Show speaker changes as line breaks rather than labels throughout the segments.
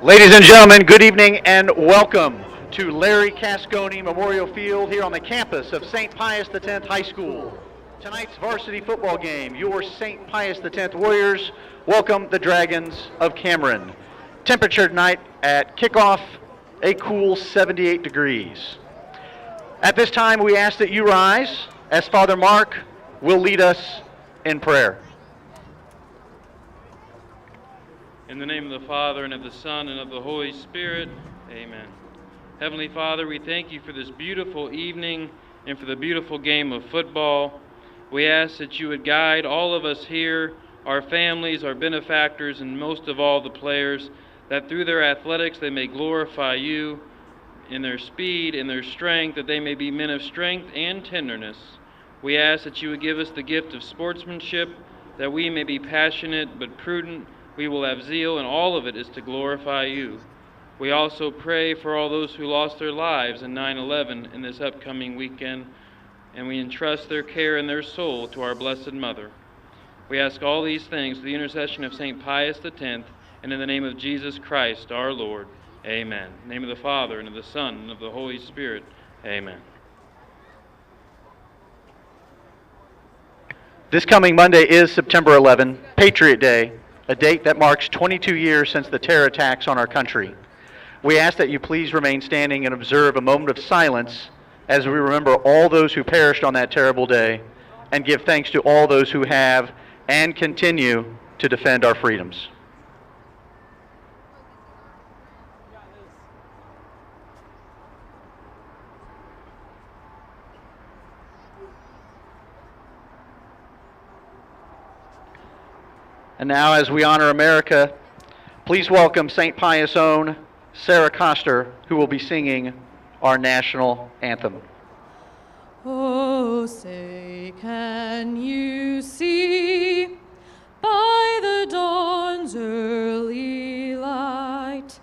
Ladies and gentlemen, good evening and welcome to Larry Cascone Memorial Field here on the campus of St. Pius X High School. Tonight's varsity football game, your St. Pius X Warriors welcome the Dragons of Cameron. Temperature tonight at kickoff, a cool 78 degrees. At this time, we ask that you rise as Father Mark will lead us in prayer.
In the name of the Father, and of the Son, and of the Holy Spirit, amen. Heavenly Father, we thank you for this beautiful evening and for the beautiful game of football. We ask that you would guide all of us here, our families, our benefactors, and most of all the players, that through their athletics they may glorify you in their speed, in their strength, that they may be men of strength and tenderness. We ask that you would give us the gift of sportsmanship, that we may be passionate but prudent. We will have zeal, and all of it is to glorify you. We also pray for all those who lost their lives in 9/11 in this upcoming weekend, and we entrust their care and their soul to our Blessed Mother. We ask all these things through the intercession of St. Pius X, and in the name of Jesus Christ, our Lord. Amen. In the name of the Father, and of the Son, and of the Holy Spirit. Amen.
This coming Monday is September 11, Patriot Day, a date that marks 22 years since the terror attacks on our country. We ask that you please remain standing and observe a moment of silence as we remember all those who perished on that terrible day and give thanks to all those who have and continue to defend our freedoms. And now, as we honor America, please welcome St. Pius' own Sarah Koster, who will be singing our national anthem.
Oh, say, can you see by the dawn's early light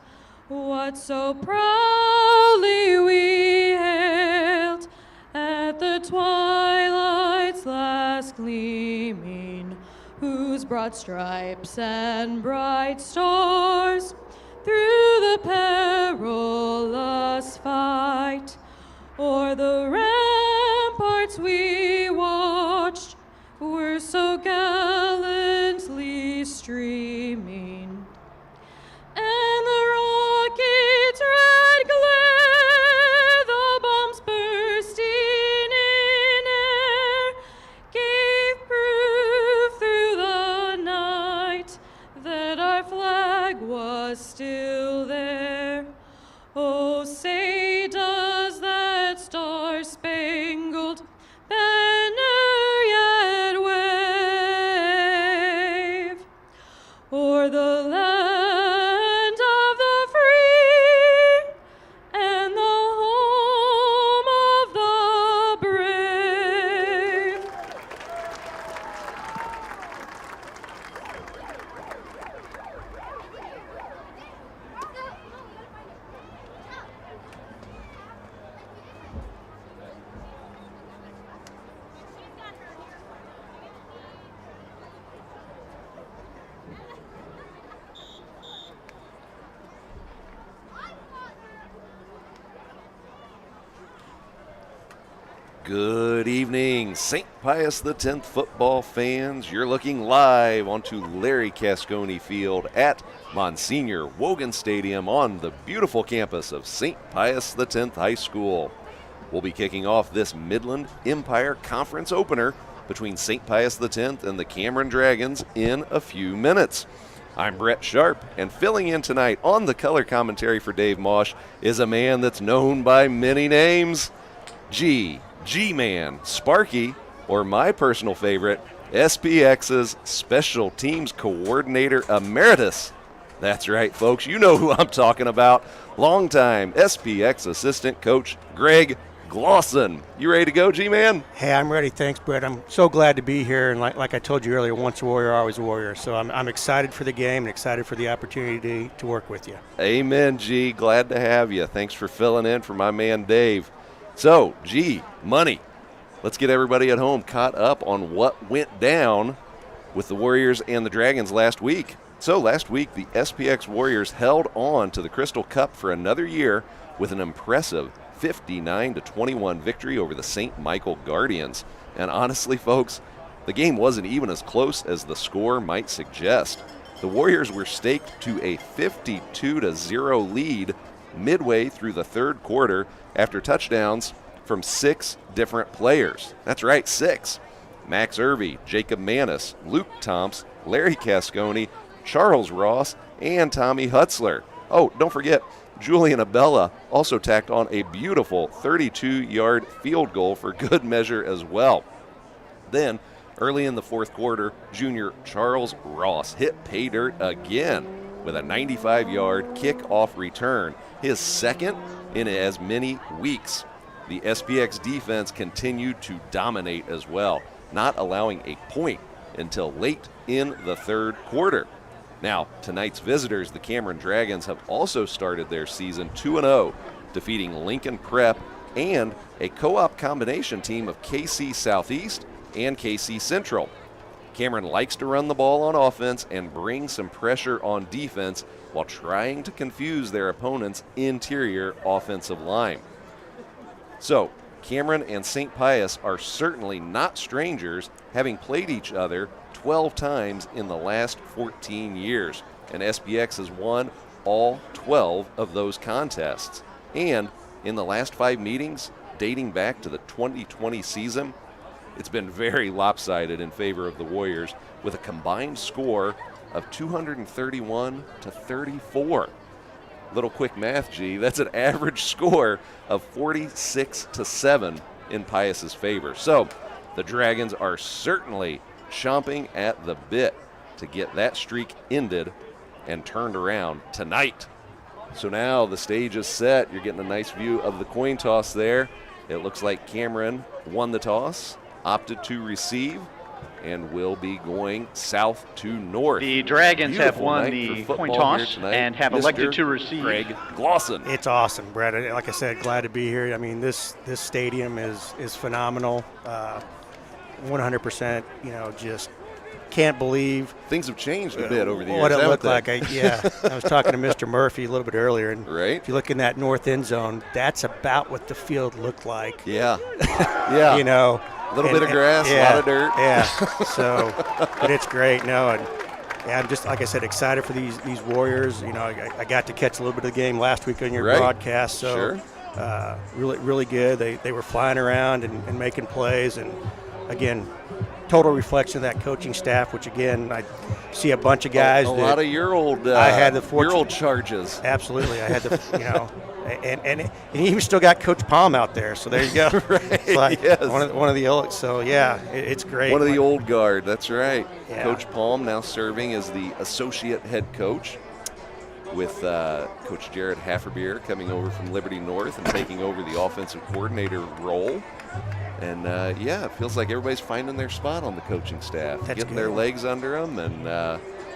what so proudly we hailed at the twilight's last gleaming, whose broad stripes and bright stars through the perilous fight o'er the ramparts we watched were so gallantly streaming, and the rocket's red glare, the bombs bursting in air, gave proof through the night that our flag was still there. Oh, say, does that star-spangled banner yet wave o'er the land of the free and the home of the brave?
Good evening, St. Pius X football fans. You're looking live onto Larry Cascone Field at Monsignor Wogan Stadium on the beautiful campus of St. Pius X High School. We'll be kicking off this Midland Empire Conference opener between St. Pius X and the Cameron Dragons in a few minutes. I'm Brett Sharp, and filling in tonight on the color commentary for Dave Mosh is a man that's known by many names. G-Man, Sparky, or my personal favorite, SPX's Special Teams Coordinator Emeritus. That's right, folks. You know who I'm talking about. Longtime SPX assistant coach Greg Glosson. You ready to go, G-Man?
Hey, I'm ready. Thanks, Brett. I'm so glad to be here. And like I told you earlier, once a warrior, always a warrior. So I'm excited for the game and excited for the opportunity to work with you.
Amen, G. Glad to have you. Thanks for filling in for my man Dave. So, G, money. Let's get everybody at home caught up on what went down with the Warriors and the Dragons last week. So last week, the SPX Warriors held on to the Crystal Cup for another year with an impressive 59-21 victory over the St. Michael Guardians. And honestly, folks, the game wasn't even as close as the score might suggest. The Warriors were staked to a 52-0 lead midway through the third quarter after touchdowns from 6 different players. That's right, 6. Max Irby, Jacob Manis, Luke Tomps, Larry Cascone, Charles Ross, and Tommy Hutzler. Oh, don't forget, Julian Abella also tacked on a beautiful 32-yard field goal for good measure as well. Then, early in the fourth quarter, junior Charles Ross hit pay dirt again with a 95-yard kickoff return, his second in as many weeks. The SPX defense continued to dominate as well, not allowing a point until late in the third quarter. Now, tonight's visitors, the Cameron Dragons, have also started their season 2-0, defeating Lincoln Prep and a co-op combination team of KC Southeast and KC Central. Cameron likes to run the ball on offense and bring some pressure on defense while trying to confuse their opponent's interior offensive line. So, Cameron and St. Pius are certainly not strangers, having played each other 12 times in the last 14 years, and SPX has won all 12 of those contests. And in the last 5 meetings, dating back to the 2020 season, it's been very lopsided in favor of the Warriors, with a combined score of 231-34. Little quick math, G, that's an average score of 46-7 in Pius's favor. So the Dragons are certainly chomping at the bit to get that streak ended and turned around tonight. So now the stage is set. You're getting a nice view of the coin toss there. It looks like Cameron won the toss, opted to receive, and will be going south to north.
The Dragons have
Beautiful
won
night
the
for
coin
football
toss
here tonight.
and have
Mr.
elected to receive.
Greg Glosson.
It's awesome, Brett. Like I said, glad to be here. I mean, this stadium is phenomenal. 100%, just can't believe
Things have changed a bit over the years.
what it
haven't
looked
they?
like. I was talking to Mr. Murphy a little bit earlier, and
Right.
if you look in that north end zone, that's about what the field looked like.
Yeah. Yeah.
A
A little bit of grass, a lot of dirt.
Yeah. So, but it's great. No, and yeah, I'm just, like I said, excited for these Warriors. I got to catch a little bit of the game last week on your
Right.
broadcast. So,
Sure.
really, really good. They were flying around and making plays, and again, total reflection of that coaching staff. Which again, I see a bunch of guys.
A
that
lot of your old,
I had the fortune-
your old charges.
Absolutely, I had the and he even still got Coach Palm out there. So there you go.
Right,
It's like
yes.
one of the old. So yeah, it's great.
One of the old guard, that's right.
Yeah.
Coach Palm now serving as the associate head coach, with Coach Jared Hafferbeer coming over from Liberty North and taking over the offensive coordinator role. And it feels like everybody's finding their spot on the coaching staff,
That's
getting
good.
their legs under them.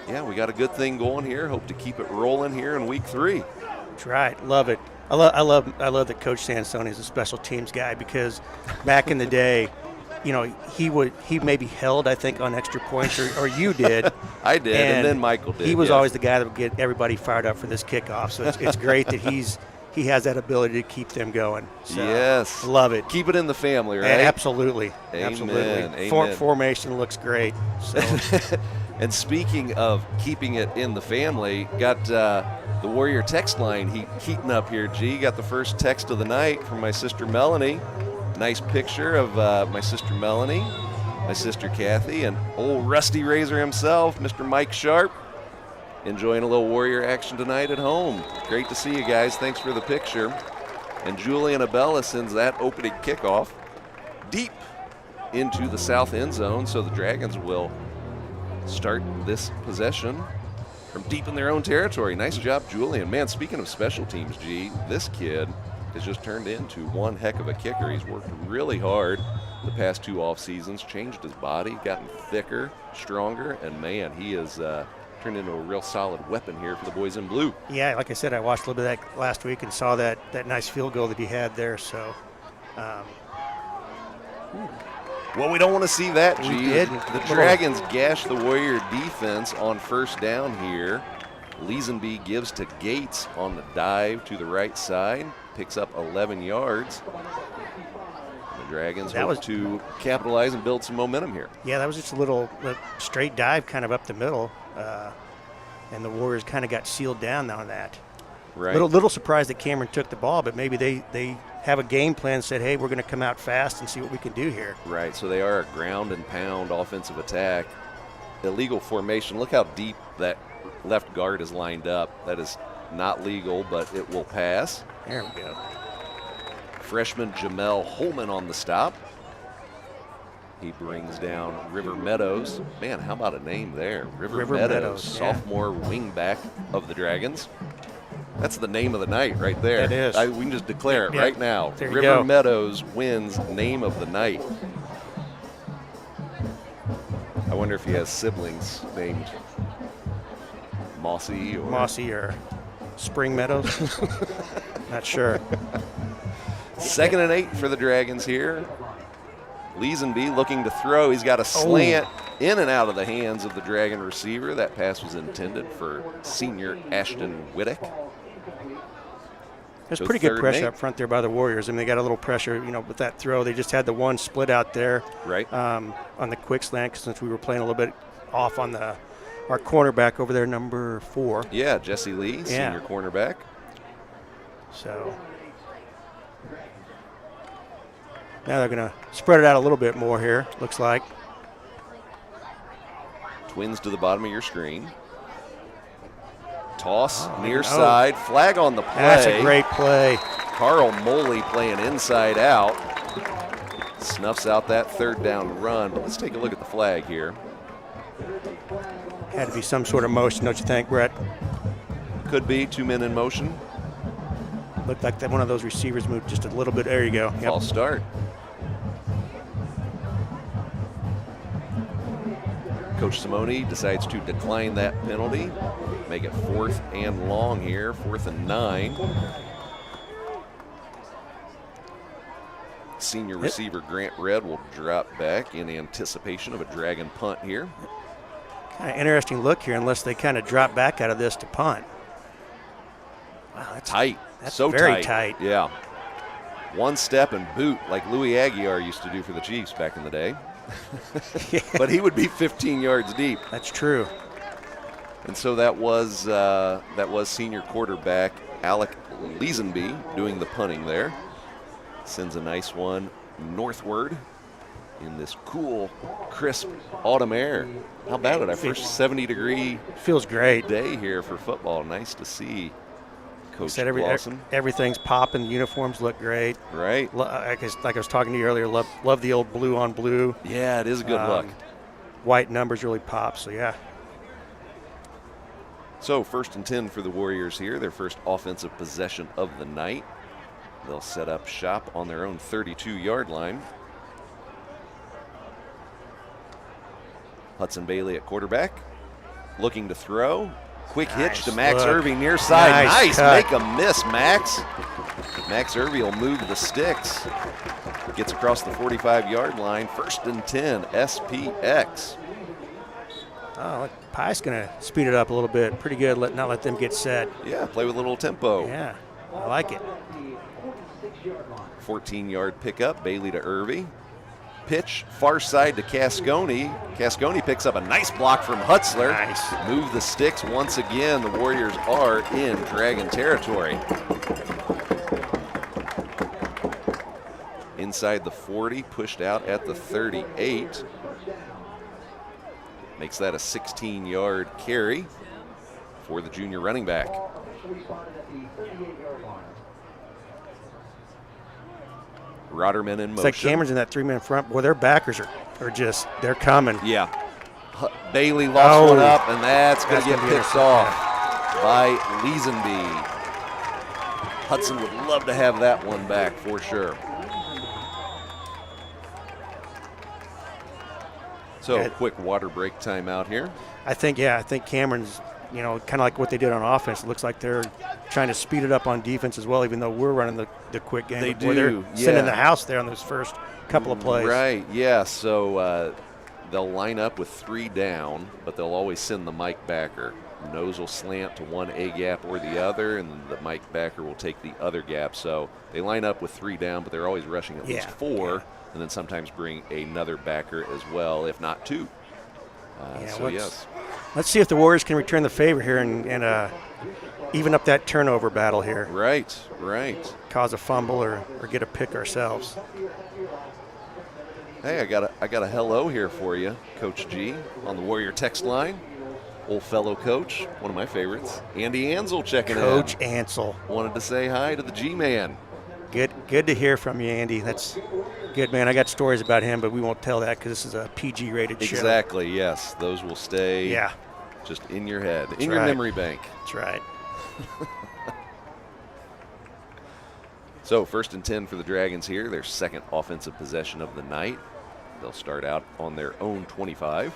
And we got a good thing going here. Hope to keep it rolling here in week 3.
That's right. Love it. I love that Coach Sansone is a special teams guy, because back in the day, he maybe held, I think, on extra points, or you did.
I did, and then Michael did.
He was
yes.
always the guy that would get everybody fired up for this kickoff. So it's great that he has that ability to keep them going. So
Yes.
love it.
Keep it in the family, right?
Absolutely.
Amen,
Absolutely.
amen.
Formation looks great. So
And speaking of keeping it in the family, got the Warrior text line heating up here, G. Got the first text of the night from my sister Melanie. Nice picture of my sister Melanie, my sister Kathy, and old Rusty Razor himself, Mr. Mike Sharp, enjoying a little Warrior action tonight at home. Great to see you guys. Thanks for the picture. And Julian Abella sends that opening kickoff deep into the south end zone, so the Dragons will start this possession from deep in their own territory. Nice job, Julian. Man, speaking of special teams, G, this kid has just turned into one heck of a kicker. He's worked really hard the past 2 off seasons, changed his body, gotten thicker, stronger, and man, he has turned into a real solid weapon here for the boys in blue.
yeah, like I said, I watched a little bit of that last week and saw that nice field goal that he had there. So
Well, we don't want to see that, G.
We did.
The Dragons gash the Warrior defense on first down here. Leesenby gives to Gates on the dive to the right side, picks up 11 yards. The Dragons hope to capitalize and build some momentum here.
yeah, that was just a little straight dive kind of up the middle. and the Warriors kind of got sealed down on that.
Right.
Little surprised that Cameron took the ball, but maybe they have a game plan, said, hey, we're going to come out fast and see what we can do here.
Right, so they are a ground and pound offensive attack. Illegal formation. Look how deep that left guard is lined up. That is not legal, but it will pass.
There we go.
Freshman Jamel Holman on the stop. He brings down River Meadows. Man, how about a name there? River Meadows,
yeah.
sophomore wingback of the Dragons. That's the name of the night right there.
That is.
We can just declare it
Yeah.
right now.
There you
River
go.
Meadows wins name of the night. I wonder if he has siblings named Mossy or
Spring Meadows. Not sure.
2nd and 8 for the Dragons here. Leesenby looking to throw. He's got a slant in and out of the hands of the Dragon receiver. That pass was intended for senior Ashton Whittick.
There's
So
pretty
3rd
good
and
pressure
8.
up front there by the Warriors. I mean, they got a little pressure, with that throw. They just had the one split out there,
Right.
on the quick slant, since we were playing a little bit off on our cornerback over there, number 4.
Yeah, Jesse Lee, senior cornerback.
So now they're going to spread it out a little bit more here, looks like.
Twins to the bottom of your screen. Toss near side. Flag on the play.
That's a great play.
Carl Moley playing inside out. Snuffs out that 3rd down run. But let's take a look at the flag here.
Had to be some sort of motion, don't you think, Brett?
Could be 2 men in motion.
Looked like that one of those receivers moved just a little bit. There you go. Yep.
False start. Coach Simone decides to decline that penalty. Make it 4th and long here, 4th and 9. Senior receiver Grant Red will drop back in anticipation of a Dragon punt here.
Kind of interesting look here, unless they kind of drop back out of this to punt. Wow, that's
Tight.
That's
so
very tight.
Yeah. One step and boot like Louis Aguiar used to do for the Chiefs back in the day. But he would be 15 yards deep.
That's true.
And so that was senior quarterback Alec Leesenby doing the punting there. Sends a nice one northward in this cool, crisp autumn air. How about it? Our first 70-degree
Feels great.
day here for football. Nice to see Coach
Said
Clausen.
everything's popping. The uniforms look great.
Right?
Like I was talking to you earlier, love the old blue on blue.
Yeah, it is a good look.
White numbers really pop, so yeah.
So 1st and 10 for the Warriors here, their first offensive possession of the night. They'll set up shop on their own 32-yard line. Hudson Bailey at quarterback, looking to throw. Quick hitch to Max
look.
Irving near side.
Nice
Nice,
cut.
make a miss, Max. Max Irving will move the sticks. Gets across the 45-yard line. 1st and 10, SPX.
Oh, look, Pius going to speed it up a little bit. Pretty good, not let them get set.
Yeah, play with a little tempo.
Yeah, I like it.
14-yard pickup, Bailey to Irving. Pitch far side to Cascone. Cascone picks up a nice block from Hutzler.
Nice.
Move the sticks once again. The Warriors are in Dragon territory. Inside the 40, pushed out at the 38. Makes that a 16-yard carry for the junior running back. Rodderman in motion.
It's like Cameron's in that 3-man front. Boy, their backers are just, they're coming.
Yeah. Bailey lost one up, and that's going
That's
to get
gonna be
picked
intercepted.
off by Leesenby. Hudson would love to have that one back for sure. So,
Yeah.
quick water break timeout here.
I think Cameron's, kind of like what they did on offense. It looks like they're trying to speed it up on defense as well, even though we're running the quick game.
They
But boy, they're
do,
sending
yeah.
the house there on those first couple of plays.
Right, yeah. So they'll line up with 3 down, but they'll always send the Mike backer. Nose will slant to one A gap or the other, and the Mike backer will take the other gap. So they line up with 3 down, but they're always rushing at least 4, and then sometimes bring another backer as well, if not 2.
Yeah,
So yes.
Let's see if the Warriors can return the favor here and even up that turnover battle here.
Right, right.
Cause a fumble or get a pick ourselves.
Hey, I got a hello here for you, Coach G, on the Warrior text line. Old fellow coach, one of my favorites, Andy Ansel checking in.
Coach Ansel.
Wanted to say hi to the G-Man.
Good to hear from you, Andy. That's good, man. I got stories about him, but we won't tell that because this is a PG-rated show.
Exactly, yes. Those will stay just in your head, in your memory bank.
That's right.
So 1st and 10 for the Dragons here, their second offensive possession of the night. They'll start out on their own 25.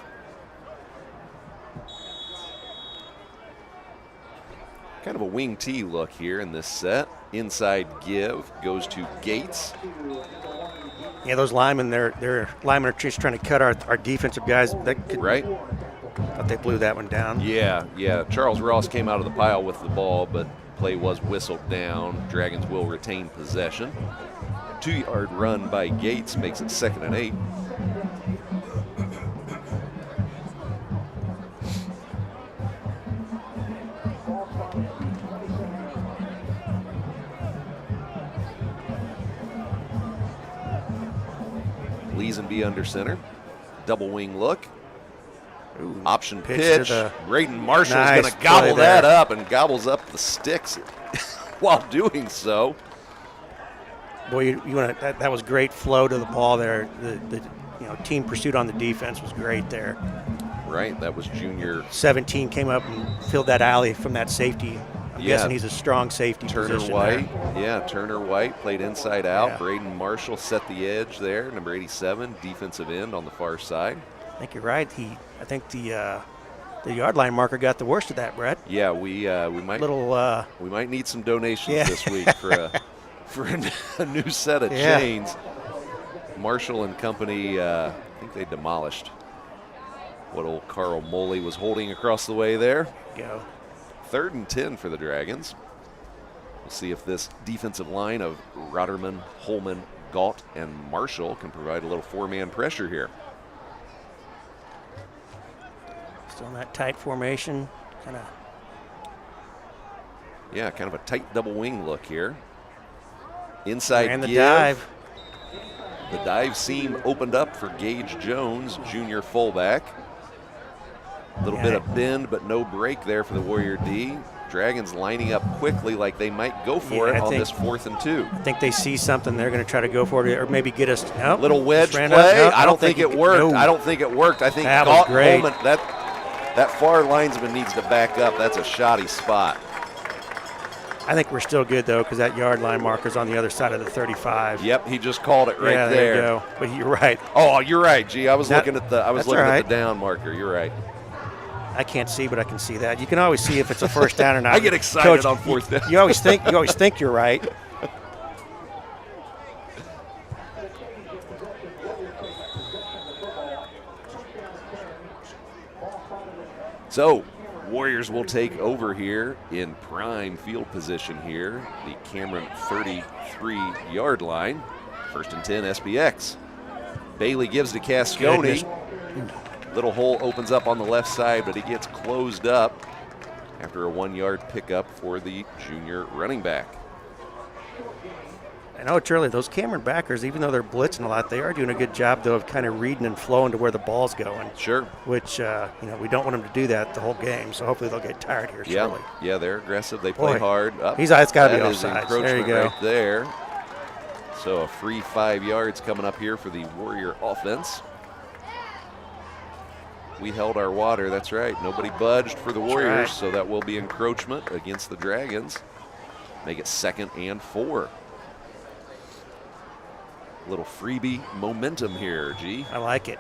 Kind of a wing T look here in this set. Inside give goes to Gates.
Yeah, those linemen, their linemen are just trying to cut our defensive guys.
Right.
Thought they blew that one down.
Yeah. Charles Ross came out of the pile with the ball, but play was whistled down. Dragons will retain possession. 2-yard run by Gates makes it 2nd and 8. Leesenby under center. Double wing look. Ooh, option pitch. Braden Marshall's going to gobble that up and gobbles up the sticks while doing so.
Boy, you want that was great flow to the ball there. The team pursuit on the defense was great there.
Right, that was junior.
17 came up and filled that alley from that safety. I'm guessing he's a strong safety position
White.
there.
Yeah, Turner White played inside out.
Yeah.
Braden Marshall set the edge there. Number 87, defensive end on the far side.
I think you're right. I think the yard line marker got the worst of that, Brett.
Yeah, we might need some donations this week for a new set of chains. Marshall and company, I think they demolished what old Carl Moley was holding across the way there.
Go.
3rd and 10 for the Dragons. We'll see if this defensive line of Rotterman, Holman, Galt, and Marshall can provide a little 4-man pressure here.
Still in that tight formation, kind
of a tight double wing look here. Inside
and the
give.
dive.
The dive seam opened up for Gage Jones, junior fullback. A little bit of bend, but no break there for the Warrior D. Dragons lining up quickly like they might go for it on this 4th and 2.
I think they see something. They're going to try to go for it or maybe get us. Nope,
little wedge play.
Nope,
I don't think it worked.
No.
I don't think it worked. I think
that was great.
Holman, that far linesman needs to back up. That's a shoddy spot.
I think we're still good, though, because that yard line marker's on the other side of the 35.
Yep, he just called it right
there. You go. But you're right.
Oh, you're right, G. I was looking at the down marker. You're right.
I can't see, but I can see that. You can always see if it's a first down or not.
I get excited on 4th down.
You always think you're right.
So, Warriors will take over here in prime field position here, the Cameron 33-yard line. 1st and 10, SPX. Bailey gives to Cascone. Little hole opens up on the left side, but he gets closed up after a 1-yard pickup for the junior running back.
I know it's early. Those Cameron backers, even though they're blitzing a lot, they are doing a good job, though, of kind of reading and flowing to where the ball's going.
Sure.
Which, we don't want them to do that the whole game, so hopefully they'll get tired here shortly.
Yeah, they're aggressive. They play hard.
It's got to be offside. There you go.
Right there. So a free 5 yards coming up here for the Warrior offense. We held our water, that's right. Nobody budged for the Warriors, so that will be encroachment against the Dragons. Make it 2nd and 4. A little freebie momentum here, G.
I like it.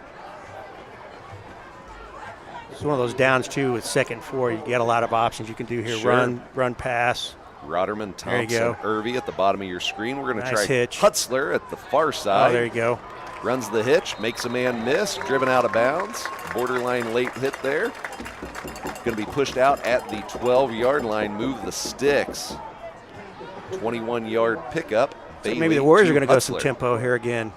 It's one of those downs, too, with 2nd and 4. You get a lot of options you can do here.
Sure.
Run, pass.
Rotterman, Thompson, Irvy at the bottom of your screen. We're going to try
hitch.
Hutzler at the far side.
Oh, there you go.
Runs the hitch, makes a man miss, driven out of bounds. Borderline late hit there. Going to be pushed out at the 12-yard line, move the sticks. 21-yard pickup.
So maybe the Warriors are going to go some tempo here again.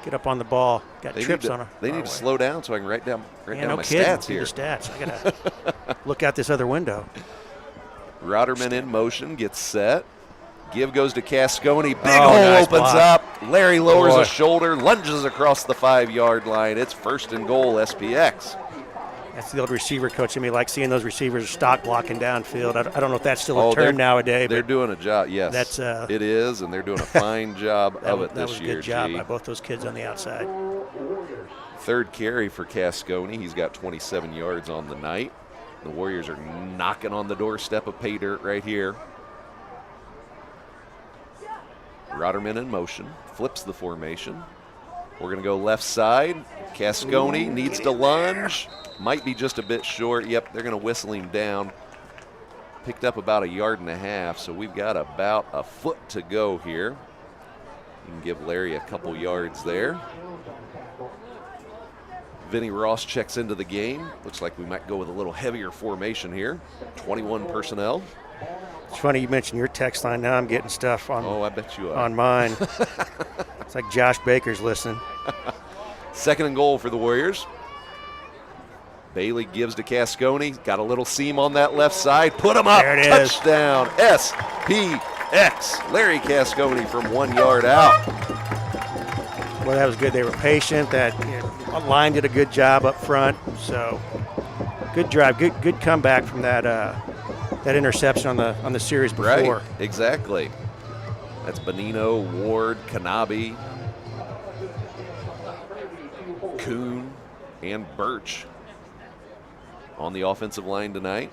get up on the ball. Got trips on them.
They need to slow down so I can write down
no
my
kidding.
stats
Do
here.
the stats. I gotta look out this other window.
Rotterman in motion, gets set. Give goes to Cascone. Big
Oh,
hole
nice
opens
block.
up. Larry lowers
Boy.
a shoulder, lunges across the 5-yard line. It's 1st and goal, SPX.
That's the old receiver coach in me. Like seeing those receivers stock blocking downfield. I don't know if that's still a
Oh,
term nowadays.
They're
but
doing a job, yes.
That's,
it is, and they're doing a fine job of it
that
this
was a
year,
good job
G.
by both those kids on the outside.
3rd carry for Cascone. He's got 27 yards on the night. The Warriors are knocking on the doorstep of pay dirt right here. Rotterman in motion, flips the formation. We're going to go left side. Cascone needs to lunge. Might be just a bit short. Yep, they're going to whistle him down. Picked up about 1.5 yards, so we've got about a foot to go here. You can give Larry a couple yards there. Vinny Ross checks into the game. Looks like we might go with a little heavier formation here. 21 personnel.
It's funny you mentioned your text line. Now I'm getting stuff on.
Oh, I bet you are.
On mine. It's like Josh Baker's listening.
2nd and goal for the Warriors. Bailey gives to Cascone. Got a little seam on that left side. Put him up.
There it is.
Touchdown. SPX. Larry Cascone from 1 yard out.
Well, that was good. They were patient. That line did a good job up front. So good drive. Good comeback from that interception on the series before.
Right. Exactly. That's Bonino, Ward, Kanabe, Kuhn, and Birch on the offensive line tonight.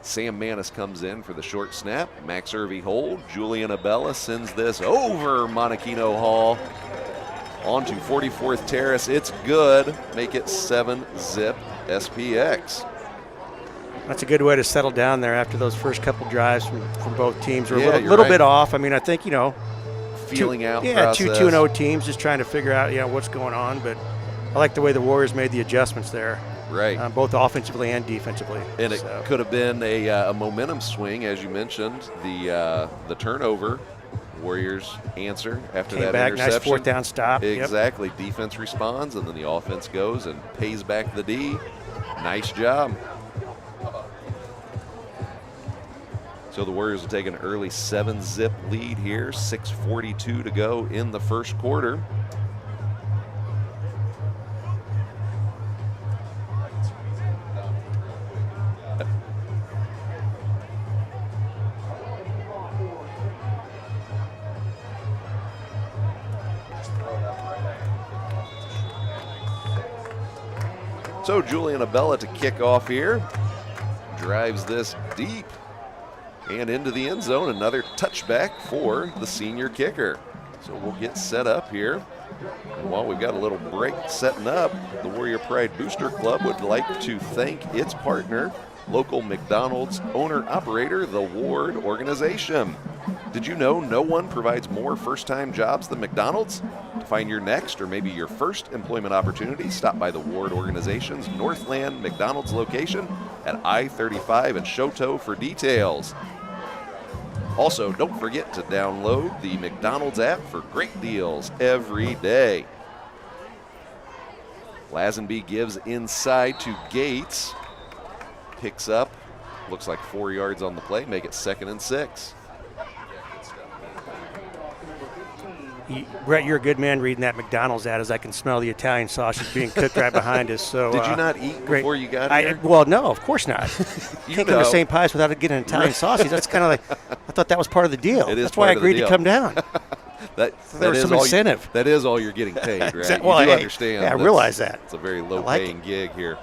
Sam Manis comes in for the short snap. Max Irvey hold. Julian Abella sends this over Monachino Hall onto 44th Terrace. It's good. Make it 7-zip SPX.
That's a good way to settle down there after those first couple drives from both teams. We're
Yeah,
a
you're
little
right.
bit off. I mean, I think,
Feeling out
two
process.
2-0 teams just trying to figure out, what's going on. But I like the way the Warriors made the adjustments there.
Right.
Both offensively and defensively.
And it could have been a momentum swing, as you mentioned. The turnover, Warriors answer after
Came
that
back,
interception.
nice 4th down stop. Yep.
Exactly. Defense responds, and then the offense goes and pays back the D. Nice job. So the Warriors will take an early 7-zip lead here. 6:42 to go in the first quarter. So Julian Abella to kick off here. Drives this deep and into the end zone. Another touchback for the senior kicker. So we'll get set up here. And while we've got a little break setting up, the Warrior Pride Booster Club would like to thank its partner, local McDonald's owner-operator, the Ward Organization. Did you know no one provides more first-time jobs than McDonald's? To find your next or maybe your first employment opportunity, stop by the Ward Organization's Northland McDonald's location at I-35 and Choteau for details. Also, don't forget to download the McDonald's app for great deals every day. Lazenby gives inside to Gates. Picks up, looks like 4 yards on the play, make it 2nd and 6.
Brett, you're a good man reading that McDonald's ad as I can smell the Italian sausage being cooked right behind us. So
Did you not eat before you got here?
Well, no, of course not.
You
Can't come to St. Pius without getting an Italian sausage. That's kind of like, I thought that was part of the deal.
It is
That's why I
part of the
agreed to
deal.
come down.
There
was some incentive.
That is all you're getting paid, right?
Well,
you do
hey,
understand.
yeah, I realize that.
It's a very
like
low-paying gig here.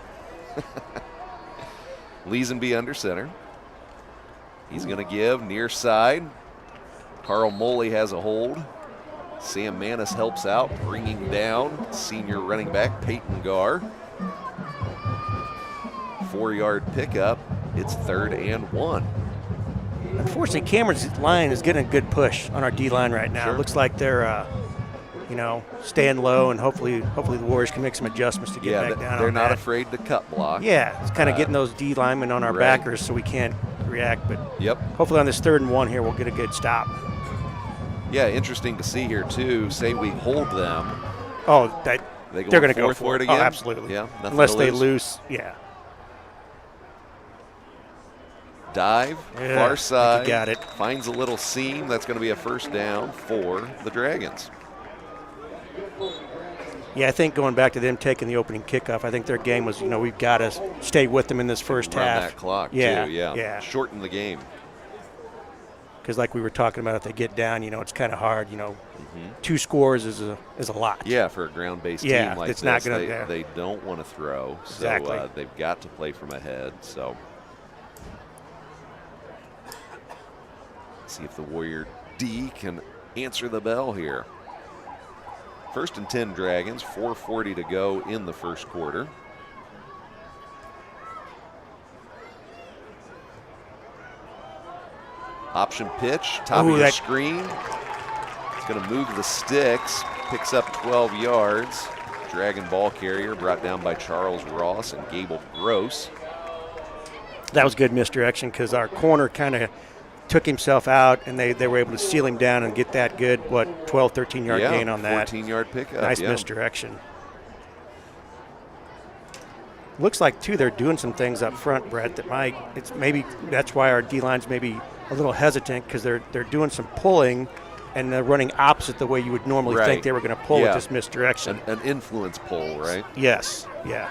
Lazenby under center. He's going to give near side. Carl Moley has a hold. Sam Manis helps out, bringing down senior running back Peyton Garr. 4-yard pickup. It's 3rd and 1.
Unfortunately, Cameron's line is getting a good push on our D-line right now.
Sure.
It looks like they're, staying low, and hopefully the Warriors can make some adjustments to get back down.
They're
on
not
that.
afraid to cut block.
Yeah, it's kind of getting those D linemen on our
right.
backers so we can't react. But
Yep.
hopefully on this 3rd and 1 here, we'll get a good stop.
Yeah, interesting to see here too. Say we hold them,
Oh,
They
they're going to go
for it
it.
again?
Oh, absolutely.
Yeah, nothing
Unless
to
they
lose.
lose, yeah.
Dive,
Yeah,
far
I think
side.
you got it.
Finds a little seam. That's going to be a first down for the Dragons.
Yeah, I think going back to them taking the opening kickoff, I think their game was, we've got to stay with them in this first
Run
half.
that clock,
yeah,
too. Yeah.
Yeah.
Shorten the game.
Because like we were talking about, if they get down, it's kind of hard. 2 scores is a lot.
Yeah, for a ground-based
Yeah,
team like
it's
this,
not gonna-
they don't want to throw, so
Exactly.
they've got to play from ahead. So, see if the Warrior D can answer the bell here. 1st and 10 Dragons, 4:40 to go in the first quarter. Option pitch, top of your screen. It's going to move the sticks, picks up 12 yards. Dragon ball carrier brought down by Charles Ross and Gable Gross.
That was good misdirection because our corner kind of took himself out, and they were able to seal him down and get that good, 12, 13-yard gain on that.
14-yard pickup.
Nice misdirection. Looks like, too, they're doing some things up front, Brett, that's why our D-line's maybe a little hesitant because they're doing some pulling, and they're running opposite the way you would normally think they were going to pull with this misdirection.
An influence pull, right?
Yes, yeah.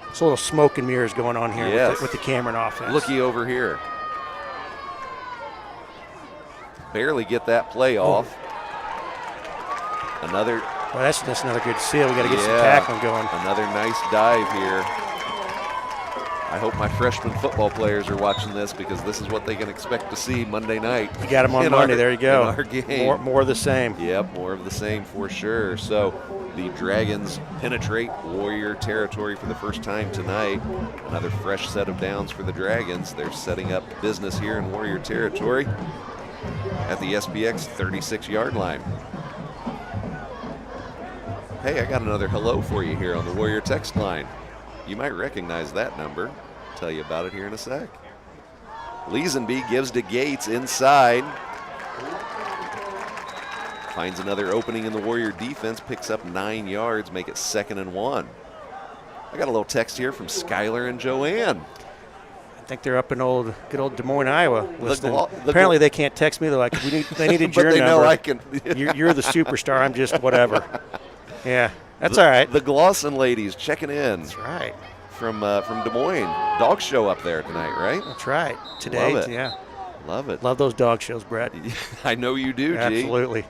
It's a little smoke and mirrors going on here with the Cameron offense.
Looky over here. Barely get that play off. Another.
Well, that's just another good seal. We got to get some tackling going.
Another nice dive here. I hope my freshman football players are watching this because this is what they can expect to see Monday night.
You got them on Monday. There you go.
In our game.
More of the same.
Yep, more of the same for sure. So the Dragons penetrate Warrior territory for the first time tonight. Another fresh set of downs for the Dragons. They're setting up business here in Warrior territory at the SPX 36-yard line. Hey, I got another hello for you here on the Warrior text line. You might recognize that number. I'll tell you about it here in a sec. Leesenby gives to Gates inside. Finds another opening in the Warrior defense, picks up 9 yards, make it 2nd and 1. I got a little text here from Skylar and Joanne.
I think they're up in good old Des Moines, Iowa.
The
Apparently they can't text me. They're like, they needed your
but they
number.
know I can.
You're the superstar. I'm just whatever. Yeah, that's all right.
The Glosson ladies checking in.
That's right.
From Des Moines. Dog show up there tonight, right?
That's right. Today,
Love it.
yeah.
Love it.
Love those dog shows, Brett.
I know you do, G.
Absolutely.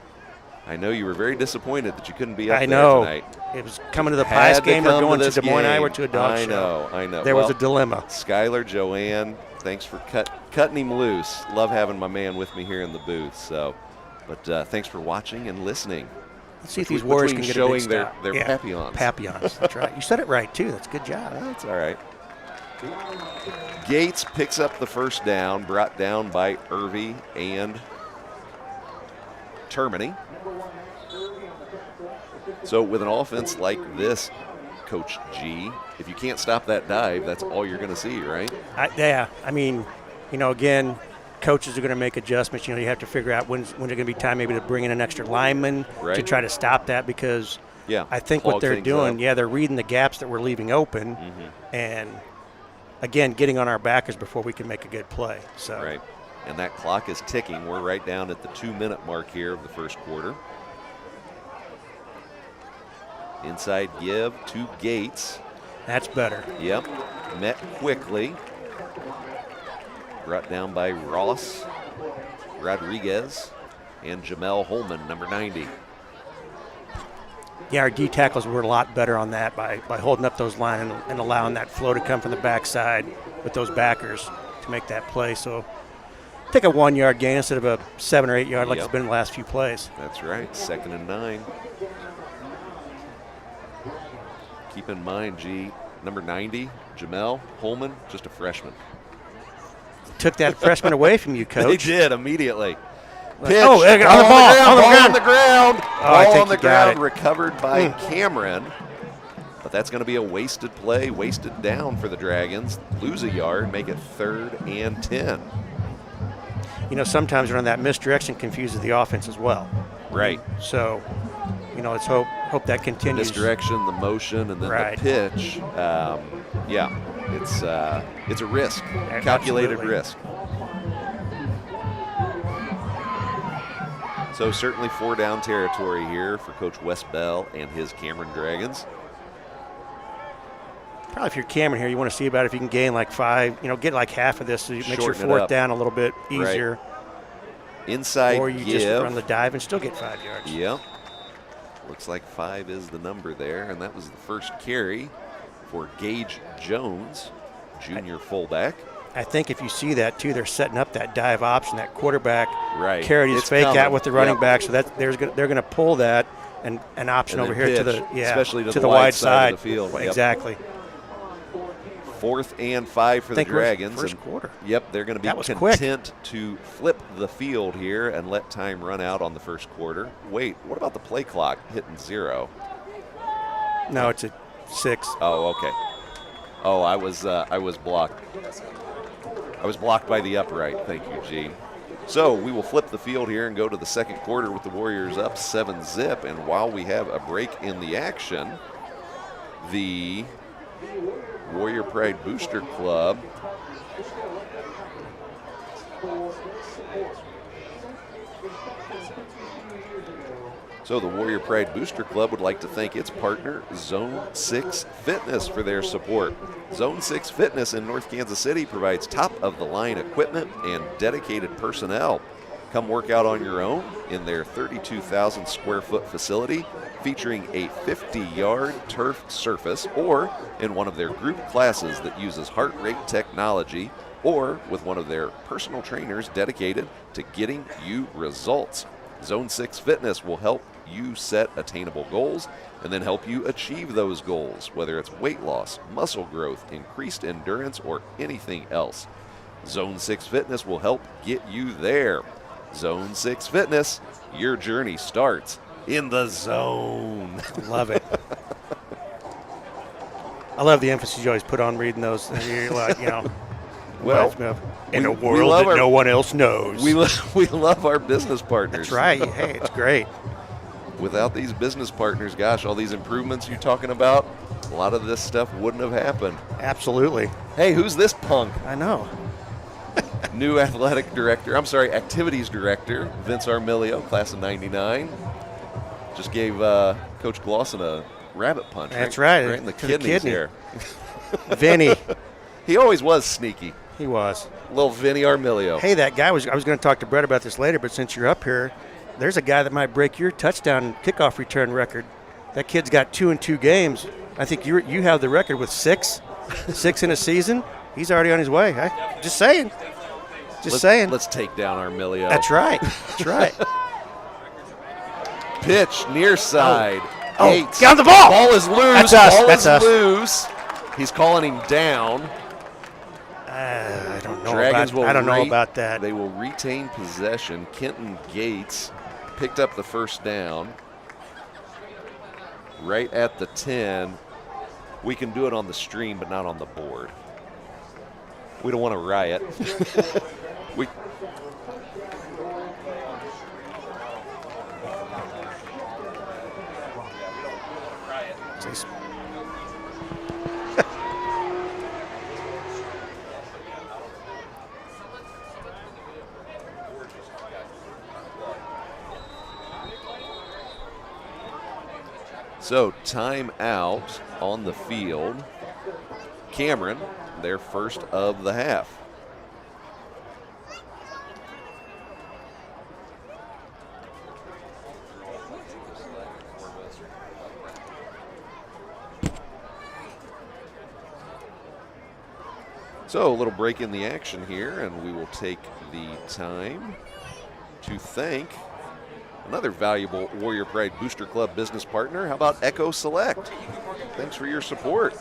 I know you were very disappointed that you couldn't be up
I
there
know.
tonight.
It was coming to the Pius game or going to Des Moines, Iowa to a dog show.
I know.
There was a dilemma.
Skylar, Joanne, thanks for cutting him loose. Love having my man with me here in the booth. So, but thanks for watching and listening.
Let's see if these Warriors can get a big
showing their
stop.
papillons.
Papillons, that's right. You said it right, too. That's a good job.
That's all right. Gates picks up the first down, brought down by Irvy and Termini. So with an offense like this, Coach G, if you can't stop that dive, that's all you're going to see, right?
I mean, again, coaches are going to make adjustments. You have to figure out when's there going to be time maybe to bring in an extra lineman to try to stop that because I think what they're doing, they're reading the gaps that we're leaving open and, again, getting on our backers before we can make a good play. So.
Right. And that clock is ticking. We're right down at the 2-minute mark here of the first quarter. Inside give to Gates.
That's better.
Yep. Met quickly. Brought down by Ross, Rodriguez, and Jamel Holman, number 90.
Yeah, our D tackles were a lot better on that by holding up those lines and allowing that flow to come from the backside with those backers to make that play. So take a 1-yard gain instead of a 7 or 8 yard like it's been in the last few plays.
That's right, 2nd and 9. Keep in mind, G, number 90, Jamel Holman, just a freshman.
Took that freshman away from you, Coach.
They did immediately. Pitch.
On the
ground. Ball on the ground, recovered by Cameron. But that's going to be a wasted play, wasted down for the Dragons. Lose a yard, make it 3rd and 10.
Sometimes that misdirection confuses the offense as well.
Right.
So let's hope that continues.
Misdirection, the motion, and then
Right.
the pitch. Yeah, it's a risk, calculated
Absolutely.
risk. So certainly 4-down territory here for Coach Wes Bell and his Cameron Dragons.
Probably if you're Cameron here, you want to see about if you can gain like 5, get like half of this so it makes your
Shorten it
4th
up.
down a little bit easier.
Inside
Or you
give.
just run the dive and still get 5 yards.
Yep. Looks like 5 is the number there, and that was the first carry for Gage Jones, junior fullback.
I think if you see that too, they're setting up that dive option, that quarterback
Right.
carried his
It's
fake
coming.
out with the running
Yep.
back, so they're going to pull that and an option
And
over
then
here to
pitch,
the
especially to
the wide side
of the field.
Well,
Yep.
Exactly.
4th and 5 for
I
the
think it was
Dragons.
first
and-
quarter.
Yep, they're going to
That
be
was quick.
content to flip the field here and let time run out on the first quarter. Wait, what about the play clock hitting 0?
No, it's a 6.
Oh, okay. Oh, I was blocked. I was blocked by the upright. Thank you, Gene. So we will flip the field here and go to the second quarter with the Warriors up 7-zip. And while we have a break in the action, the Warrior Pride Booster Club So the Warrior Pride Booster Club would like to thank its partner, Zone 6 Fitness, for their support. Zone 6 Fitness in North Kansas City provides top-of-the-line equipment and dedicated personnel. Come work out on your own in their 32,000 square foot facility featuring a 50-yard turf surface, or in one of their group classes that uses heart rate technology, or with one of their personal trainers dedicated to getting you results. Zone 6 Fitness will help you set attainable goals and then help you achieve those goals, whether it's weight loss, muscle growth, increased endurance, or anything else. Zone 6 Fitness will help get you there. Zone 6 Fitness, your journey starts in the zone.
Love it. I love the emphasis you always put on reading those. You're like,
Well,
reminds me of, in a
we
world
love
that
our-
no one else knows.
We love our business partners.
That's right. Hey, it's great.
Without these business partners, gosh, all these improvements you're talking about, a lot of this stuff wouldn't have happened.
Absolutely.
Hey, who's this punk?
I know.
New activities director, Vince Armilio, class of 99. Just gave Coach Glosson a rabbit punch.
That's right.
Right in the
To the
kidneys
kidney.
here.
Vinny.
He always was sneaky.
He was.
Little Vinny Armilio.
Hey, that guy I was going to talk to Brett about this later, but since you're up here, there's a guy that might break your touchdown kickoff return record. That kid's got 2 in 2 games. I think you have the record with 6 in a season. He's already on his way. Just saying.
Let's take down Armilio.
That's right. That's right.
Pitch near side.
Oh,
Gates.
get on the ball.
Ball is loose.
That's us.
Ball
That's
is
us.
loose. He's calling him down.
I don't know
Dragons
about.
will
I don't know about that.
They will retain possession. Kenton Gates picked up the first down right at the 10. We can do it on the stream, but not on the board. We don't want to riot. we So timeout on the field. Cameron, their first of the half. So a little break in the action here, and we will take the time to thank another valuable Warrior Pride Booster Club business partner. How about Echo Select? Thanks for your support.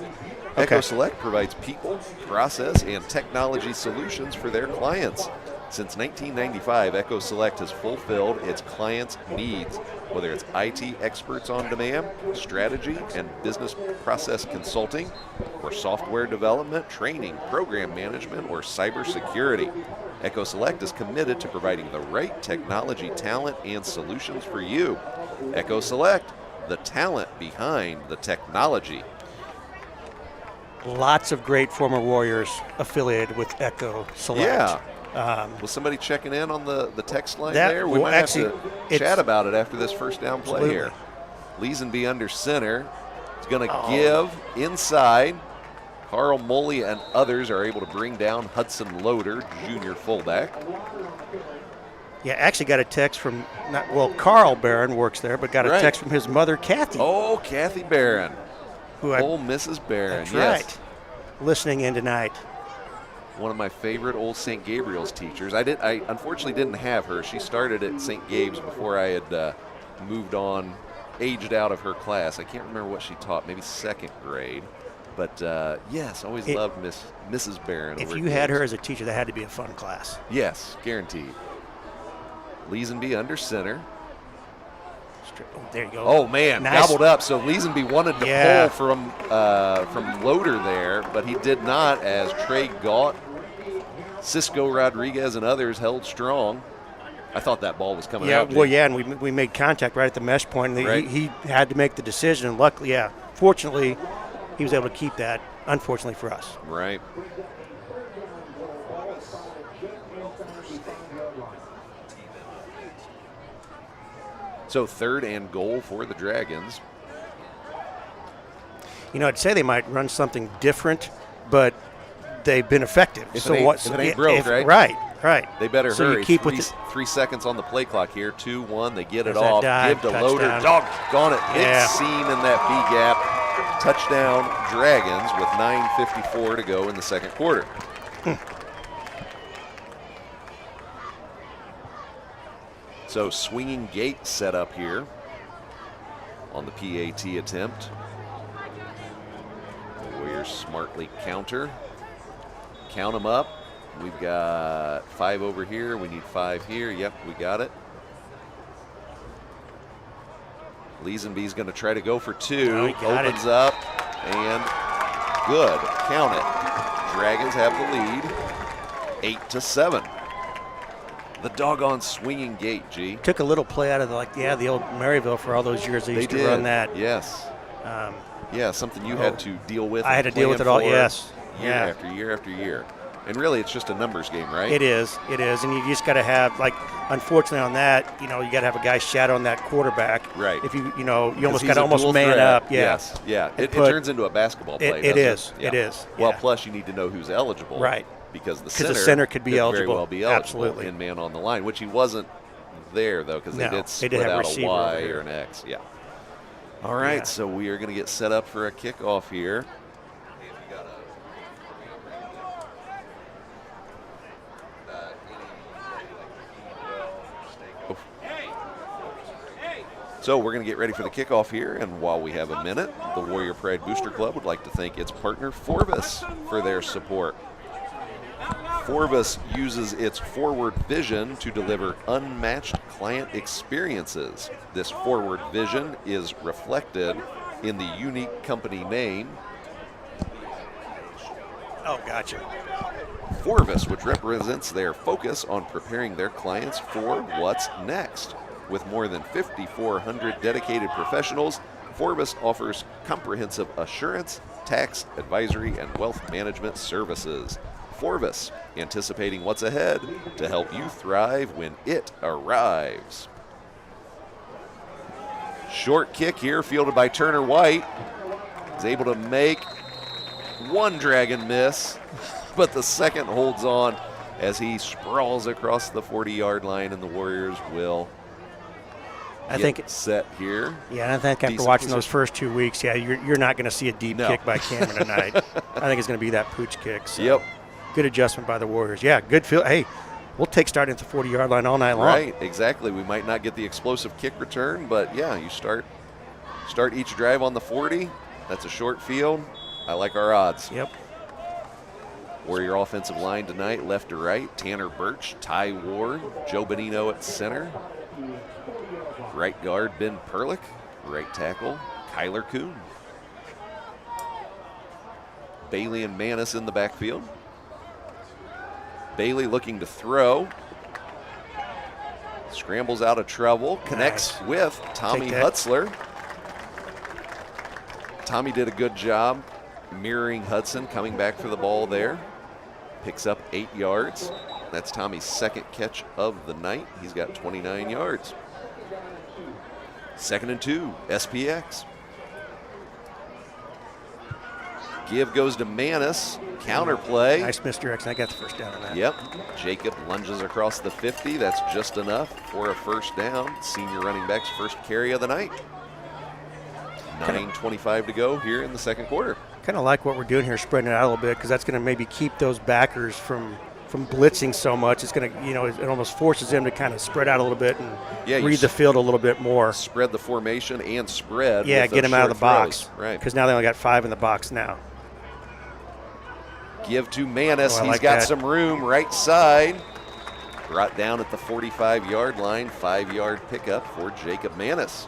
Echo Select provides people, process, and technology solutions for their clients. Since 1995, Echo Select has fulfilled its clients' needs, whether it's IT experts on demand, strategy and business process consulting, or software development, training, program management, or cybersecurity. Echo Select is committed to providing the right technology, talent, and solutions for you. Echo Select, the talent behind the technology.
Lots of great former Warriors affiliated with Echo Select.
Yeah. Was somebody checking in on the text line
that-
there? We
well,
might
actually,
have to
it's-
chat about it after this first down play
Absolutely.
here. Leesenby under center. He's going to give inside. Carl Moley and others are able to bring down Hudson Loader, junior fullback.
Yeah, actually got a text from, Carl Barron works there, but got a
Right.
text from his mother, Kathy.
Oh, Kathy Barron.
who
Old Mrs. Barron,
That's
yes.
right. Listening in tonight.
One of my favorite old St. Gabriel's teachers. I unfortunately didn't have her. She started at St. Gabe's before I had moved on, aged out of her class. I can't remember what she taught, maybe second grade. But yes, always loved Mrs. Barron.
If
over
you
at
had
Gabe's.
her as a teacher, that had to be a fun class.
Yes, guaranteed. Leesenby under center.
Oh, there you go.
Oh man,
Nice.
gobbled up. So Leesenby wanted to
Yeah.
pull from Loader there, but he did not. As Trey Gaunt, Cisco Rodriguez, and others held strong. I thought that ball was coming out.
Well,
Jake.
yeah, and we made contact right at the mesh point. And
Right.
he had to make the decision, and luckily, fortunately, he was able to keep that. Unfortunately for us.
Right. So 3rd and goal for the Dragons.
I'd say they might run something different, but they've been effective.
If
so
it ain't-
what?
if it ain't broke, right?
Right.
They better
So
hurry.
you keep
three,
with the,
3 seconds on the play clock here. 2-1. They get it
There's that
off.
dive,
Give to Loader.
touchdown.
Doggone it. Big
Yeah.
scene in that B gap. Touchdown Dragons with 9:54 to go in the second quarter. So swinging gate set up here on the PAT attempt. The Warriors smartly counter. Count them up. We've got 5 over here. We need 5 here. Yep, we got it. Leesenby's going to try to go for 2.
Oh, he got
Opens up and good. Count it. Dragons have the lead, 8-7. The doggone swinging gate, G.
took a little play out of the old Maryville for all those years. They used to
did.
run that.
Yes. Yeah, something you had to deal with.
I had
and
to deal with
plan
it all.
for
Yes.
Year after year after year. And really, it's just a numbers game, right?
It is, and you just got to have, unfortunately on that, you got to have a guy shadowing that quarterback.
Right.
If you almost
Because
got to
he's a
almost
dual
man
threat.
up. Yeah.
Yes, yeah. It turns into a basketball play.
It
doesn't
is.
Yeah.
It is.
Well,
Yeah.
plus you need to know who's eligible.
Right.
Because the
'Cause the
center,
center could be
very
eligible.
well be eligible
Absolutely.
in man on the line, which he wasn't there, though, because
No,
they did
they
split
did have
out a
receiver
Y
over here.
or an X. Yeah. All right,
Yeah.
so we are going to get set up for a kickoff here. So we're going to get ready for the kickoff here, and while we have a minute, the Warrior Pride Booster Club would like to thank its partner Forvis for their support. Forvis uses its forward vision to deliver unmatched client experiences. This forward vision is reflected in the unique company name,
Oh, gotcha.
Forvis, which represents their focus on preparing their clients for what's next. With more than 5,400 dedicated professionals, Forvis offers comprehensive assurance, tax, advisory, and wealth management services. Forvis, anticipating what's ahead to help you thrive when it arrives. Short kick here, fielded by Turner White. He's able to make one Dragon miss, but the second holds on as he sprawls across the 40-yard line, and the Warriors will
I
get
think
set here.
Yeah, I think after
Decent
watching those
position.
first 2 weeks, you're not going to see a deep
No.
kick by Cameron tonight. I think it's going to be that pooch kick. So
Yep.
Good adjustment by the Warriors. Yeah, good field. Hey, we'll take starting at the 40-yard line all night long.
Right, exactly. We might not get the explosive kick return, but yeah, you start each drive on the 40. That's a short field. I like our odds.
Yep.
Warrior offensive line tonight, left to right. Tanner Birch, Ty Ward, Joe Benino at center. Right guard, Ben Perlick. Right tackle, Kyler Kuhn. Bailey and Manis in the backfield. Bailey looking to throw. Scrambles out of trouble, connects with Tommy Hutzler. Tommy did a good job mirroring Hudson, coming back for the ball there. Picks up 8 yards. That's Tommy's second catch of the night. He's got 29 yards. 2nd and 2, SPX. Give goes to Manis. Counter play.
Nice misdirection. I got the first down on that.
Yep. Jacob lunges across the 50. That's just enough for a first down. Senior running back's first carry of the night. 9:25 to go here in the second quarter.
Kind of like what we're doing here, spreading it out a little bit, because that's going to maybe keep those backers from blitzing so much. It's going to, it almost forces them to kind of spread out a little bit and read the field a little bit more.
Spread the formation and spread.
Yeah, get them out of the box.
Right.
Because now they only got 5 in the box now.
Give to Manis.
Oh,
He's got some room right side. Brought down at the 45-yard line. 5-yard pickup for Jacob Manis.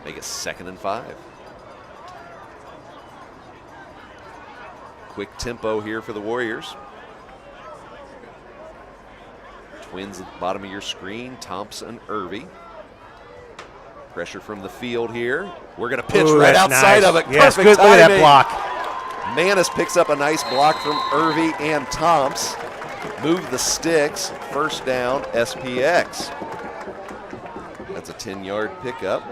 Make it 2nd and 5. Quick tempo here for the Warriors. Twins at the bottom of your screen, Thompson, Irvy. Pressure from the field here. We're going to pitch right outside of it.
Yes,
Perfect
good. Look at that
timing.
block.
Manis picks up a nice block from Irvy and Tomps. Move the sticks. First down, SPX. That's a 10-yard pickup.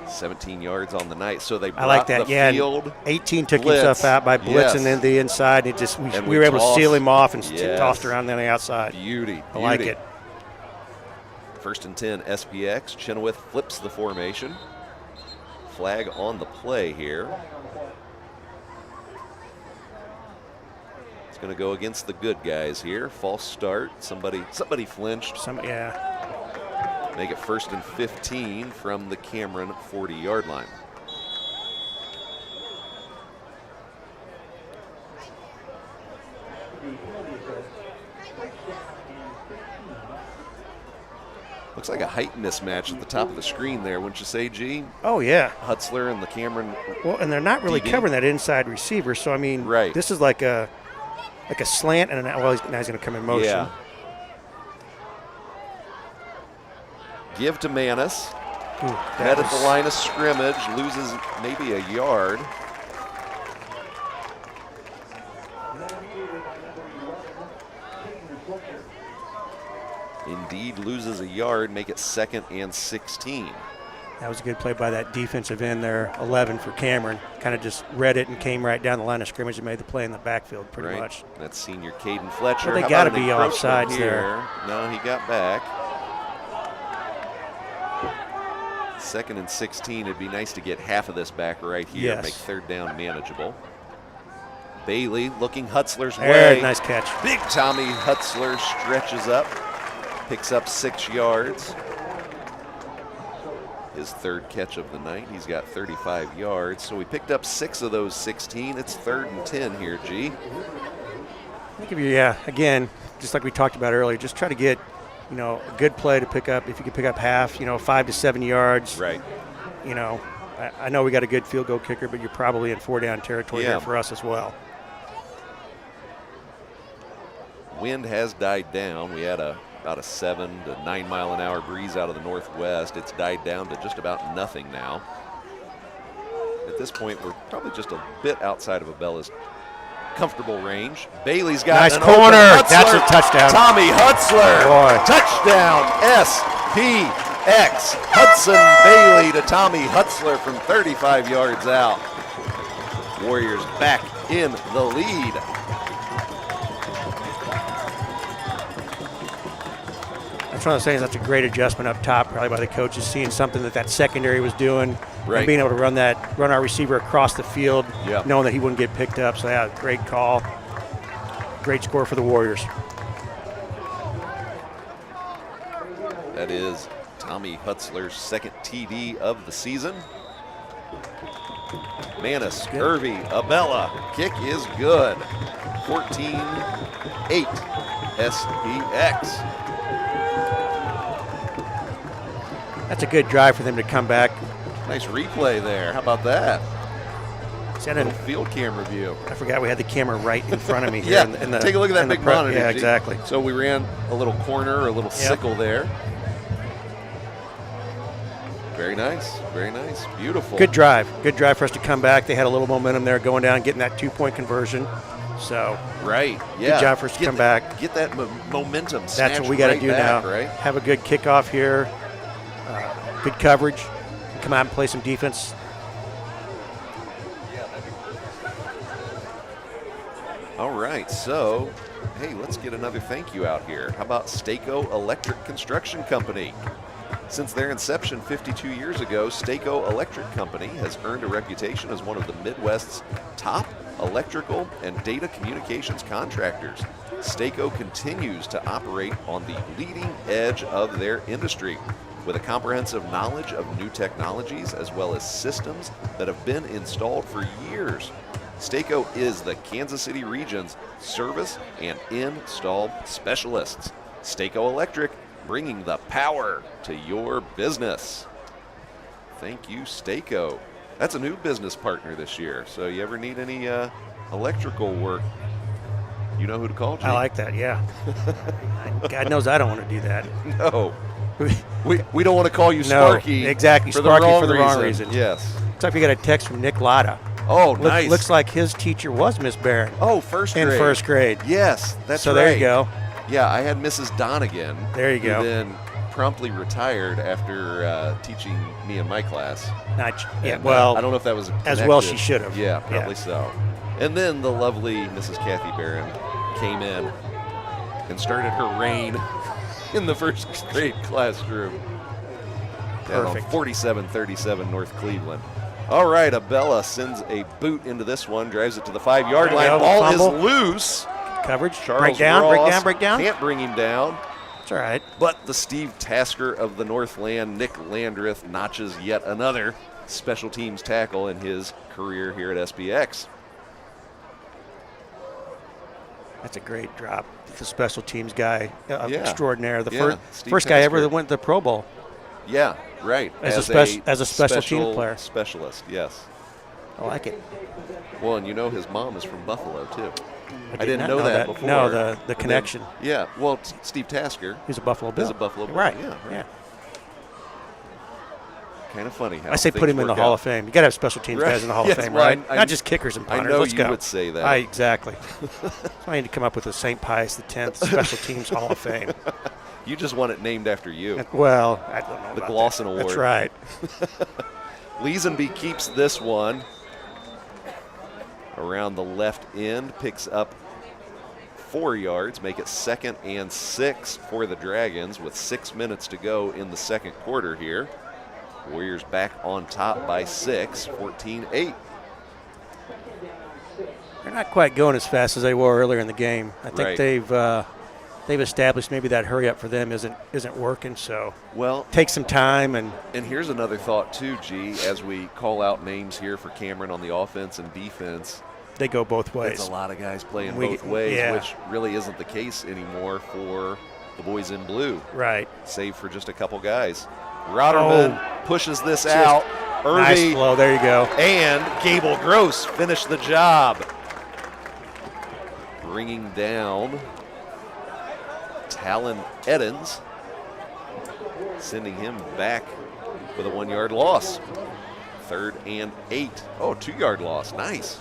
17 yards on the night. So they brought the field.
18 took himself out by blitzing in the inside. It just we were able to seal him off and tossed around on the outside.
Beauty.
I like it.
1st and 10, SPX. Chenoweth flips the formation. Flag on the play here. It's going to go against the good guys here. False start. Somebody flinched. Make it 1st and 15 from the Cameron 40-yard line. Looks like a height mismatch at the top of the screen there, wouldn't you say, G?
Oh, yeah.
Hutzler and the Cameron.
Well, and they're not really covering that inside receiver, so, I mean, this is like a slant, and now he's going to come in motion.
Yeah. Give to Manis. Head at the line of scrimmage, loses maybe a yard. Indeed, loses a yard, make it 2nd and 16.
That was a good play by that defensive end there, 11 for Cameron. Kind of just read it and came right down the line of scrimmage and made the play in the backfield pretty much.
That's senior Caden Fletcher.
Well, they got to be offsides there.
No, he got back. 2nd and 16. It'd be nice to get half of this back right here.
Yes.
Make 3rd down manageable. Bailey looking Hutzler's way.
Nice catch.
Big Tommy Hutzler stretches up. Picks up 6 yards. His 3rd catch of the night. He's got 35 yards. So we picked up 6 of those 16. It's 3rd and 10 here, G.
I think if you, again, just like we talked about earlier, just try to get, a good play to pick up. If you can pick up half, 5 to 7 yards.
Right.
I know we got a good field goal kicker, but you're probably in 4-down territory there for us as well.
Wind has died down. We had about a 7 to 9 mile an hour breeze out of the northwest. It's died down to just about nothing now. At this point, we're probably just a bit outside of Abella's comfortable range. Bailey's got
nice
an
corner.
Open.
That's a touchdown.
Tommy Hutzler.
Boy.
Touchdown SPX. Hudson Bailey to Tommy Hutzler from 35 yards out. Warriors back in the lead.
That's what I'm saying. That's a great adjustment up top, probably by the coaches, seeing something that secondary was doing, and being able to run our receiver across the field, knowing that he wouldn't get picked up. So great call, great score for the Warriors.
That is Tommy Hutzler's 2nd TD of the season. Manis, Irvy, Abella, kick is good. 14-8 SPX.
That's a good drive for them to come back.
Nice replay there. How about that?
See, I didn't-
field camera view.
I forgot we had the camera right in front of me here.
Yeah,
in the,
take a look at that
in the
big monitor.
Yeah,
G.
exactly.
So we ran a little corner, a little sickle there. Very nice, very nice, beautiful.
Good drive for us to come back. They had a little momentum there going down, getting that 2-point conversion. So
Right, yeah.
good job for us to come back.
Get that momentum.
That's what we got to do now.
Right?
Have a good kickoff here, good coverage, come out and play some defense.
All right, so, hey, let's get another thank you out here. How about Staco Electric Construction Company? Since their inception 52 years ago, Staco Electric Company has earned a reputation as one of the Midwest's top electrical and data communications contractors. Staco continues to operate on the leading edge of their industry with a comprehensive knowledge of new technologies as well as systems that have been installed for years. Staco is the Kansas City region's service and install specialists. Staco Electric, bringing the power to your business. Thank you, Staco. That's a new business partner this year. So you ever need any electrical work, you know who to call, G?
I like that, yeah. God knows I don't want to do that.
No. We don't want to call you
No,
Sparky.
exactly,
for
Sparky
the
for the wrong reason.
Yes.
Looks like we got a text from Nick Latta.
Oh, nice.
Looks like his teacher was Miss Barron
Oh, first grade.
in first grade.
Yes, that's
so
right.
there you go.
Yeah, I had Mrs. Donegan.
There you go.
Who then promptly retired after teaching me in my class.
Yeah,
And,
well,
I don't know if that was
as well
connected.
she should have.
Yeah, probably so. And then the lovely Mrs. Kathy Barron came in and started her reign in the first grade classroom.
Perfect.
47-37 North Cleveland. All right, Abella sends a boot into this one, drives it to the 5-yard
There
line.
you go,
Ball
fumble.
is loose.
Coverage.
Charles
break down.
Ross can't bring him down.
It's all right.
But the Steve Tasker of the Northland, Nick Landreth, notches yet another special teams tackle in his career here at SPX.
That's a great drop. The special teams guy,
Yeah.
extraordinaire. The
Yeah,
first
Steve
guy ever
Tasker.
that went to the Pro Bowl.
Yeah, right.
As a special team player.
Specialist, yes.
I like it.
Well, and you know his mom is from Buffalo, too. I
did
didn't
not
know that before.
No, the
And then-
connection.
yeah, well, Steve Tasker
He's a Buffalo Bill.
is a Buffalo Bill.
Right.
Yeah, right.
Yeah.
Kind of funny how
I say put
things
him in the
work
Hall
out.
of Fame. You got to have special teams
Right.
guys in the Hall
Yes,
of Fame,
well,
right?
I-
Not just kickers and
I
punters.
know
Let's
you
go.
would say that.
Exactly. So I need to come up with a St. Pius X Special Teams Hall of Fame.
You just want it named after you.
Well, I don't know
The
about
Glosson
that.
Award.
That's right.
Leesenby keeps this one around the left end, picks up 4 yards, make it 2nd and 6 for the Dragons with 6 minutes to go in the second quarter here. Warriors back on top by 6, 14-8.
They're not quite going as fast as they were earlier in the game. I think
Right.
they've established maybe that hurry up for them isn't working. So
Well,
take some time and
here's another thought too, G, as we call out names here for Cameron on the offense and defense.
they go both ways.
It's a lot of guys playing
We-
both ways,
yeah.
which really isn't the case anymore for the boys in blue,
Right.
save for just a couple guys. Rotterman pushes this out.
Nice
Irby
flow. There you go.
and Gable Gross finish the job. Bringing down Talon Edens, sending him back with a 1-yard loss. 3rd and 8. Oh, 2-yard loss. Nice.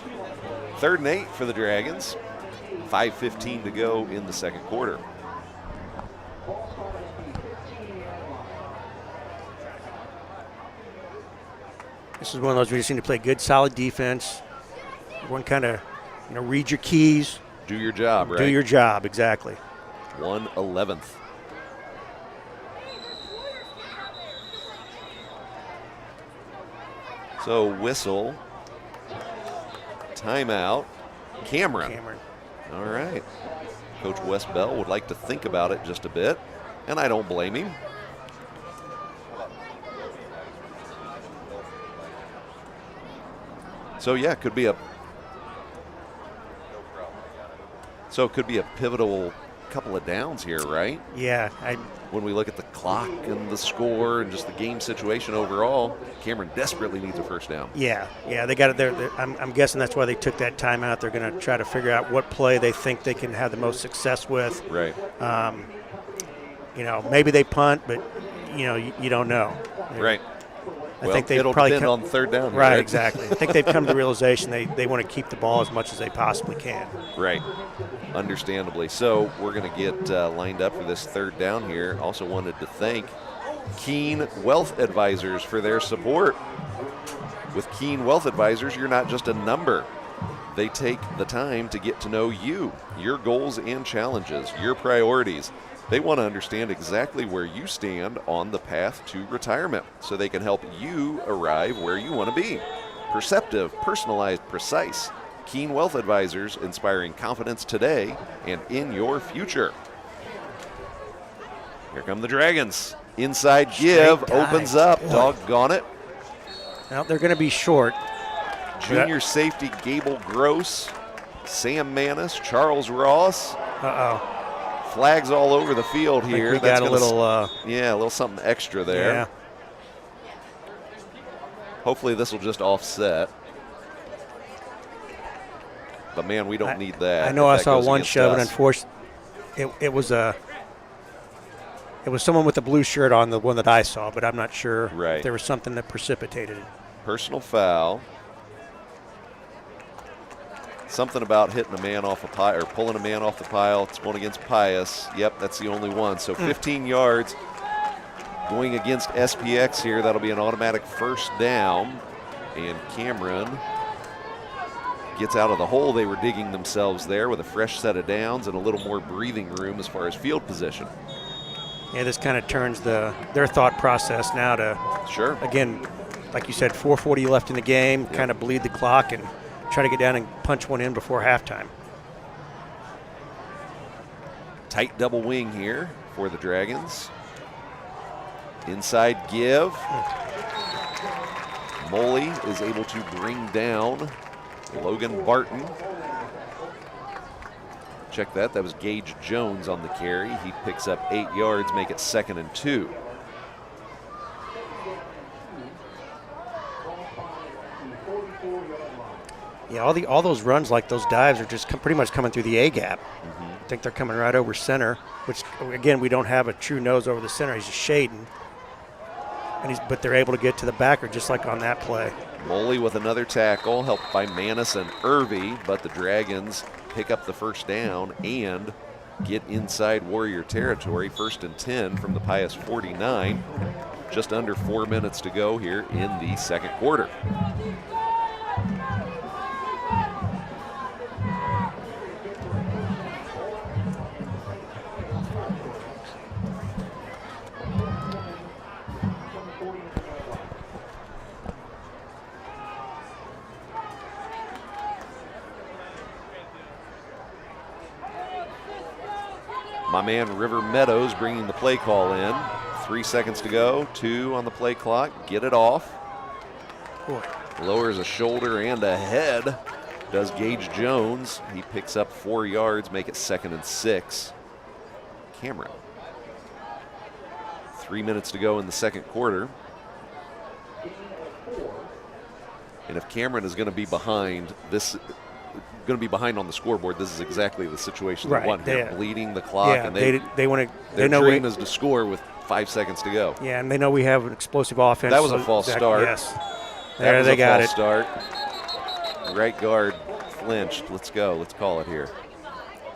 3rd and 8 for the Dragons. 5:15 to go in the second quarter.
This is one of those where you just need to play good, solid defense. Everyone kind of, read your keys,
Do your job, right?
do your job. Exactly.
1/11. So whistle, timeout, Cameron. All right. Coach Wes Bell would like to think about it just a bit, and I don't blame him. So yeah, it could be a pivotal couple of downs here, right?
Yeah,
When we look at the clock and the score and just the game situation overall, Cameron desperately needs a first down.
Yeah, they got it there. I'm guessing that's why they took that timeout. They're going to try to figure out what play they think they can have the most success with.
Right.
Maybe they punt, but you don't know.
Right.
I think they
it'll
probably
depend on third down.
Right, exactly. I think they've come to the realization they want to keep the ball as much as they possibly can.
Right. Understandably. So we're going to get lined up for this third down here. Also wanted to thank Keen Wealth Advisors for their support. With Keen Wealth Advisors, you're not just a number. They take the time to get to know you, your goals and challenges, your priorities. They want to understand exactly where you stand on the path to retirement so they can help you arrive where you want to be. Perceptive, personalized, precise. Keen Wealth Advisors, inspiring confidence today and in your future. Here come the Dragons. Inside give, opens up, doggone it.
Now they're going to be short.
Junior safety Gable Gross, Sam Manis, Charles Ross.
Uh-oh.
Flags all over the field here.
We got a little
a little something extra there.
Yeah.
Hopefully this will just offset. But man, we don't need that.
I know I saw one shove, and
us.
unfortunately, it was someone with a blue shirt on, the one that I saw, but I'm not sure if there was something that precipitated it.
Personal foul. Something about hitting a man off a pile or pulling a man off the pile. It's going against Pius. Yep, that's the only one. So 15 yards going against SPX here. That'll be an automatic first down. And Cameron gets out of the hole they were digging themselves there with a fresh set of downs and a little more breathing room as far as field position.
Yeah, this kind of turns their thought process now to, again, like you said, 4:40 left in the game, kind of bleed the clock and try to get down and punch one in before halftime.
Tight double wing here for the Dragons. Inside give. Moley is able to bring down Logan Barton. Check that. That was Gage Jones on the carry. He picks up 8 yards, make it 2nd and 2.
Yeah, all those runs, like those dives, are just pretty much coming through the A gap. I think they're coming right over center, which, again, we don't have a true nose over the center. He's just shading. But they're able to get to the backer just like on that play.
Moley with another tackle, helped by Manis and Irvy, but the Dragons pick up the first down and get inside Warrior territory. 1st and 10 from the Pius 49. Just under 4 minutes to go here in the second quarter. My man River Meadows bringing the play call in. 3 seconds to go, 2 on the play clock. Get it off.
Boy.
Lowers a shoulder and a head. Does Gage Jones. He picks up 4 yards, make it 2nd and 6. Cameron. 3 minutes to go in the second quarter. And if Cameron is going to be behind on the scoreboard, this is exactly the situation they want here. Bleeding the clock, and
they want to.
Their dream is to score with 5 seconds to go.
Yeah, and they know we have an explosive offense.
That was a false start.
Yes, there they got it.
Start. Right guard flinched. Let's go. Let's call it here.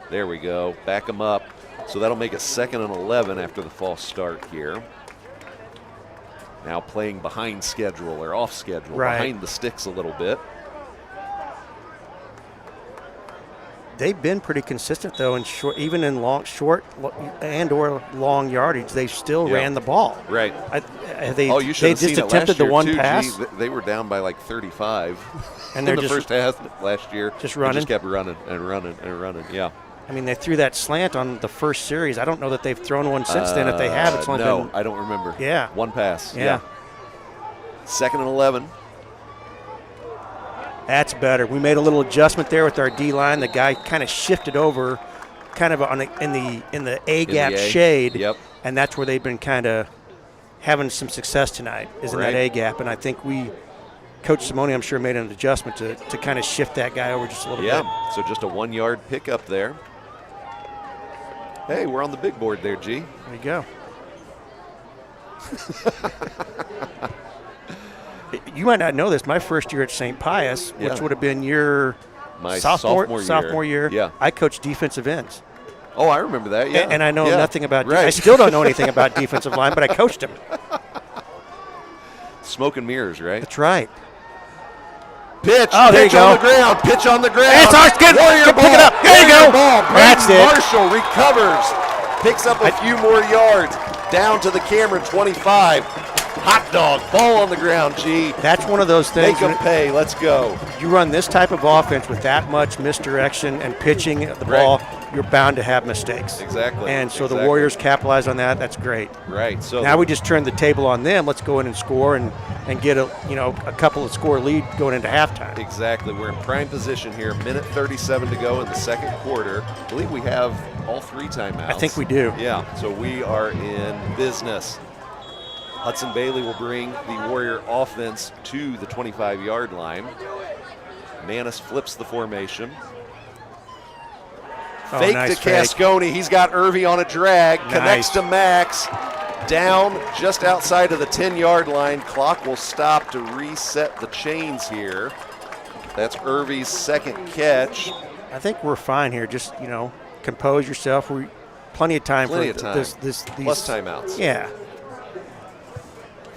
There we go. Back them up. So that'll make it 2nd and 11 after the false start here. Now playing behind schedule or off schedule, behind the sticks a little bit.
They've been pretty consistent, though, in short, even in short and or long yardage. They still ran the ball.
Right.
You should have seen it last year. They just attempted the one pass.
They were down by like 35
and they're
in the first half last year.
Just running.
They just kept running and running and running. Yeah.
I mean, they threw that slant on the first series. I don't know that they've thrown one since then. If they have, it's only been.
I don't remember.
Yeah.
One pass.
Yeah.
2nd and 11.
That's better. We made a little adjustment there with our D-line. The guy kind of shifted over kind of in the A gap
A.
shade.
Yep.
And that's where they've been kind of having some success tonight, is in that
Right.
A gap. And I think Coach Simone, I'm sure, made an adjustment to kind of shift that guy over just a little bit.
Yeah, so just a 1 yard pickup there. Hey, we're on the big board there, G.
There you go. You might not know this. My first year at St. Pius, which
Yeah.
would have been your
My
sophomore year,
Yeah.
I coached defensive ends.
Oh, I remember that. Yeah.
And I know
Yeah.
nothing about
Right.
I still don't know anything about defensive line, but I coached him.
Smoke and mirrors, right?
That's right.
Pitch.
Oh, there you
pitch on
go.
the ground. Pitch on the ground.
It's ours. Good.
Warrior
Good.
ball.
Pick it up. There you
Warrior
go.
Ball.
That's
Braden
it.
Marshall recovers. Picks up a few more yards. Down to the Cameron 25. Hot dog. Ball on the ground, G.
That's one of those things.
Make them pay. Let's go.
You run this type of offense with that much misdirection and pitching the
Right.
ball, you're bound to have mistakes.
Exactly.
And so the
Exactly.
Warriors capitalize on that. That's great.
Right. So
Now we just turned the table on them. Let's go in and score and get a couple of score lead going into halftime.
Exactly. We're in prime position here. Minute 37 to go in the second quarter. I believe we have all 3 timeouts.
I think we do.
Yeah. So we are in business. Hudson Bailey will bring the Warrior offense to the 25-yard line. Manis flips the formation.
Oh,
Fake
nice
to
fake.
Cascone. He's got Irvy on a drag. Connects
Nice.
to Max. Down just outside of the 10-yard line. Clock will stop to reset the chains here. That's Irvy's second catch.
I think we're fine here. Just, compose yourself. We plenty of time
Plenty
for
of time.
these
Plus timeouts.
Yeah.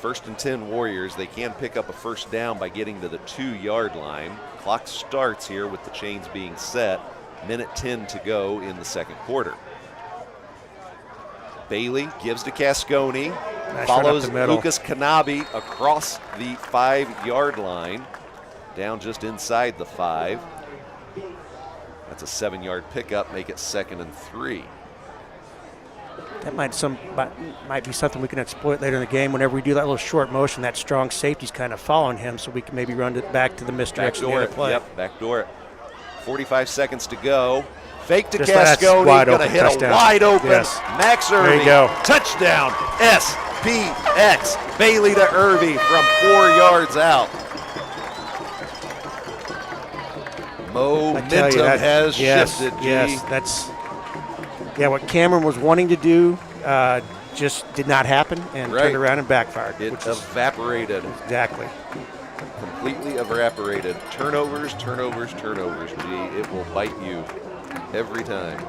1st and 10 Warriors. They can pick up a first down by getting to the 2-yard line. Clock starts here with the chains being set. Minute 10 to go in the second quarter. Bailey gives to Cascone.
Nice
Follows
run up the middle.
Lucas Kanabi across the 5-yard line. Down just inside the 5. That's a 7-yard pickup. Make it 2nd and 3.
That might be something we can exploit later in the game. Whenever we do that little short motion, that strong safety's kind of following him, so we can maybe run it back to the misdirection of the
Backdoor
other
it.
play.
Yep, backdoor it. 45 seconds to go. Fake to
Just that's
Cascone.
wide
Gonna
open
hit
touchdown.
a wide open.
Yes.
Max
There
Irvy.
you go.
Touchdown. SPX. Bailey to Irvy from 4 yards out.
I tell you,
Momentum has
yes,
shifted, G.
Yes, that's what Cameron was wanting to do just did not happen and
Right.
turned around and backfired.
It
which is
evaporated.
exactly.
Completely evaporated. Turnovers, turnovers, turnovers, G. It will bite you every time.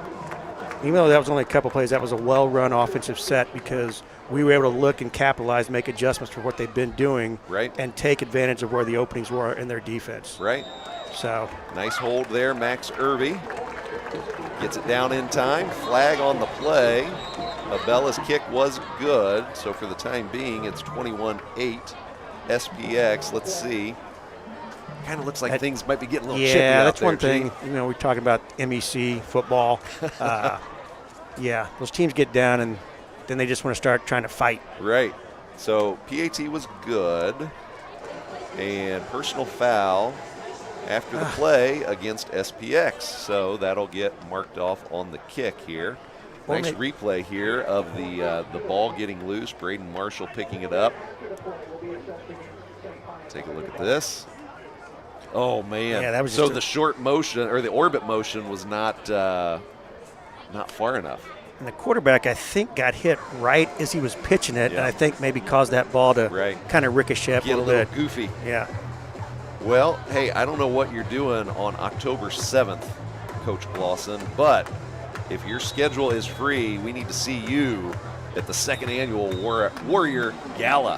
Even though that was only a couple plays, that was a well-run offensive set because we were able to look and capitalize, make adjustments for what they've been doing,
Right.
and take advantage of where the openings were in their defense.
Right.
So
Nice hold there, Max Irvy. Gets it down in time. Flag on the play. Abella's kick was good, so for the time being, it's 21-8 SPX. Let's see. Kind of looks like things might be getting a little chippy out
that's
there,
one thing.
G.
We're talking about MEC football. Those teams get down and then they just want to start trying to fight.
Right. So PAT was good. And personal foul after the play against SPX. So that'll get marked off on the kick here.
Well,
Nice replay here of the ball getting loose. Braden Marshall picking it up. Take a look at this. Oh man!
Yeah, that was
so
just
the short motion or the orbit motion was not far enough.
And the quarterback, I think, got hit right as he was pitching it,
Yeah.
and I think maybe caused that ball to
Right.
kind of ricochet up
Get
a
a
little
little
bit.
goofy.
Yeah.
Well, hey, I don't know what you're doing on October 7th, Coach Clausen, but if your schedule is free, we need to see you at the 2nd annual Warrior Gala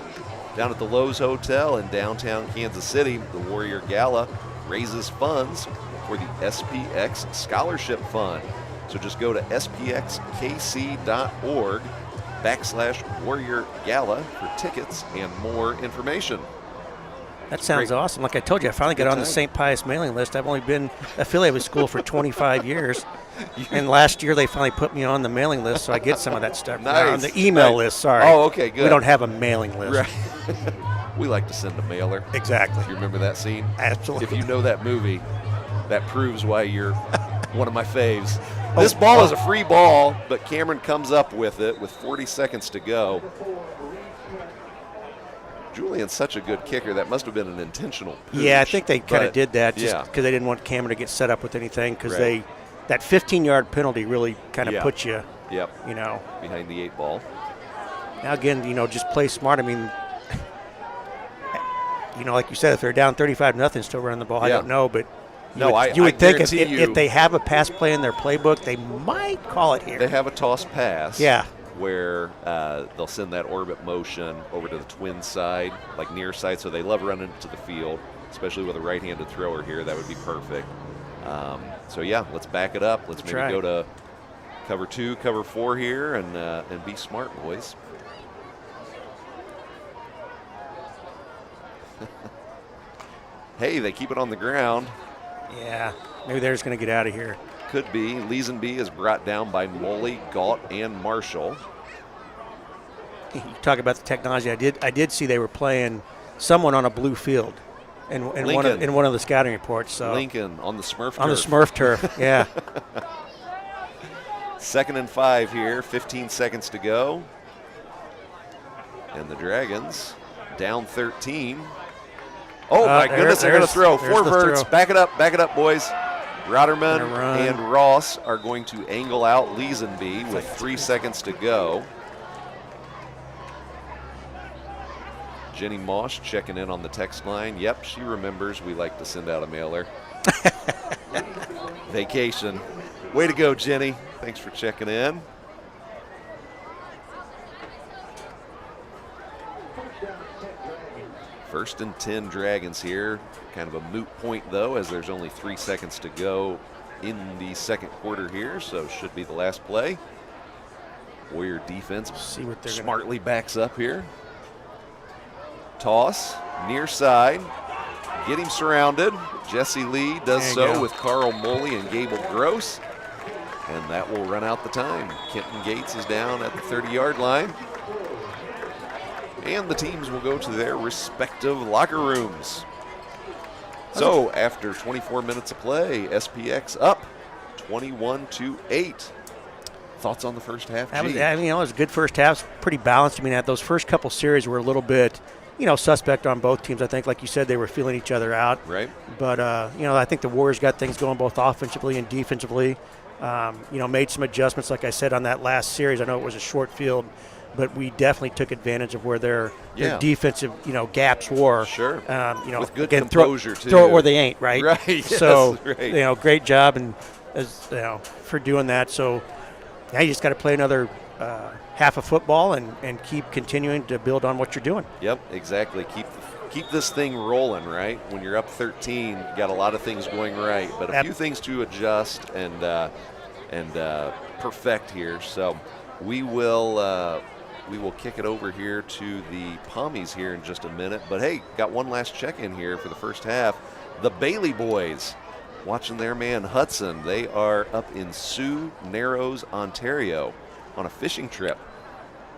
down at the Lowe's Hotel in downtown Kansas City. The Warrior Gala raises funds for the SPX Scholarship Fund. So just go to spxkc.org/Warrior Gala for tickets and more information.
That sounds
Great.
awesome. Like I told you, I finally got
Good
on the
time.
St. Pius mailing list. I've only been affiliated with school for 25 years. And last year they finally put me on the mailing list, so I get some of that stuff. Now, on
Nice.
the email
Nice.
list, sorry.
Oh, okay, good.
We don't have a mailing list.
Right. We like to send a mailer.
Exactly.
You remember that scene?
Absolutely.
If you know that movie, that proves why you're one of my faves. This ball is a free ball, but Cameron comes up with it with 40 seconds to go. Julian's such a good kicker. That must have been an intentional pooch.
Yeah, I think they kind of did that just
yeah.
because they didn't want Cameron to get set up with anything because
Right.
that 15-yard penalty really kind of
Yeah.
puts you,
Yep.
you know.
Behind the 8 ball.
Now, again, you know, just play smart. I mean, you know, like you said, if they're down 35-0, still running the ball, I
Yeah.
don't know. But
I
you would think
guarantee
if they have a pass play in their playbook, they might call it here.
They have a toss pass.
Yeah.
Where they'll send that orbit motion over to the twin side, like near side, so they love running it to the field, especially with a right-handed thrower here. That would be perfect. So, yeah, let's back it up. Let's maybe
right.
go to cover 2, cover 4 here and be smart, boys. Hey, they keep it on the ground.
Yeah, maybe they're just going to get out of here.
Could be. Leesenby is brought down by Moley, Galt, and Marshall.
You talk about the technology. I did see they were playing someone on a blue field in one of the scouting reports. So
Lincoln on the Smurf turf.
On the Smurf turf, yeah.
2nd and 5 here, 15 seconds to go. And the Dragons down 13. Oh, my goodness, they're going to throw. 4 verts. Back it up, boys. Rotterman and Ross are going to angle out Leesenby with 3 seconds to go. Jenny Mosh checking in on the text line. Yep, she remembers we like to send out a mailer. Vacation. Way to go, Jenny. Thanks for checking in. First and 10 Dragons here. Kind of a moot point, though, as there's only 3 seconds to go in the second quarter here, so should be the last play. Warrior defense smartly backs up here. Toss, near side. Get him surrounded. Jesse Lee does so with Carl Moley and Gable Gross. And that will run out the time. Kenton Gates is down at the 30-yard line. And the teams will go to their respective locker rooms. So after 24 minutes of play, SPX up 21-8. Thoughts on the first half?
It was a good first half. Pretty balanced. I mean, those first couple series were a little bit, suspect on both teams. I think, like you said, they were feeling each other out.
Right.
But, I think the Warriors got things going both offensively and defensively. Made some adjustments, like I said, on that last series. I know it was a short field, but we definitely took advantage of where their defensive, gaps were.
Sure. With good
again,
composure, too.
Throw it where they ain't, right?
Right.
So,
yes, right.
Great job for doing that. So now you just got to play another half of football and keep continuing to build on what you're doing.
Yep, exactly. Keep this thing rolling, right? When you're up 13, you got a lot of things going right, but a few things to adjust and perfect here. So we will kick it over here to the Pommies here in just a minute. But hey, got one last check-in here for the first half. The Bailey boys watching their man Hudson. They are up in Sioux Narrows, Ontario on a fishing trip.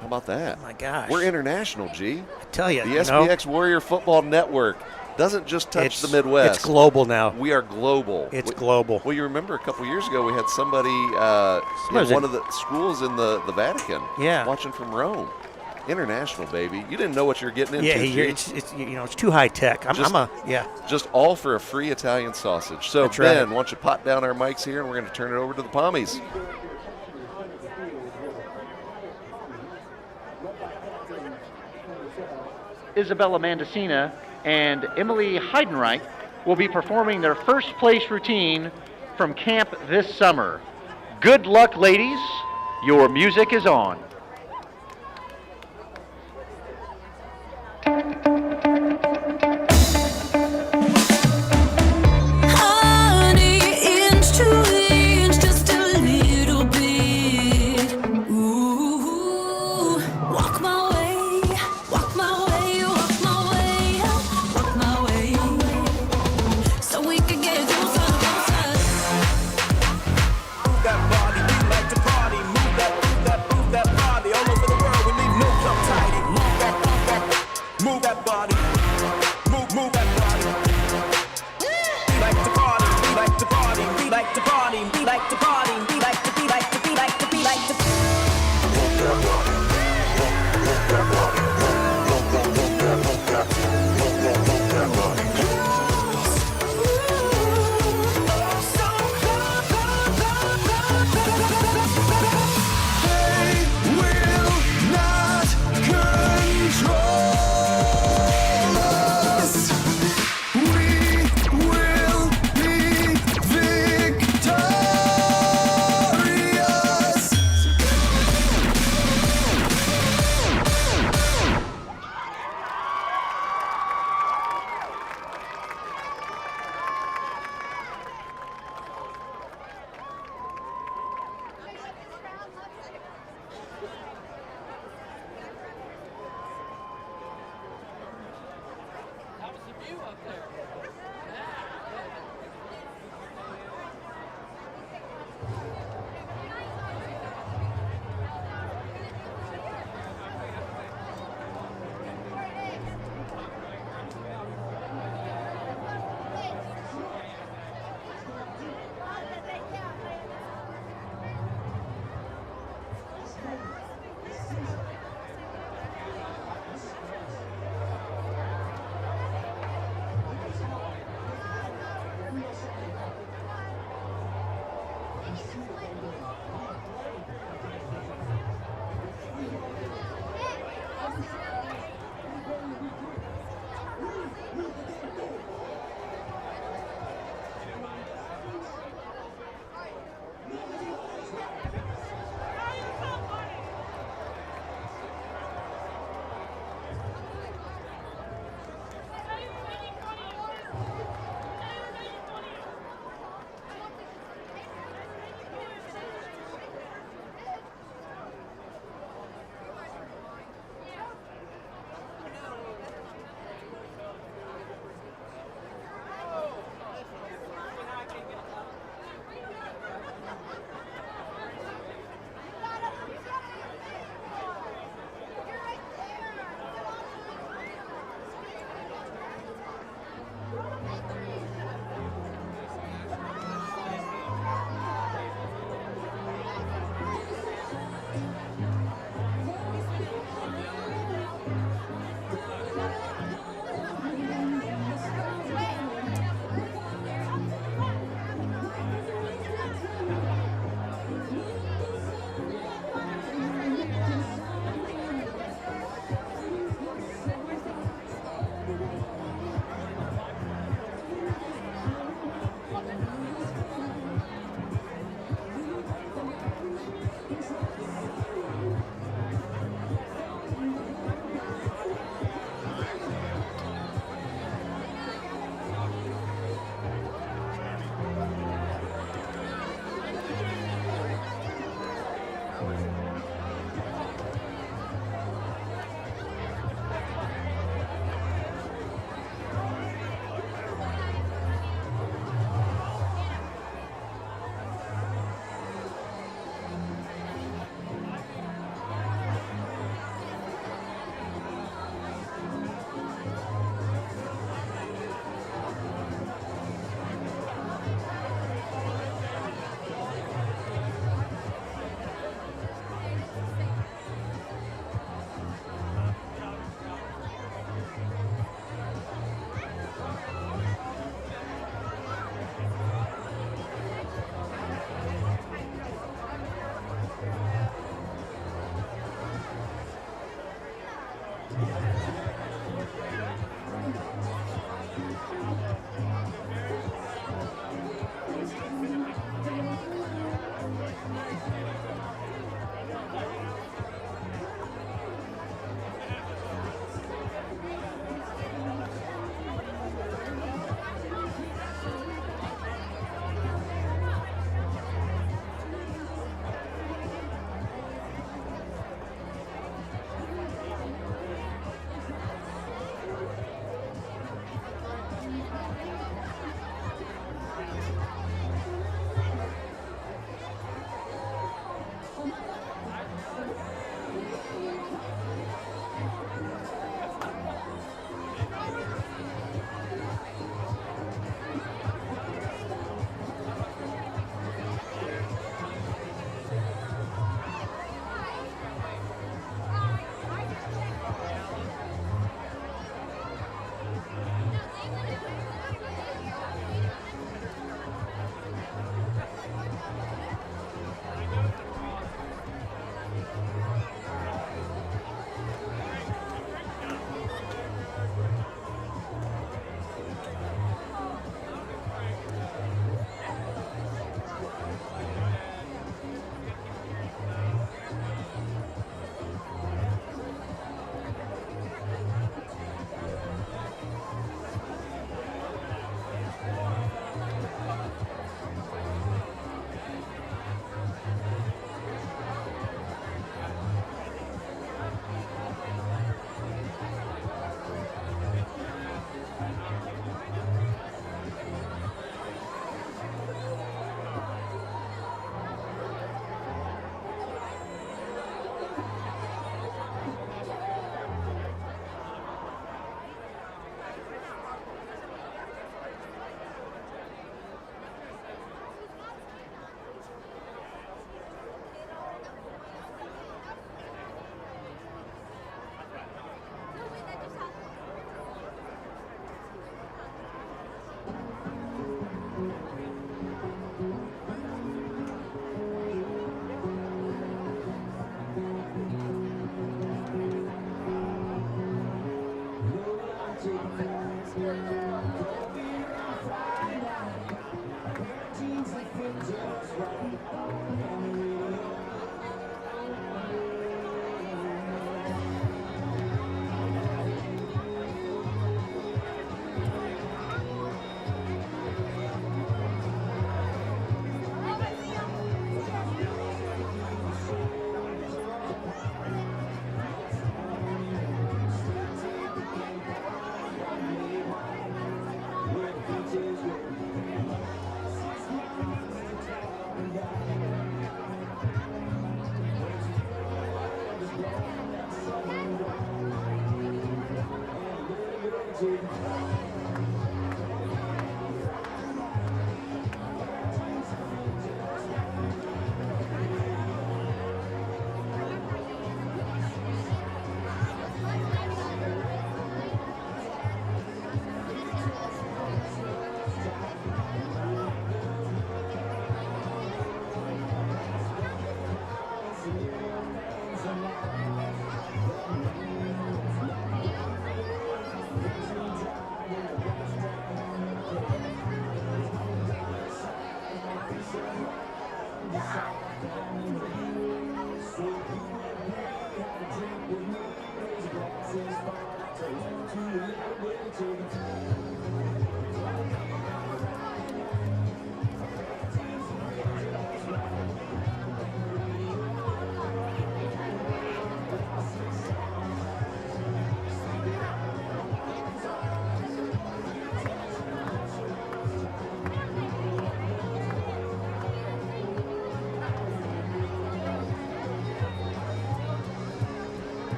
How about that?
Oh my gosh.
We're international, G.
I tell you.
The SPX Warrior Football Network doesn't just touch the Midwest.
It's global now.
We are global.
It's global.
Well, you remember a couple years ago we had somebody in one of the schools in the Vatican watching from Rome. International, baby. You didn't know what you're getting into.
Yeah, it's too high tech.
Just all for a free Italian sausage. So,
That's
Ben,
right.
why don't you pot down our mics here, and we're going to turn it over to the Pommies.
Isabella Mandacina and Emily Heidenreich will be performing their first place routine from camp this summer. Good luck, ladies. Your music is on.
That body, we like to party. Move that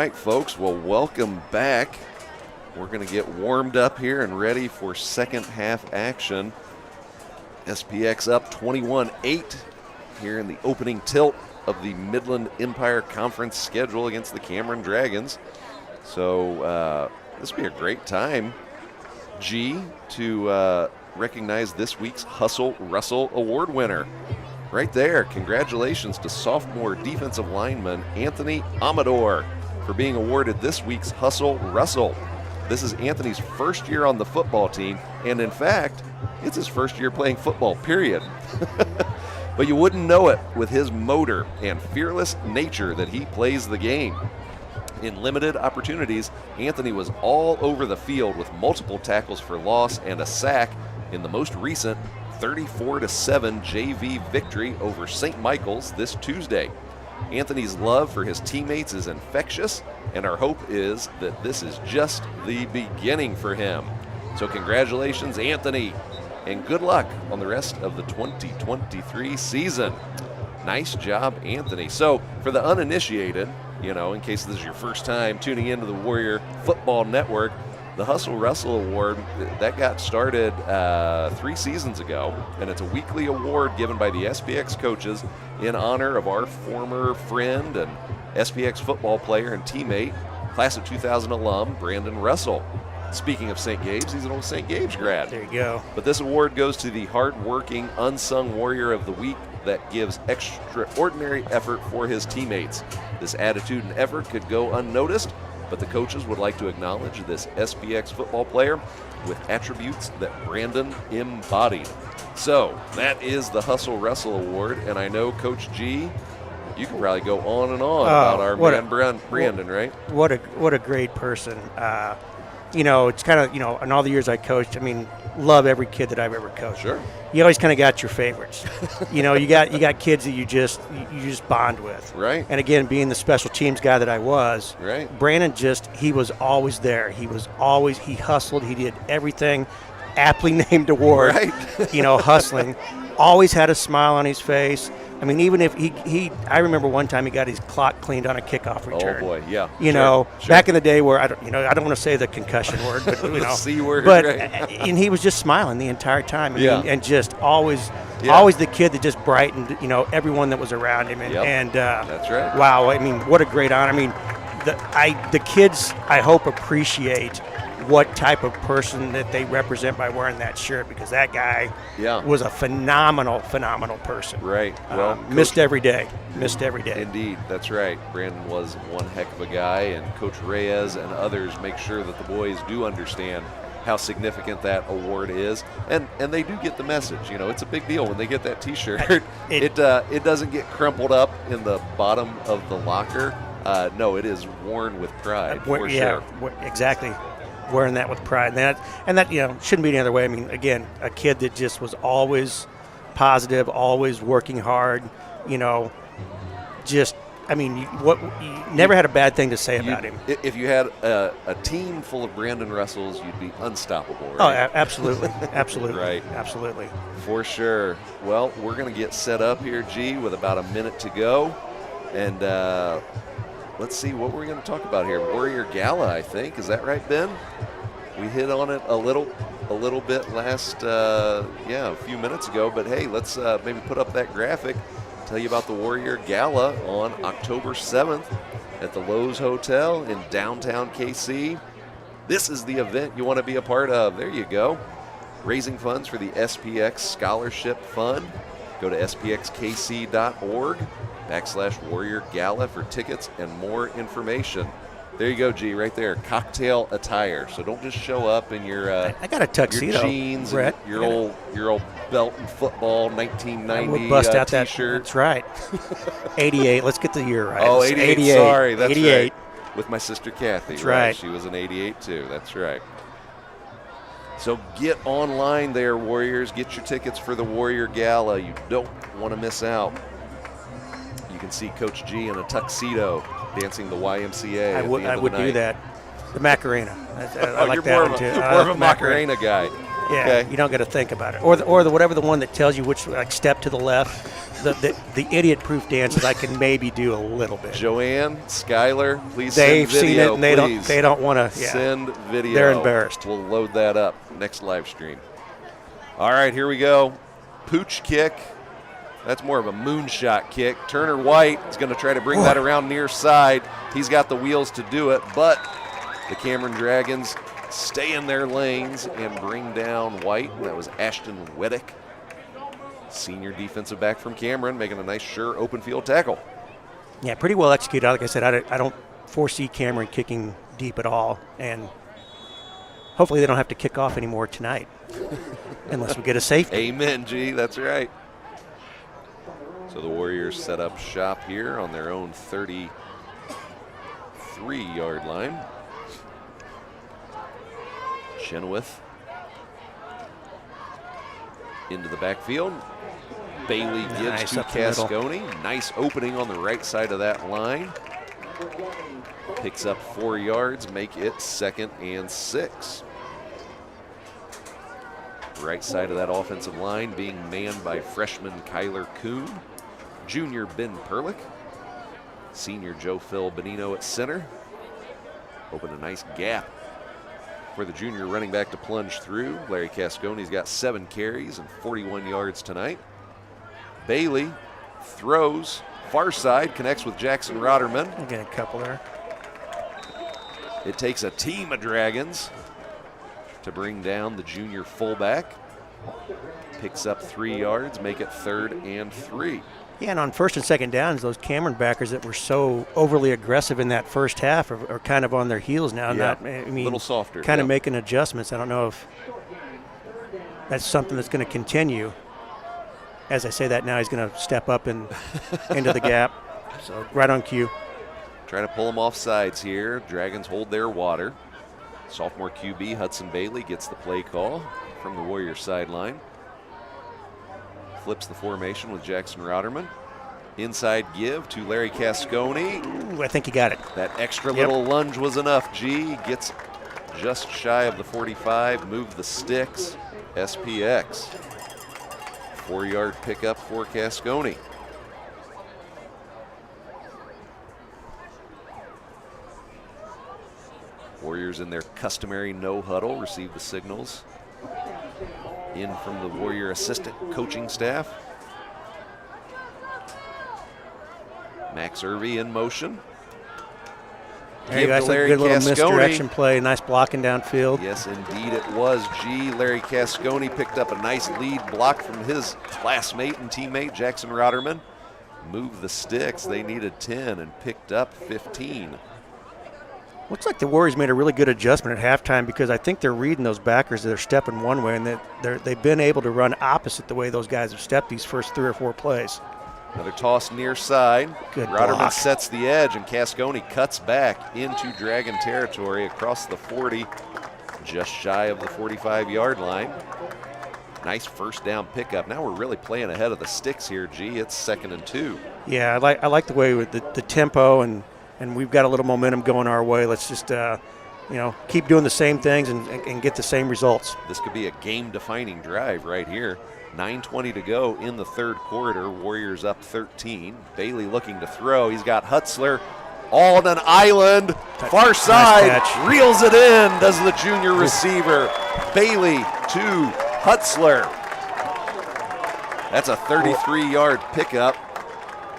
right, folks. Well, welcome back. We're going to get warmed up here and ready for second half action. SPX up 21-8 here in the opening tilt of the Midland Empire Conference schedule against the Cameron Dragons. So this will be a great time, G, to recognize this week's Hustle Russell Award winner. Right there, congratulations to sophomore defensive lineman Anthony Amador for being awarded this week's Hustle Russell. This is Anthony's first year on the football team, and in fact, it's his first year playing football, period. But you wouldn't know it with his motor and fearless nature that he plays the game. In limited opportunities, Anthony was all over the field with multiple tackles for loss and a sack in the most recent 34-7 JV victory over St. Michael's this Tuesday. Anthony's love for his teammates is infectious, and our hope is that this is just the beginning for him. So congratulations, Anthony, and good luck on the rest of the 2023 season. Nice job, Anthony. So for the uninitiated, in case this is your first time tuning into the Warrior Football Network, the Hustle Russell Award, that got started 3 seasons ago, and it's a weekly award given by the SPX coaches in honor of our former friend and SPX football player and teammate, class of 2000 alum, Brandon Russell. Speaking of St. Gabe's, he's an old St. Gabe's grad.
There you go.
But this award goes to the hard-working, unsung warrior of the week that gives extraordinary effort for his teammates. This attitude and effort could go unnoticed, but the coaches would like to acknowledge this SPX football player with attributes that Brandon embodied. So that is the Hustle Russell Award, and I know Coach G, you can probably go on and on about our man Brandon, right?
What a great person. It's kind of, in all the years I coached, love every kid that I've ever coached.
Sure.
You always kind of got your favorites. You got kids that you just bond with.
Right.
And again, being the special teams guy that I was,
right.
Brandon he was always there. He hustled. He did everything. Aptly named award.
Right.
Hustling. Always had a smile on his face. Even if I remember one time he got his clock cleaned on a kickoff return.
Oh boy, yeah.
Sure. Back in the day where I don't want to say the concussion word, but
the C word,
but
right.
And he was just smiling the entire time. And just always the kid that just brightened, everyone that was around him. And
that's right.
Wow, what a great honor. The kids I hope appreciate what type of person that they represent by wearing that shirt, because that guy was a phenomenal person.
Right. Well,
missed every day.
Indeed, that's right. Brandon was one heck of a guy, and Coach Reyes and others make sure that the boys do understand how significant that award is, and they do get the message. It's a big deal when they get that T-shirt. It doesn't get crumpled up in the bottom of the locker. No, it is worn with pride. Sure.
Exactly. Wearing that with pride, and that shouldn't be any other way. Again, a kid that just was always positive, always working hard. You never had a bad thing to say about him.
If you had a team full of Brandon Russells, you'd be unstoppable, right?
Oh, absolutely, absolutely,
right,
absolutely,
for sure. Well, we're going to get set up here, G, with about a minute to go, and let's see what we're going to talk about here. Warrior Gala, I think. Is that right, Ben? We hit on it a little bit last, a few minutes ago. But hey, let's maybe put up that graphic. Tell you about the Warrior Gala on October 7th at the Lowe's Hotel in downtown KC. This is the event you want to be a part of. There you go. Raising funds for the SPX Scholarship Fund. Go to spxkc.org/Warrior Gala for tickets and more information. There you go, G, right there. Cocktail attire. So don't just show up in your
I got a tuxedo,
your jeans,
Brett.
And your old belt and football 1990
we'll bust out
T-shirt.
That's right. 88. Let's get the year right.
Oh, 88. Sorry, that's
88.
right. With my sister Kathy.
That's right.
She was an 88 too. That's right. So get online there, Warriors. Get your tickets for the Warrior Gala. You don't want to miss out. You can see Coach G in a tuxedo dancing the YMCA.
I would do that. The Macarena. I like
you're
that
more
one
of
too.
More of a Macarena guy.
Yeah,
Okay.
you don't got to think about it. Or the whatever the one that tells you which like step to the left. The idiot-proof dances I can maybe do a little bit.
Joanne, Skylar, please
They've
send
seen
video.
it and
please.
they don't want to. Yeah.
Send video.
They're embarrassed.
We'll load that up next live stream. All right, here we go. Pooch kick. That's more of a moonshot kick. Turner White is going to try to bring that around near side. He's got the wheels to do it, but the Cameron Dragons stay in their lanes and bring down White. That was Ashton Weddick, senior defensive back from Cameron, making a nice, sure, open field tackle.
Yeah, pretty well executed. Like I said, I don't foresee Cameron kicking deep at all, and hopefully they don't have to kick off anymore tonight unless we get a safety.
Amen, G. That's right. So the Warriors set up shop here on their own 33-yard line. Chenoweth into the backfield. Bailey gives
Nice
to
up the middle.
Cascone. Nice opening on the right side of that line. Picks up 4 yards, make it 2nd and 6. Right side of that offensive line being manned by freshman Kyler Kuhn, junior Ben Perlick, senior Joe Phil Benino at center. Open a nice gap for the junior running back to plunge through. Larry Cascone's got 7 carries and 41 yards tonight. Bailey throws far side, connects with Jackson Rotterman.
I'll get a couple there.
It takes a team of Dragons to bring down the junior fullback. Picks up 3 yards, make it 3rd and 3.
Yeah, and on first and second downs, those Cameron backers that were so overly aggressive in that first half are kind of on their heels now.
Yeah,
I mean,
a little softer.
Kind of
yeah.
making adjustments. I don't know if that's something that's going to continue. As I say that now, he's going to step up and into the gap. So right on cue.
Trying to pull them off sides here. Dragons hold their water. Sophomore QB Hudson Bailey gets the play call from the Warriors sideline. Flips the formation with Jackson Rotterman. Inside give to Larry Cascone.
Ooh, I think he got it.
That extra little lunge was enough. G gets just shy of the 45, move the sticks. SPX. 4-yard pickup for Cascone. Warriors in their customary no huddle receive the signals in from the Warrior assistant coaching staff. Max Irvey in motion.
There you go. That's a good little misdirection play. Nice blocking downfield.
Yes, indeed it was. G. Larry Cascone picked up a nice lead block from his classmate and teammate Jackson Rotterman. Moved the sticks. They needed 10 and picked up 15.
Looks like the Warriors made a really good adjustment at halftime because I think they're reading those backers. They're stepping one way, and they've been able to run opposite the way those guys have stepped these first 3 or 4 plays.
Another toss near side.
Good
Rotterman
block.
sets the edge, and Cascone cuts back into Dragon territory across the 40, just shy of the 45-yard line. Nice first down pickup. Now we're really playing ahead of the sticks here, G. It's 2nd and 2.
Yeah, I like the way with the tempo, and we've got a little momentum going our way. Let's just keep doing the same things and get the same results.
This could be a game-defining drive right here. 9:20 to go in the 3rd quarter. Warriors up 13. Bailey looking to throw. He's got Hutzler all on an island. Far side.
Nice
reels it in, does the junior receiver. Bailey to Hutzler. That's a 33-yard pickup.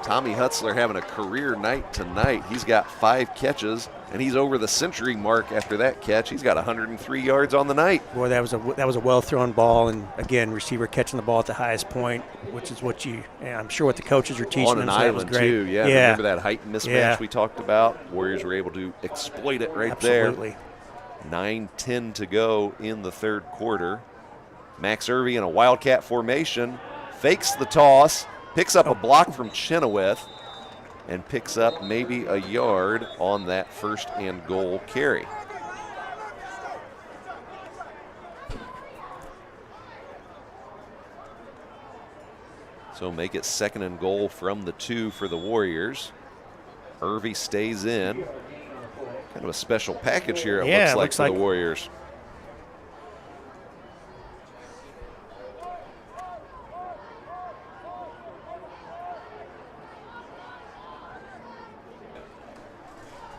Tommy Hutzler having a career night tonight. He's got 5 catches, and he's over the century mark after that catch. He's got 103 yards on the night.
Boy, that was a well-thrown ball, and again, receiver catching the ball at the highest point, which is what I'm sure what the coaches are teaching
On
them.
an
So that was
island,
great.
too. Yeah, remember that height mismatch
Yeah.
we talked about? Warriors were able to exploit it right
Absolutely.
there. 9:10 to go in the 3rd quarter. Max Irvey in a Wildcat formation, fakes the toss, picks up a block from Chenoweth, and picks up maybe a yard on that 1st and goal carry. So make it 2nd and goal from the 2 for the Warriors. Irvey stays in. Kind of a special package here, it looks like for the Warriors.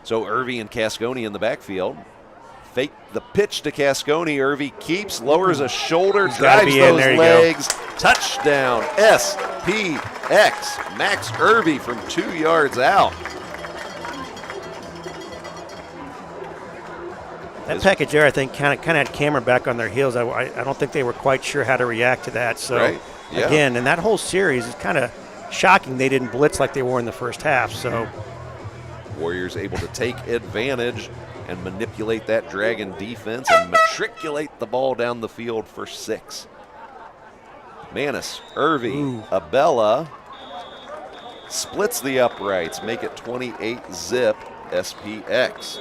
So Irvy and Cascone in the backfield. Fake the pitch to Cascone. Irvy keeps, lowers a shoulder, drives those legs. Touchdown, SPX. Max Irvy from 2 yards out.
That package there, I think, kind of had Cameron back on their heels. I don't think they were quite sure how to react to that. So, again, and that whole series is kind of shocking they didn't blitz like they were in the first half. So,
Warriors able to take advantage and manipulate that Dragon defense and matriculate the ball down the field for 6. Manis, Irvy, Abella splits the uprights, make it 28-zip SPX.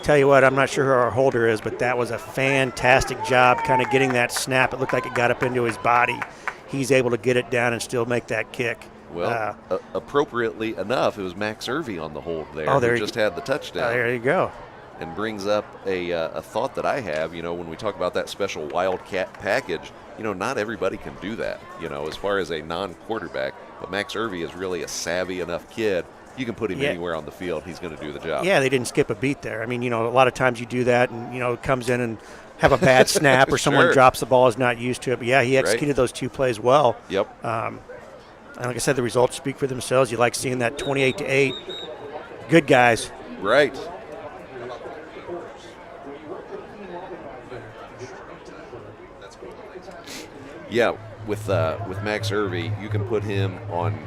Tell you what, I'm not sure who our holder is, but that was a fantastic job kind of getting that snap. It looked like it got up into his body. He's able to get it down and still make that kick.
Well, appropriately enough, it was Max Irvy on the hold there.
There
who just had the touchdown.
There you go.
And brings up a thought that I have, when we talk about that special Wildcat package, not everybody can do that, as far as a non-quarterback. But Max Irvy is really a savvy enough kid. You can put him anywhere on the field. He's going to do the job.
Yeah, they didn't skip a beat there. I mean, a lot of times you do that and, it comes in and have a bad snap or someone drops the ball, is not used to it. But, yeah, he executed those 2 plays well.
Yep.
And like I said, the results speak for themselves. You like seeing that 28-8. Good guys.
Right. Yeah, with Max Irvy, you can put him on,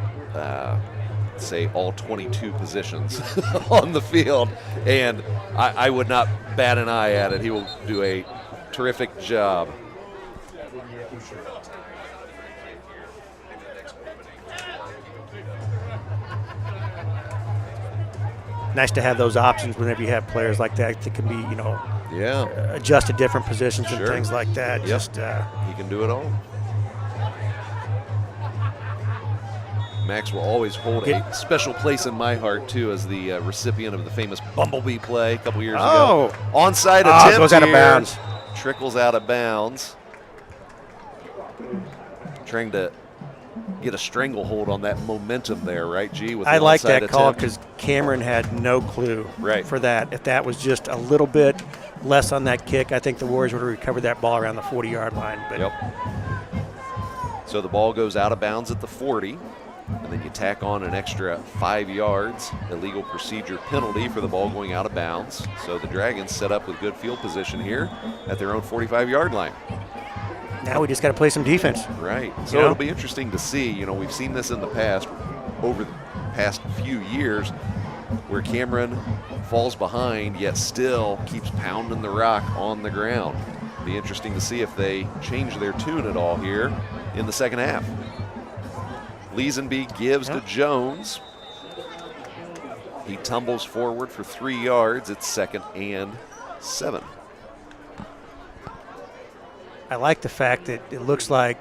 say, all 22 positions on the field, and I would not bat an eye at it. He will do a terrific job.
Nice to have those options whenever you have players like that can be, adjust to different positions and things like that.
Yep.
Just
he can do it all. Max will always hold a special place in my heart, too, as the recipient of the famous Bumblebee play a couple years ago. Onside attempt
goes out of bounds.
Trickles out of bounds. Trying to get a stranglehold on that momentum there, right, G? With
I like that call
attempt.
because Cameron had no clue for that. If that was just a little bit less on that kick, I think the Warriors would have recovered that ball around the 40-yard line. But
So the ball goes out of bounds at the 40. And then you tack on an extra 5 yards, illegal procedure penalty for the ball going out of bounds. So the Dragons set up with good field position here at their own 45-yard line.
Now we just got to play some defense.
Right. So it'll be interesting to see. We've seen this in the past, over the past few years, where Cameron falls behind yet still keeps pounding the rock on the ground. Be interesting to see if they change their tune at all here in the second half. Leesenby gives to Jones. He tumbles forward for 3 yards. It's 2nd and 7.
I like the fact that it looks like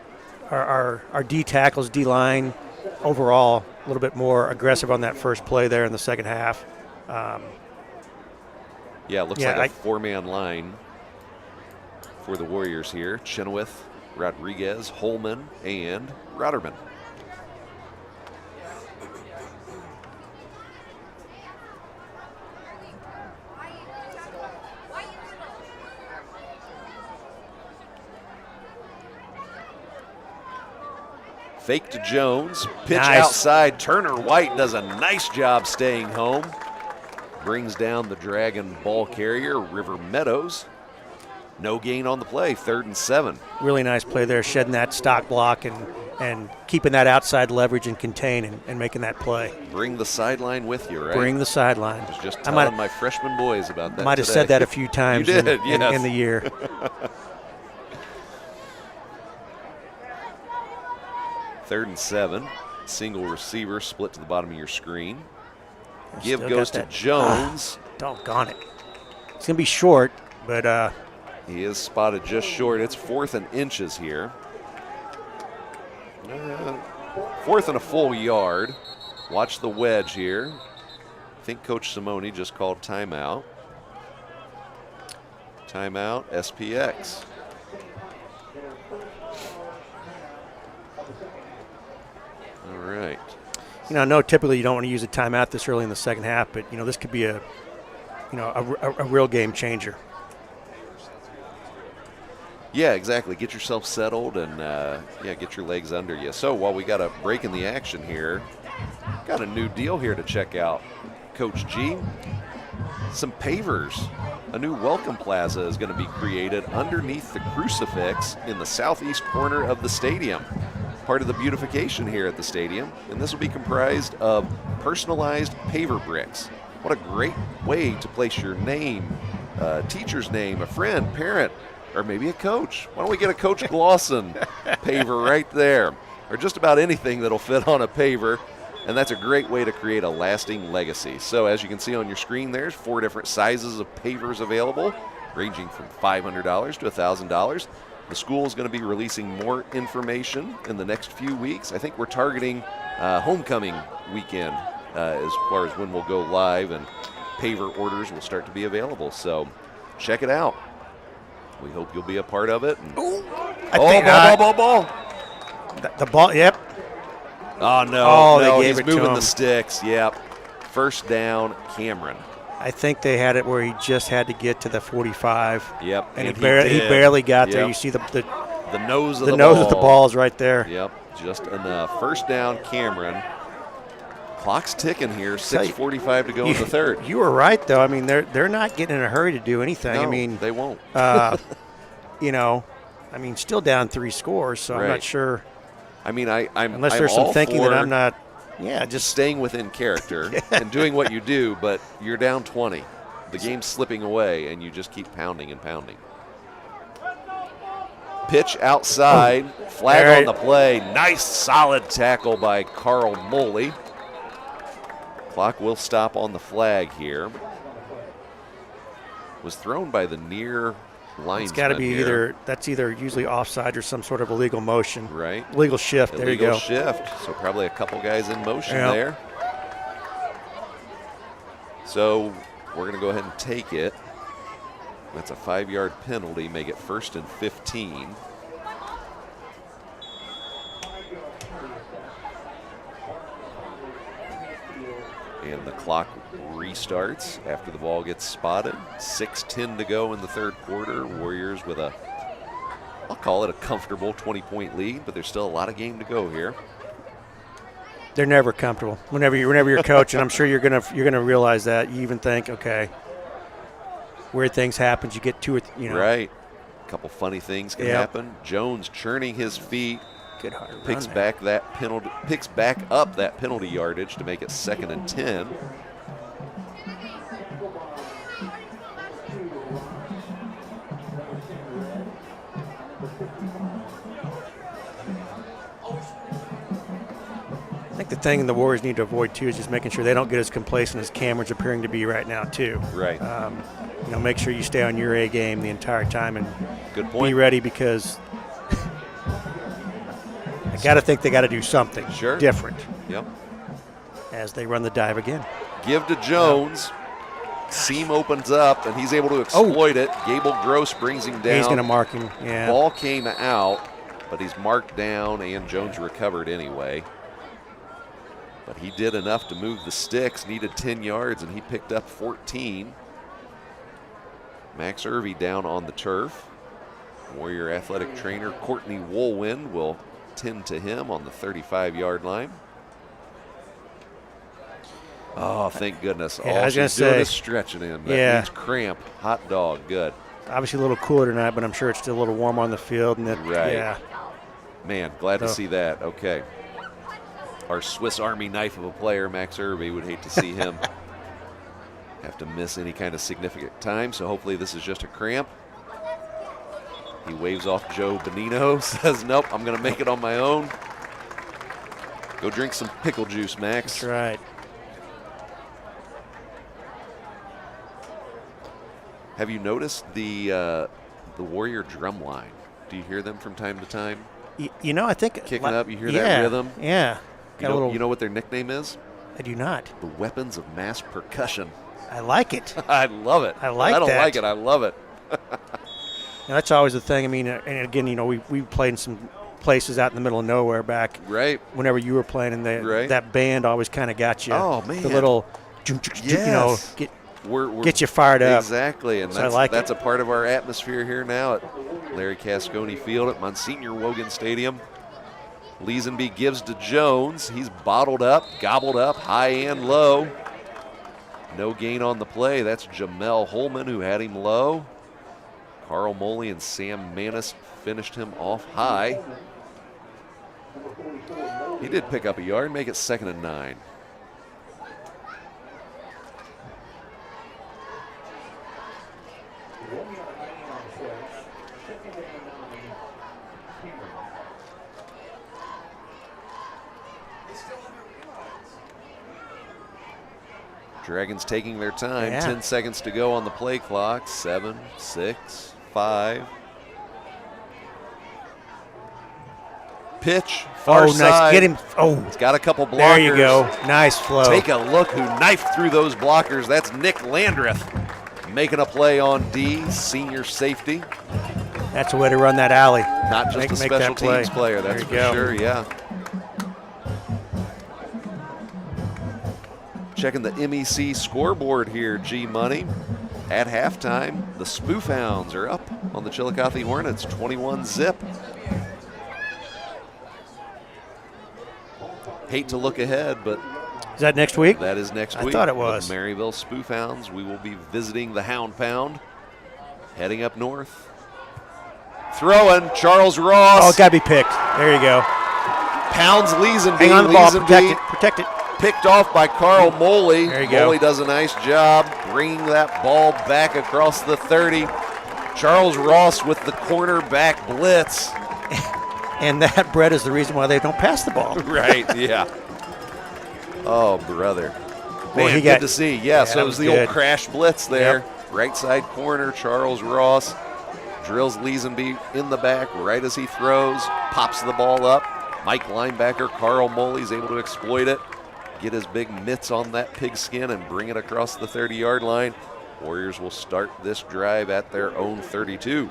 our D tackles, D line, overall a little bit more aggressive on that first play there in the second half.
It looks like a 4-man line for the Warriors here. Chenoweth, Rodriguez, Holman, and Rotterman. Fake to Jones, pitch outside. Turner White does a nice job staying home. Brings down the Dragon ball carrier, River Meadows. No gain on the play, 3rd and 7.
Really nice play there, shedding that stock block and keeping that outside leverage and contain and making that play.
Bring the sideline with you, right?
Bring the sideline.
I was just telling my freshman boys about that
Might have said that a few times
in
the year.
3rd and 7. Single receiver split to the bottom of your screen. Give goes to Jones.
Doggone it. It's going to be short, but
he is spotted just short. It's 4th and inches here. 4th and a full yard. Watch the wedge here. I think Coach Simone just called timeout. Timeout, SPX. All right.
I know typically you don't want to use a timeout this early in the second half, but this could be a a real game changer.
Yeah, exactly. Get yourself settled and, get your legs under you. So while we got a break in the action here, got a new deal here to check out. Coach G, some pavers. A new welcome plaza is going to be created underneath the crucifix in the southeast corner of the stadium. Part of the beautification here at the stadium. And this will be comprised of personalized paver bricks. What a great way to place your name, teacher's name, a friend, parent, or maybe a coach. Why don't we get a Coach Glosson paver right there? Or just about anything that'll fit on a paver. And that's a great way to create a lasting legacy. So as you can see on your screen, there's 4 different sizes of pavers available, ranging from $500 to $1,000. The school is going to be releasing more information in the next few weeks. I think we're targeting homecoming weekend as far as when we'll go live, and paver orders will start to be available. So check it out. We hope you'll be a part of it. And ball.
The ball, yep.
Oh, no.
Oh,
no,
they gave
he's
it to
moving
him.
the sticks. Yep. First down, Cameron.
I think they had it where he just had to get to the 45.
Yep.
And he barely got there.
Yep.
You see the
nose of the
nose
ball.
of the ball is right there.
Yep, just enough. First down, Cameron. Clock's ticking here. 6:45 to go in the third.
You were right, though. I mean, they're not getting in a hurry to do anything.
No,
I mean,
they won't.
Still down 3 scores, so
Right.
I'm not sure.
I mean, I'm
Unless
I'm
there's some
all
thinking
for
that I'm not. Yeah, just
staying within character and doing what you do, but you're down 20. The game's slipping away, and you just keep pounding and pounding. Pitch outside, flag
All right.
on the play. Nice, solid tackle by Carl Moley. Clock will stop on the flag here. Was thrown by the near linesman.
it's got to be
here.
either usually offside or some sort of illegal motion.
Right.
Illegal shift. There you
Illegal
go.
shift. So probably a couple guys in motion
Yeah.
there. So we're going to go ahead and take it. That's a 5-yard penalty. Make it 1st and 15. And the clock restarts after the ball gets spotted. 6:10 to go in the third quarter. Warriors with I'll call it a comfortable 20-point lead, but there's still a lot of game to go here.
They're never comfortable. Whenever you're coaching, I'm sure you're gonna realize that. You even think, okay, weird things happen. You get to it,
Right. A couple funny things can
Yep.
happen. Jones churning his feet,
Good hard
picks
run there.
back up that penalty yardage to make it 2nd and 10.
I think the thing the Warriors need to avoid too is just making sure they don't get as complacent as Cameron's appearing to be right now too.
Right.
Make sure you stay on your A game the entire time and
Good
be
point.
ready, because I got to think they got to do something
Sure.
different
Yep.
as they run the dive again.
Give to Jones. Seam opens up, and he's able to exploit it. Gable Gross brings him down.
He's going to mark him. Yeah.
Ball came out, but he's marked down, and Jones recovered anyway. But he did enough to move the sticks, needed 10 yards, and he picked up 14. Max Irvey down on the turf. Warrior athletic trainer Courtney Woolwind will tend to him on the 35-yard line. Oh, thank goodness.
Yeah, I
All
was gonna
she's doing
say,
is stretching him. That
yeah.
means cramp. Hot dog. Good.
Obviously a little cooler tonight, but I'm sure it's still a little warm on the field. And
Right.
Yeah.
Man, glad to
So-
see that. Okay. Our Swiss Army knife of a player, Max Irby, would hate to see him have to miss any kind of significant time, so hopefully this is just a cramp. He waves off Joe Bonino, says, nope, I'm going to make it on my own. Go drink some pickle juice, Max.
That's right.
Have you noticed the Warrior drum line? Do you hear them from time to time?
I think
Kicking up, you hear that rhythm?
Yeah.
You know what their nickname is?
I do not.
The Weapons of Mass Percussion.
I like it.
I love it.
I like
I don't
that.
like it. I love it.
And that's always the thing. I mean, and again, we played in some places out in the middle of nowhere back
Right.
whenever you were playing, and
Right.
that band always kind of got you.
Oh, man.
The little,
Yes.
Get you fired up.
Exactly, and
So
that's a part of our atmosphere here now at Larry Cascone Field at Monsignor Wogan Stadium. Leesenby gives to Jones. He's bottled up, gobbled up, high and low. No gain on the play. That's Jamel Holman who had him low. Carl Moley and Sam Manis finished him off high. He did pick up a yard, make it 2nd and 9. Dragons taking their time. 10 seconds to go on the play clock. 7, 6, 5. Pitch, far side.
Nice. Get him. Oh,
it's got a couple blockers.
There you go. Nice flow.
Take a look who knifed through those blockers. That's Nick Landreth making a play on D, senior safety.
That's a way to run that alley.
Not just a special teams player, that's for sure, yeah. Checking the MEC scoreboard here, G-Money. At halftime, the Spoof Hounds are up on the Chillicothe Hornets, 21-zip. Hate to look ahead, but
is that next week?
That is next week.
I thought it was.
The Maryville Spoof Hounds. We will be visiting the Hound Pound, heading up north. Throwing, Charles Ross.
Oh, got to be picked. There you go.
Pounds Leesenby.
Hang on the ball. Protect it. Protect it.
Picked off by Carl Moley.
There you go.
Moley does a nice job bringing that ball back across the 30. Charles Ross with the cornerback blitz.
And that, Brett, is the reason why they don't pass the ball.
Right, yeah. Oh, brother.
Boy,
Man, good to see. Yeah, so it was the
good
old crash blitz there.
Yep.
Right side corner, Charles Ross drills Leesenby in the back right as he throws, pops the ball up. Mike linebacker Carl Moley's able to exploit it, get his big mitts on that pigskin and bring it across the 30-yard line. Warriors will start this drive at their own 32.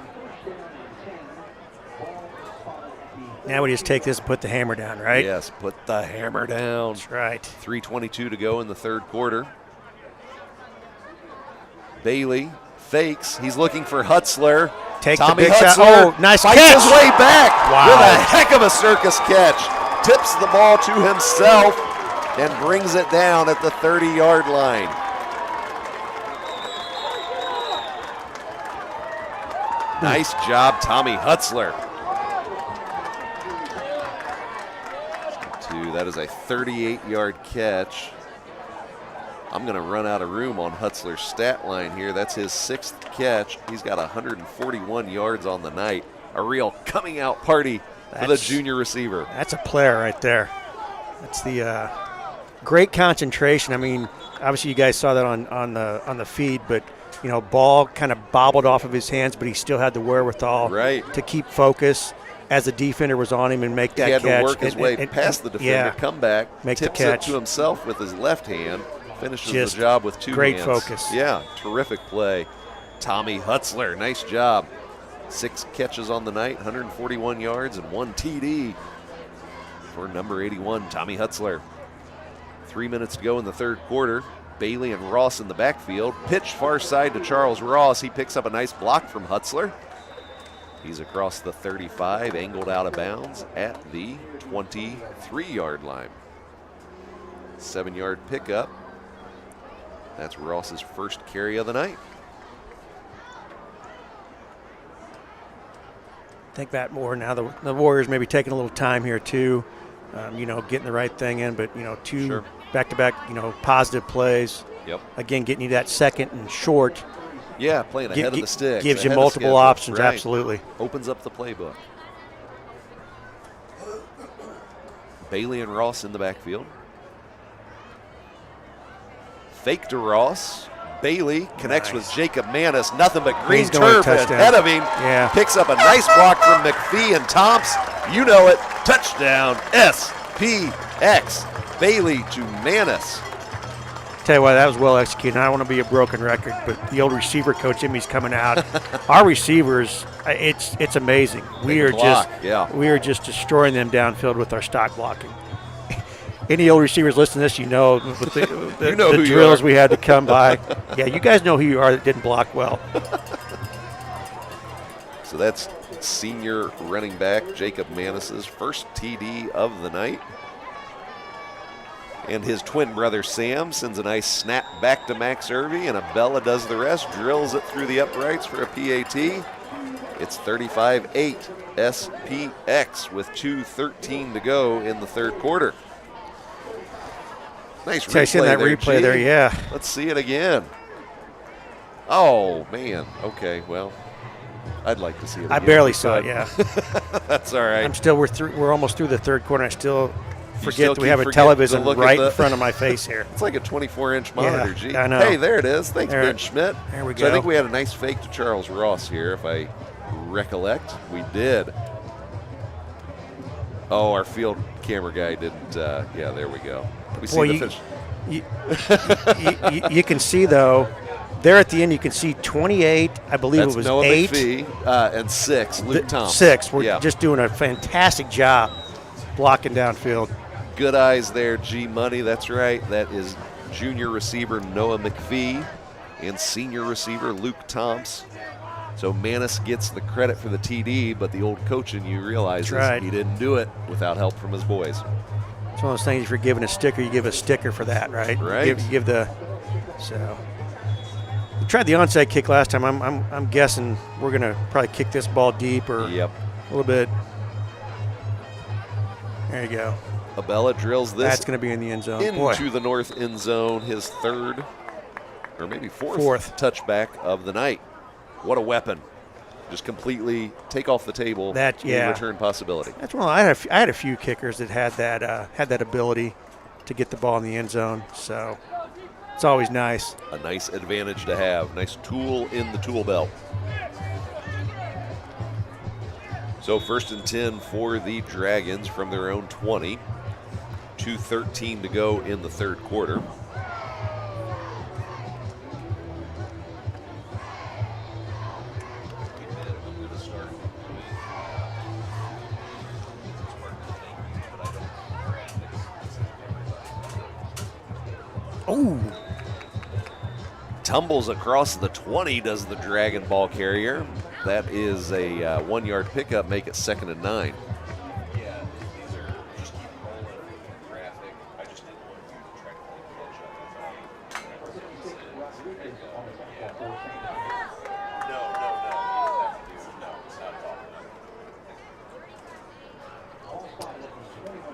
Now we just take this and put the hammer down, right?
Yes, put the hammer down.
That's right.
3:22 to go in the third quarter. Bailey fakes. He's looking for Hutzler.
Take
Tommy
the big
Hutzler
shot. Oh, nice
fights
catch.
his way back
Wow.
with a heck of a circus catch. Tips the ball to himself and brings it down at the 30-yard line. Nice job, Tommy Hutzler. That is a 38-yard catch. I'm going to run out of room on Hutzler's stat line here. That's his 6th catch. He's got 141 yards on the night. A real coming out party for the junior receiver.
That's a player right there. That's the great concentration. I mean, obviously you guys saw that on the feed, but you know, ball kind of bobbled off of his hands, but he still had the wherewithal to keep focus as the defender was on him and make that catch.
He had to work his way past the defender, come back,
make
tips
the catch
it to himself with his left hand, finishes
just
the job with 2
great
hands.
Focus.
Yeah, terrific play. Tommy Hutzler, nice job. 6 catches on the night, 141 yards and 1 TD for number 81, Tommy Hutzler. 3 minutes to go in the third quarter. Bailey and Ross in the backfield. Pitch far side to Charles Ross. He picks up a nice block from Hutzler. He's across the 35, angled out of bounds at the 23-yard line. 7-yard pickup. That's Ross's first carry of the night.
I think that more now. The Warriors may be taking a little time here too, you know, getting the right thing in. But you know, 2 back-to-back, you know, positive plays.
Yep.
Again, getting you that second and short.
Yeah, playing ahead of the sticks.
Gives you multiple options, absolutely.
Opens up the playbook. Bailey and Ross in the backfield. Fake to Ross. Bailey connects with Jacob Manis. Nothing but green turf ahead of him.
Yeah.
Picks up a nice block from McPhee and Tomps. You know it. Touchdown, SPX. Bailey to Manis.
Tell you what, that was well executed. I don't want to be a broken record, but the old receiver coach Jimmy's coming out. Our receivers, it's amazing. We are just destroying them downfield with our stock blocking. any old receivers listening to this, you know, with the
You know who
the
you
drills
are.
we had to come by. Yeah, you guys know who you are that didn't block well.
So that's senior running back Jacob Manis's first TD of the night. And his twin brother Sam sends a nice snap back to Max Irvy, and Abella does the rest, drills it through the uprights for a PAT. It's 35-8 SPX with 2:13 to go in the third quarter. Nice
I seen that replay
G.
there, yeah.
Let's see it again. Oh, man. Okay, well, I'd like to see it again.
I barely saw it, yeah.
That's all right.
We're almost through the third quarter, and I still
still
forget that we
keep
have a
forgetting to
television
look at
right
the-
in front of my face here.
It's like a 24-inch monitor, G.
I know.
Hey, there it is. Thanks,
There-
Ben Schmidt.
there we
So I
go.
think we had a nice fake to Charles Ross here, if I recollect. We did. Oh, our field camera guy didn't. Yeah, there we go. We see
Boy,
the
you-
fish.
You can see, though, there at the end, you can see 28, I believe
That's
it was
Noah
8.
McPhee, and 6, Luke Thompson.
6. We're
Yeah.
just doing a fantastic job blocking downfield.
Good eyes there, G Money. That's right. That is junior receiver Noah McPhee and senior receiver Luke Thompson. So Manis gets the credit for the TD, but the old coach in you realizes
That's right.
he didn't do it without help from his boys.
It's one of those things, if you're giving a sticker, you give a sticker for that, right?
Right.
You give the, so. We tried the onside kick last time. I'm guessing we're going to probably kick this ball deep or
Yep.
a little bit. There you go.
Abella drills this
That's going to be in the end zone. Boy,
into the north end zone, his third or maybe fourth
Fourth.
touchback of the night. What a weapon. Just completely take off the table
That-
any
yeah.
return possibility.
that's one. I had a few kickers that had that ability to get the ball in the end zone. So it's always nice.
A nice advantage to have. Nice tool in the tool belt. So 1st and 10 for the Dragons from their own 20. 2:13 to go in the third quarter.
Oh,
Tumbles across the 20 does the Dragon ball carrier. That is a 1 yard pickup, make it 2nd and 9.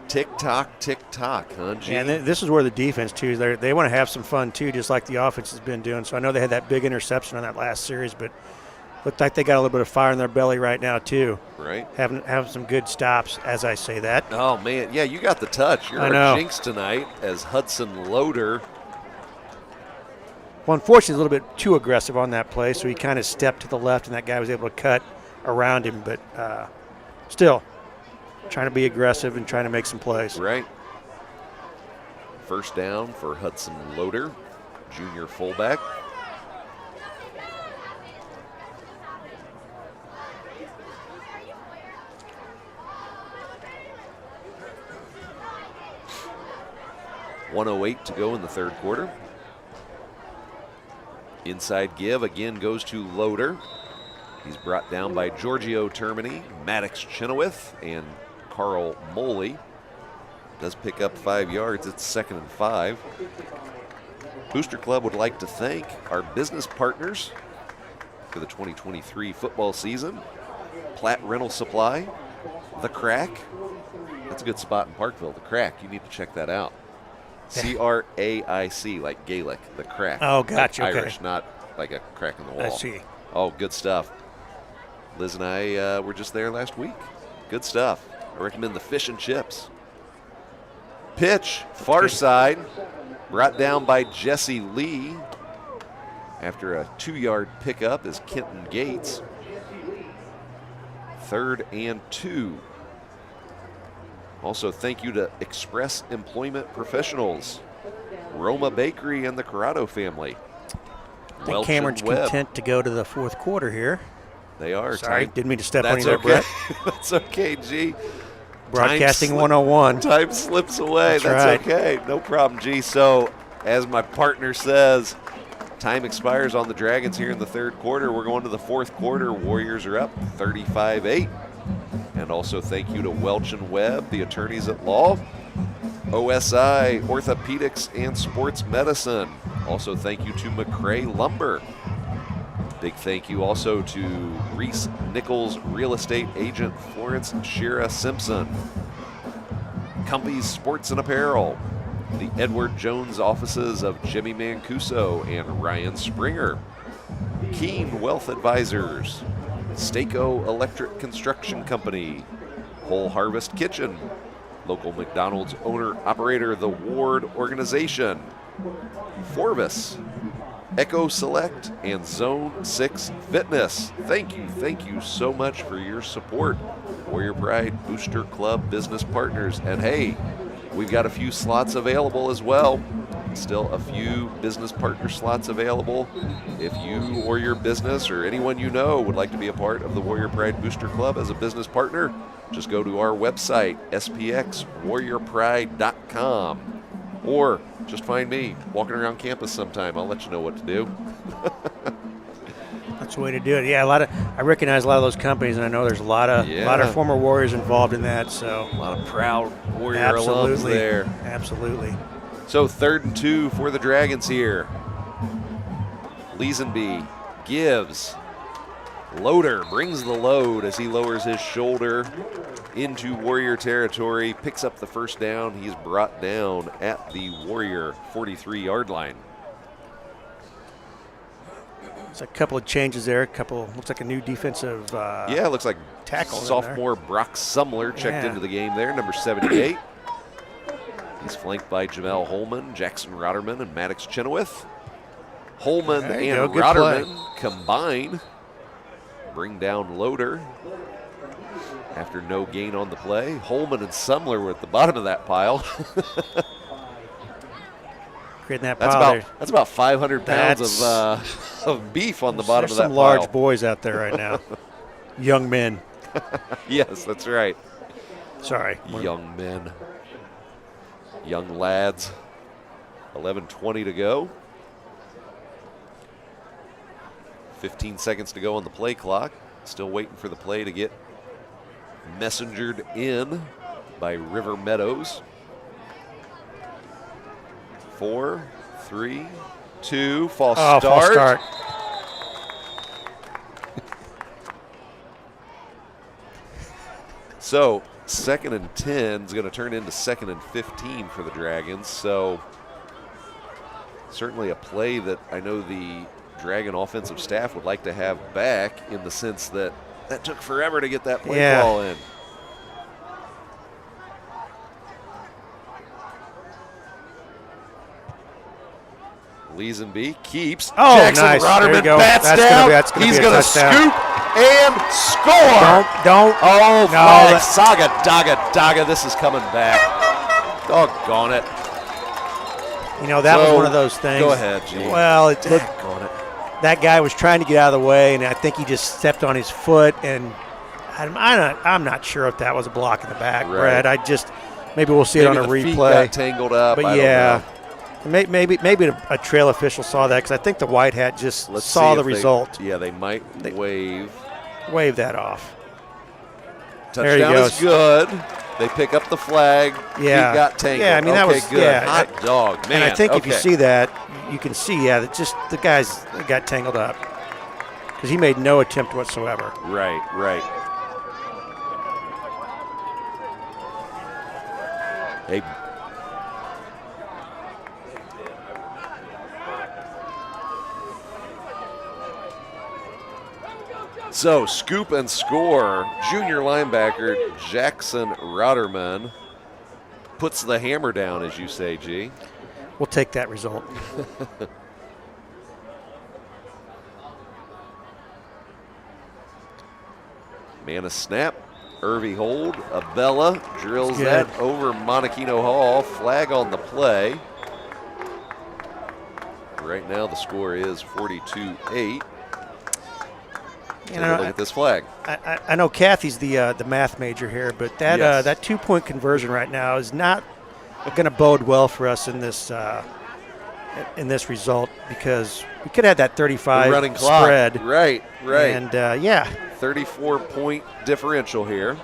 Tick tock, huh, G?
and this is where the defense too. They want to have some fun too, just like the offense has been doing. So I know they had that big interception on that last series, but looked like they got a little bit of fire in their belly right now too.
Right.
Having some good stops, as I say that.
Oh, man. Yeah, you got the touch. You're
I know.
a jinx tonight as Hudson Loader.
Well, unfortunately, a little bit too aggressive on that play, so he kind of stepped to the left, and that guy was able to cut around him. But still, trying to be aggressive and trying to make some plays.
Right. First down for Hudson Loader, junior fullback. .108 to go in the third quarter. Inside give again goes to Loader. He's brought down by Giorgio Termini, Maddox Chenoweth, and Carl Moley. Does pick up 5 yards. It's 2nd and 5. Booster Club would like to thank our business partners for the 2023 football season. Platt Rental Supply, The Crack. That's a good spot in Parkville, The Crack. You need to check that out. CRAIC, like Gaelic, The Crack.
Oh, gotcha,
Like
okay.
Irish, not like a crack in the wall.
I see.
Oh, good stuff. Liz and I were just there last week. Good stuff. I recommend the fish and chips. Pitch, far side, brought down by Jesse Lee. After a 2-yard pickup is Kenton Gates. 3rd and 2. Also, thank you to Express Employment Professionals, Roma Bakery, and the Corrado family.
I think
Welch
Cameron's
and Webb.
content to go to the fourth quarter here.
They are.
Sorry,
Time-
didn't mean to step on
That's
you there,
okay.
Brett.
That's okay, G.
Broadcasting 101.
Time slips away.
That's
That's
right.
okay. No problem, G. So, as my partner says, time expires on the Dragons here in the third quarter. We're going to the fourth quarter. Warriors are up 35-8. And also thank you to Welch and Webb, the attorneys at law, OSI, Orthopedics and Sports Medicine. Also thank you to McCray Lumber. Big thank you also to Reese Nichols Real Estate Agent Florence Shira Simpson. Cumbie's Sports and Apparel. The Edward Jones offices of Jimmy Mancuso and Ryan Springer. Keen Wealth Advisors. Staco Electric Construction Company. Whole Harvest Kitchen. Local McDonald's owner-operator, the Ward Organization. Forvis. Echo Select and Zone 6 Fitness. Thank you so much for your support. Warrior Pride Booster Club business partners. And hey, we've got a few slots available as well. Still a few business partner slots available. If you or your business or anyone you know would like to be a part of the Warrior Pride Booster Club as a business partner, just go to our website, spxwarriorpride.com. Or just find me walking around campus sometime. I'll let you know what to do.
That's the way to do it. Yeah, I recognize a lot of those companies, and I know there's a lot of former Warriors involved in that. So
a lot of proud Warrior alums there.
Absolutely.
So 3rd and 2 for the Dragons here. Leesenby gives. Loader brings the load as he lowers his shoulder into Warrior territory, picks up the first down. He's brought down at the Warrior 43-yard line.
There's a couple of changes there. Looks like a new defensive
it looks like
tackle.
Sophomore Brock Sumler checked into the game there, number 78. He's flanked by Jamel Holman, Jackson Rotterman, and Maddox Chenoweth. Holman and Rotterman combine, bring down Loader after no gain on the play. Holman and Sumler were at the bottom of that pile.
Creating that pile.
That's about 500 pounds of beef on the bottom of that pile.
There's some large boys out there right now. Young men.
Yes, that's right.
Sorry.
Young men. Young lads. 11:20 to go. 15 seconds to go on the play clock. Still waiting for the play to get messengered in by River Meadows. 4, 3, 2, false start.
False start.
So 2nd and 10 is going to turn into 2nd and 15 for the Dragons. So certainly a play that I know the Dragon offensive staff would like to have back, in the sense that took forever to get that play ball in. Leesenby keeps. Jackson
nice.
Rotterman bats down. He's going to scoop and score.
Don't.
Oh, flag. Saga, Daga. This is coming back. Doggone it.
You know, that was one of those things.
Go ahead, Gene.
Well, that guy was trying to get out of the way, and I think he just stepped on his foot, and I'm not sure if that was a block in the back,
right.
Brad. maybe we'll see it on a
replay.
replay.
Feet got tangled up.
But maybe a trail official saw that, because I think the white hat just saw the result.
They might wave
that off.
Touchdown is good. They pick up the flag.
Yeah.
Feet got tangled.
Yeah, I mean, that was
good.
Yeah,
Hot dog, man.
And I think if you see that, you can see, that just the guys got tangled up, because he made no attempt whatsoever.
Right. Hey. So, scoop and score. Junior linebacker Jackson Rotterman puts the hammer down, as you say, G.
We'll take that result.
Man a snap. Irvy hold. Abella drills that over Monachino Hall. Flag on the play. Right now the score is 42-8. Take a look at this flag.
I know Kathy's the math major here, but that
Yes.
that 2-point conversion right now is not going to bode well for us in this result, because we could have that 35
running clock.
spread.
Right.
And yeah,
34-point differential here.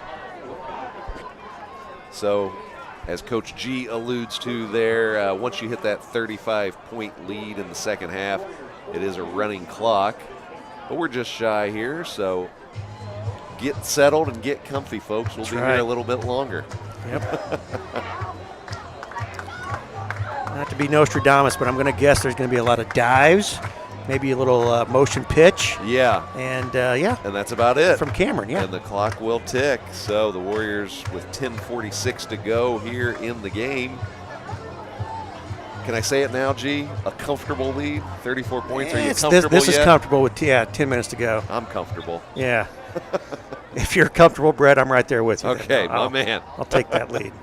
So, as Coach G alludes to there, once you hit that 35-point lead in the second half, it is a running clock. But we're just shy here, so get settled and get comfy, folks. We'll be here a little bit longer.
Yep. Not to be Nostradamus, but I'm going to guess there's going to be a lot of dives, maybe a little motion pitch.
Yeah.
And yeah.
And that's about it.
From Cameron, yeah.
And the clock will tick. So the Warriors with 10:46 to go here in the game. Can I say it now, G? A comfortable lead, 34 points. Are you comfortable
This
yet?
is comfortable with 10 minutes to go.
I'm comfortable.
Yeah. If you're comfortable, Brett, I'm right there with you.
Okay, my man.
I'll take that lead.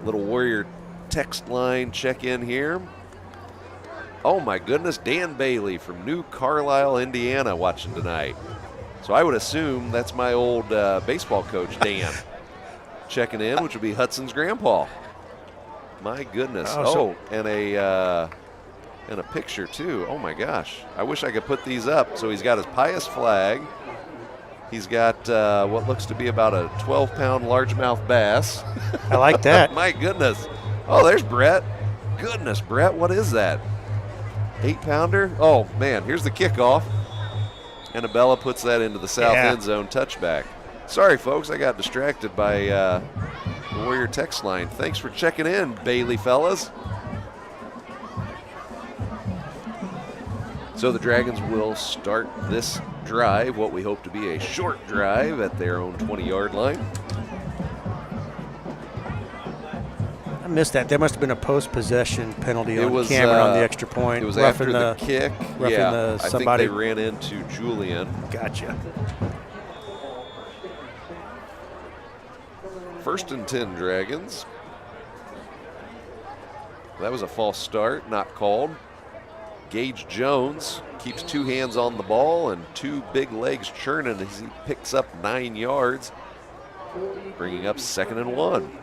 Little Warrior text line check in here. Oh my goodness, Dan Bailey from New Carlisle, Indiana, watching tonight. So I would assume that's my old baseball coach, Dan, checking in, which would be Hudson's grandpa. My goodness. And a picture too. Oh my gosh. I wish I could put these up. So he's got his Pius flag. He's got what looks to be about a 12-pound largemouth bass.
I like that.
My goodness. Oh, there's Brett. Goodness, Brett, what is that? 8-pounder? Oh, man, here's the kickoff. Annabella puts that into the south end zone touchback. Sorry, folks, I got distracted by the Warrior text line. Thanks for checking in, Bailey fellas. So the Dragons will start this drive, what we hope to be a short drive at their own 20-yard line.
I missed that. There must have been a post-possession penalty on Cameron on the extra point.
It was after the kick. Yeah, I think they ran into Julian.
Gotcha.
1st and 10, Dragons. That was a false start, not called. Gage Jones keeps 2 hands on the ball and 2 big legs churning as he picks up 9 yards, bringing up 2nd and 1.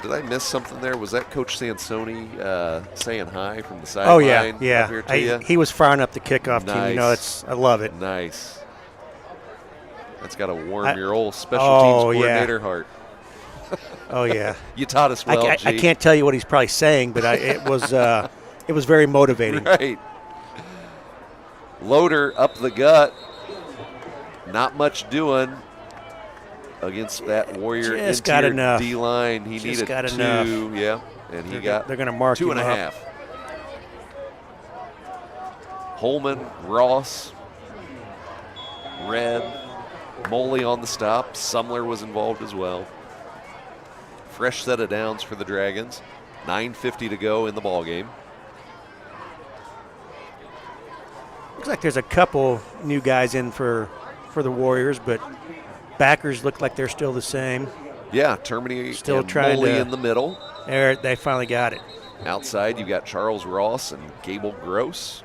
Did I miss something there? Was that Coach Sansoni saying hi from the sideline?
Oh, yeah.
Up here to you?
He was firing up the kickoff team. You know, I love it.
Nice. That's got to warm your old special teams coordinator heart.
Oh, yeah.
You taught us well,
I can't tell you what he's probably saying, but it was very motivating.
Right. Loader up the gut. Not much doing against that Warrior interior D-line. He needed 2.
Enough.
Yeah, and he got
they're going to mark
2.5. Holman, Ross, Red, Moley on the stop. Sumler was involved as well. Fresh set of downs for the Dragons. 9:50 to go in the ball game.
Looks like there's a couple new guys in for the Warriors, but backers look like they're still the same.
Yeah, Termini
still
and
trying
Moley
to,
in the middle.
They finally got it.
Outside, you've got Charles Ross and Gable Gross.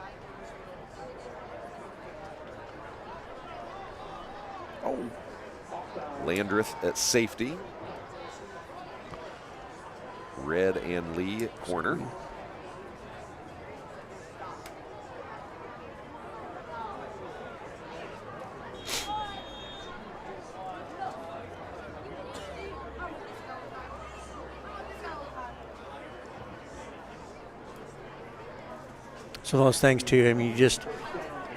Landreth at safety. Red and Lee at corner.
So those things too. I mean,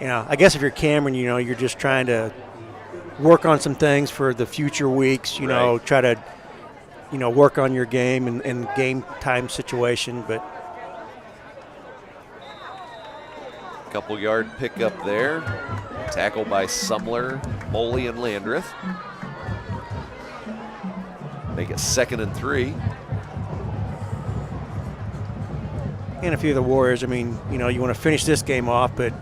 I guess if you're Cameron, you're just trying to work on some things for the future weeks. Try to, work on your game and game time situation. But
couple yard pickup there. Tackle by Sumler, Moley, and Landreth. Make it 2nd and 3.
And if you're the Warriors, I mean, you want to finish this game off, but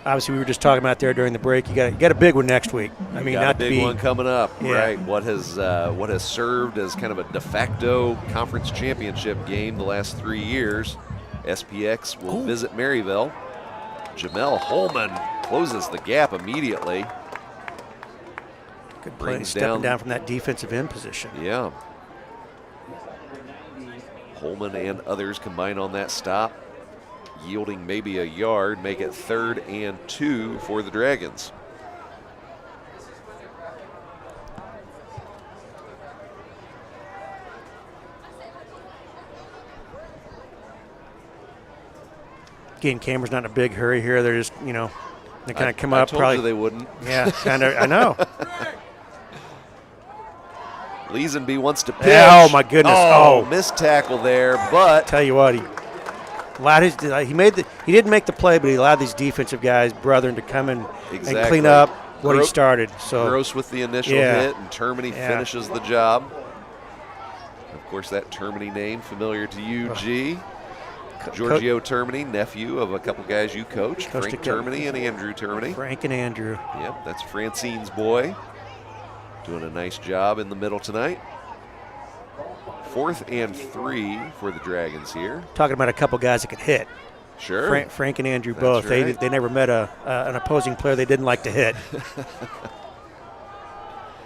obviously we were just talking about there during the break. You got a big one next week. I mean,
got
not
a big
to be,
one coming up,
yeah.
Right? What has served as kind of a de facto conference championship game the last 3 years. SPX will visit Maryville. Jamel Holman closes the gap immediately.
Good play,
Brings
stepping down from that defensive end position.
Yeah. Holman and others combine on that stop, yielding maybe a yard, make it 3rd and 2 for the Dragons.
Again, Cameron's not in a big hurry here. They're just, they kind of come
I
up.
told
probably
you they wouldn't.
Yeah, kind of. I know.
Leesenby wants to pitch.
Oh my goodness! Oh,
missed tackle there, but
tell you what, he didn't make the play, but he allowed these defensive guys, brethren, to come in and clean up what he started. So
Gross with the initial hit, and Termini finishes the job. Of course, that Termini name familiar to you, G. Giorgio Termini, nephew of a couple guys you coached, Frank Termini and Andrew Termini.
Frank and Andrew.
Yep, that's Francine's boy. Doing a nice job in the middle tonight. 4th and 3 for the Dragons here.
Talking about a couple guys that could hit.
Sure.
Frank and Andrew
That's
both.
Right.
They never met an opposing player they didn't like to hit.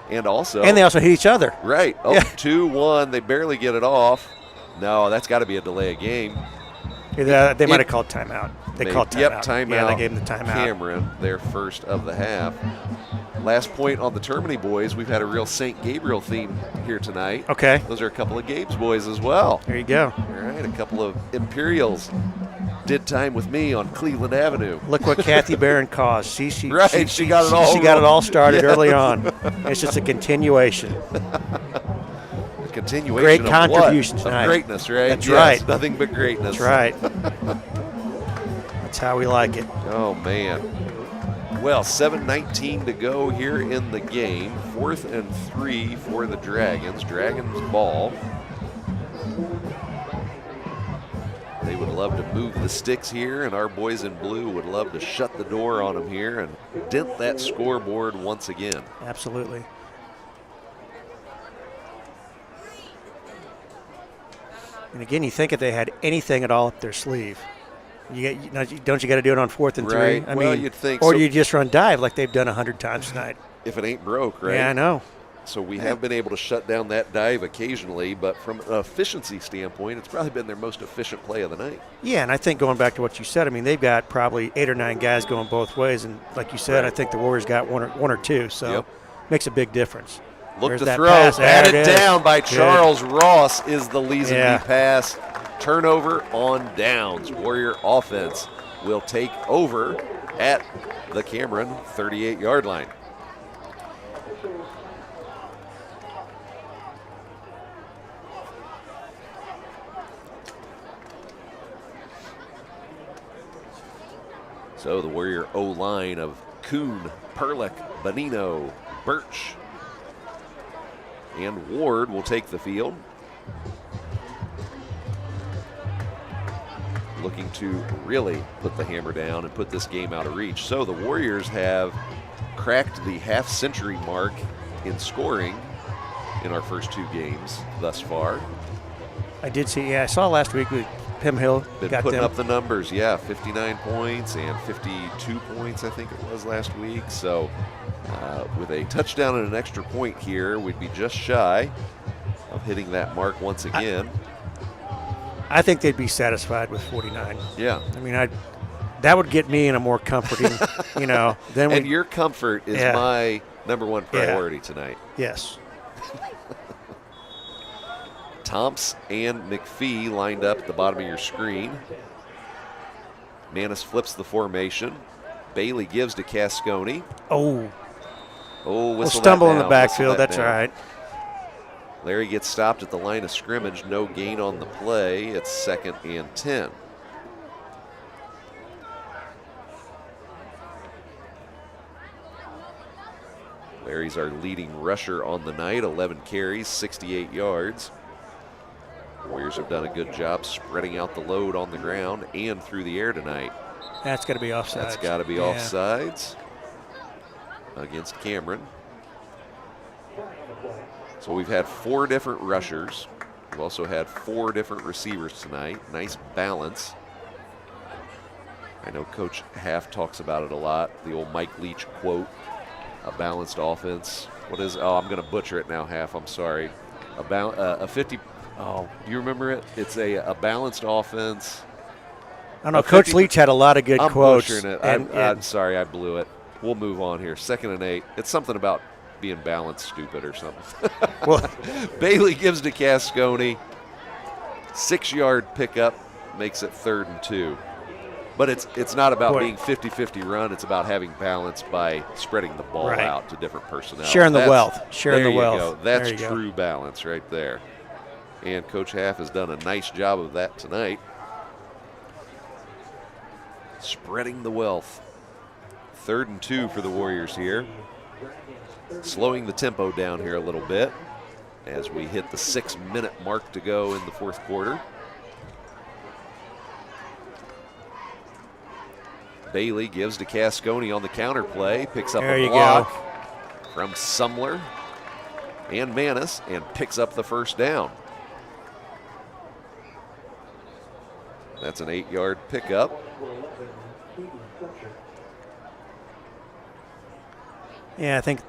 And
they also hit each other.
Right. Oh,
yeah.
2-1. They barely get it off. No, that's got to be a delay of game.
They might have called timeout. Called timeout.
Yep, timeout.
Yeah, they gave them the timeout.
Cameron, their first of the half. Last point on the Termini boys, we've had a real St. Gabriel theme here tonight.
Okay.
Those are a couple of Gabe's boys as well.
There you go.
All right, a couple of Imperials did time with me on Cleveland Avenue.
Look what Kathy Barron caused. She
got it all.
She got it all started early on. It's just a continuation.
Continuation
Great
of
contribution
what?
tonight.
Of greatness, right?
That's
yes,
right.
Nothing but greatness.
That's right. That's how we like it.
Oh, man. Well, 7:19 to go here in the game. 4th and 3 for the Dragons. Dragons ball. They would love to move the sticks here, and our boys in blue would love to shut the door on them here and dent that scoreboard once again.
Absolutely. And again, you think if they had anything at all up their sleeve, don't you got to do it on 4th and 3?
Right.
I
Well,
mean,
you'd think
or
so.
you just run dive like they've done 100 times tonight.
If it ain't broke, right?
Yeah, I know.
So we have been able to shut down that dive occasionally, but from an efficiency standpoint, it's probably been their most efficient play of the night.
Yeah, and I think going back to what you said, I mean, they've got probably 8 or 9 guys going both ways, and like you said, I think the Warriors got one or two, so makes a big difference.
Look
There's
to
that
throw,
pass.
batted
There it is.
down by
Good.
Charles Ross is the Leesenby
Yeah.
pass. Turnover on downs. Warrior offense will take over at the Cameron 38-yard line. So the Warrior O-line of Kuhn, Perlick, Bonino, Birch, and Ward will take the field. Looking to really put the hammer down and put this game out of reach. So the Warriors have cracked the half-century mark in scoring in our first 2 games thus far.
I did see, I saw last week with Pim Hill.
Been
got
putting
them.
up the numbers, 59 points and 52 points, I think it was last week. So with a touchdown and an extra point here, we'd be just shy of hitting that mark once again.
I think they'd be satisfied with 49.
Yeah.
I mean, that would get me in a more comforting, Then
And your comfort is my number one priority tonight.
Yes.
Tomps and McPhee lined up at the bottom of your screen. Manis flips the formation. Bailey gives to Cascone.
Oh,
Whistle
stumble
that
in the
down,
backfield.
whistle that
That's
down.
all right.
Larry gets stopped at the line of scrimmage. No gain on the play. It's 2nd and 10. Larry's our leading rusher on the night. 11 carries, 68 yards. Warriors have done a good job spreading out the load on the ground and through the air tonight.
That's got to be offsides.
That's got to be offsides against Cameron. So we've had 4 different rushers. We've also had 4 different receivers tonight. Nice balance. I know Coach Half talks about it a lot, the old Mike Leach quote, a balanced offense. What is, oh, I'm going to butcher it now, Half, I'm sorry. A 50, oh, do you remember it? It's a balanced offense.
I don't know. Coach Leach had a lot of good quotes.
I'm butchering it. I'm sorry, I blew it. We'll move on here. 2nd and 8. It's something about being balanced stupid or something.
Well,
Bailey gives to Cascone. 6-yard pickup makes it 3rd and 2. But it's not about being 50-50 run. It's about having balance by spreading the ball out to different personnel.
Sharing the wealth. Sharing the wealth.
Go. That's true balance right there. And Coach Half has done a nice job of that tonight. Spreading the wealth. 3rd and 2 for the Warriors here. Slowing the tempo down here a little bit as we hit the 6-minute mark to go in the 4th quarter. Bailey gives to Cascone on the counter play, picks up a block from Sumler and Manis, and picks up the 1st down. That's an 8-yard pickup.
Yeah, I think,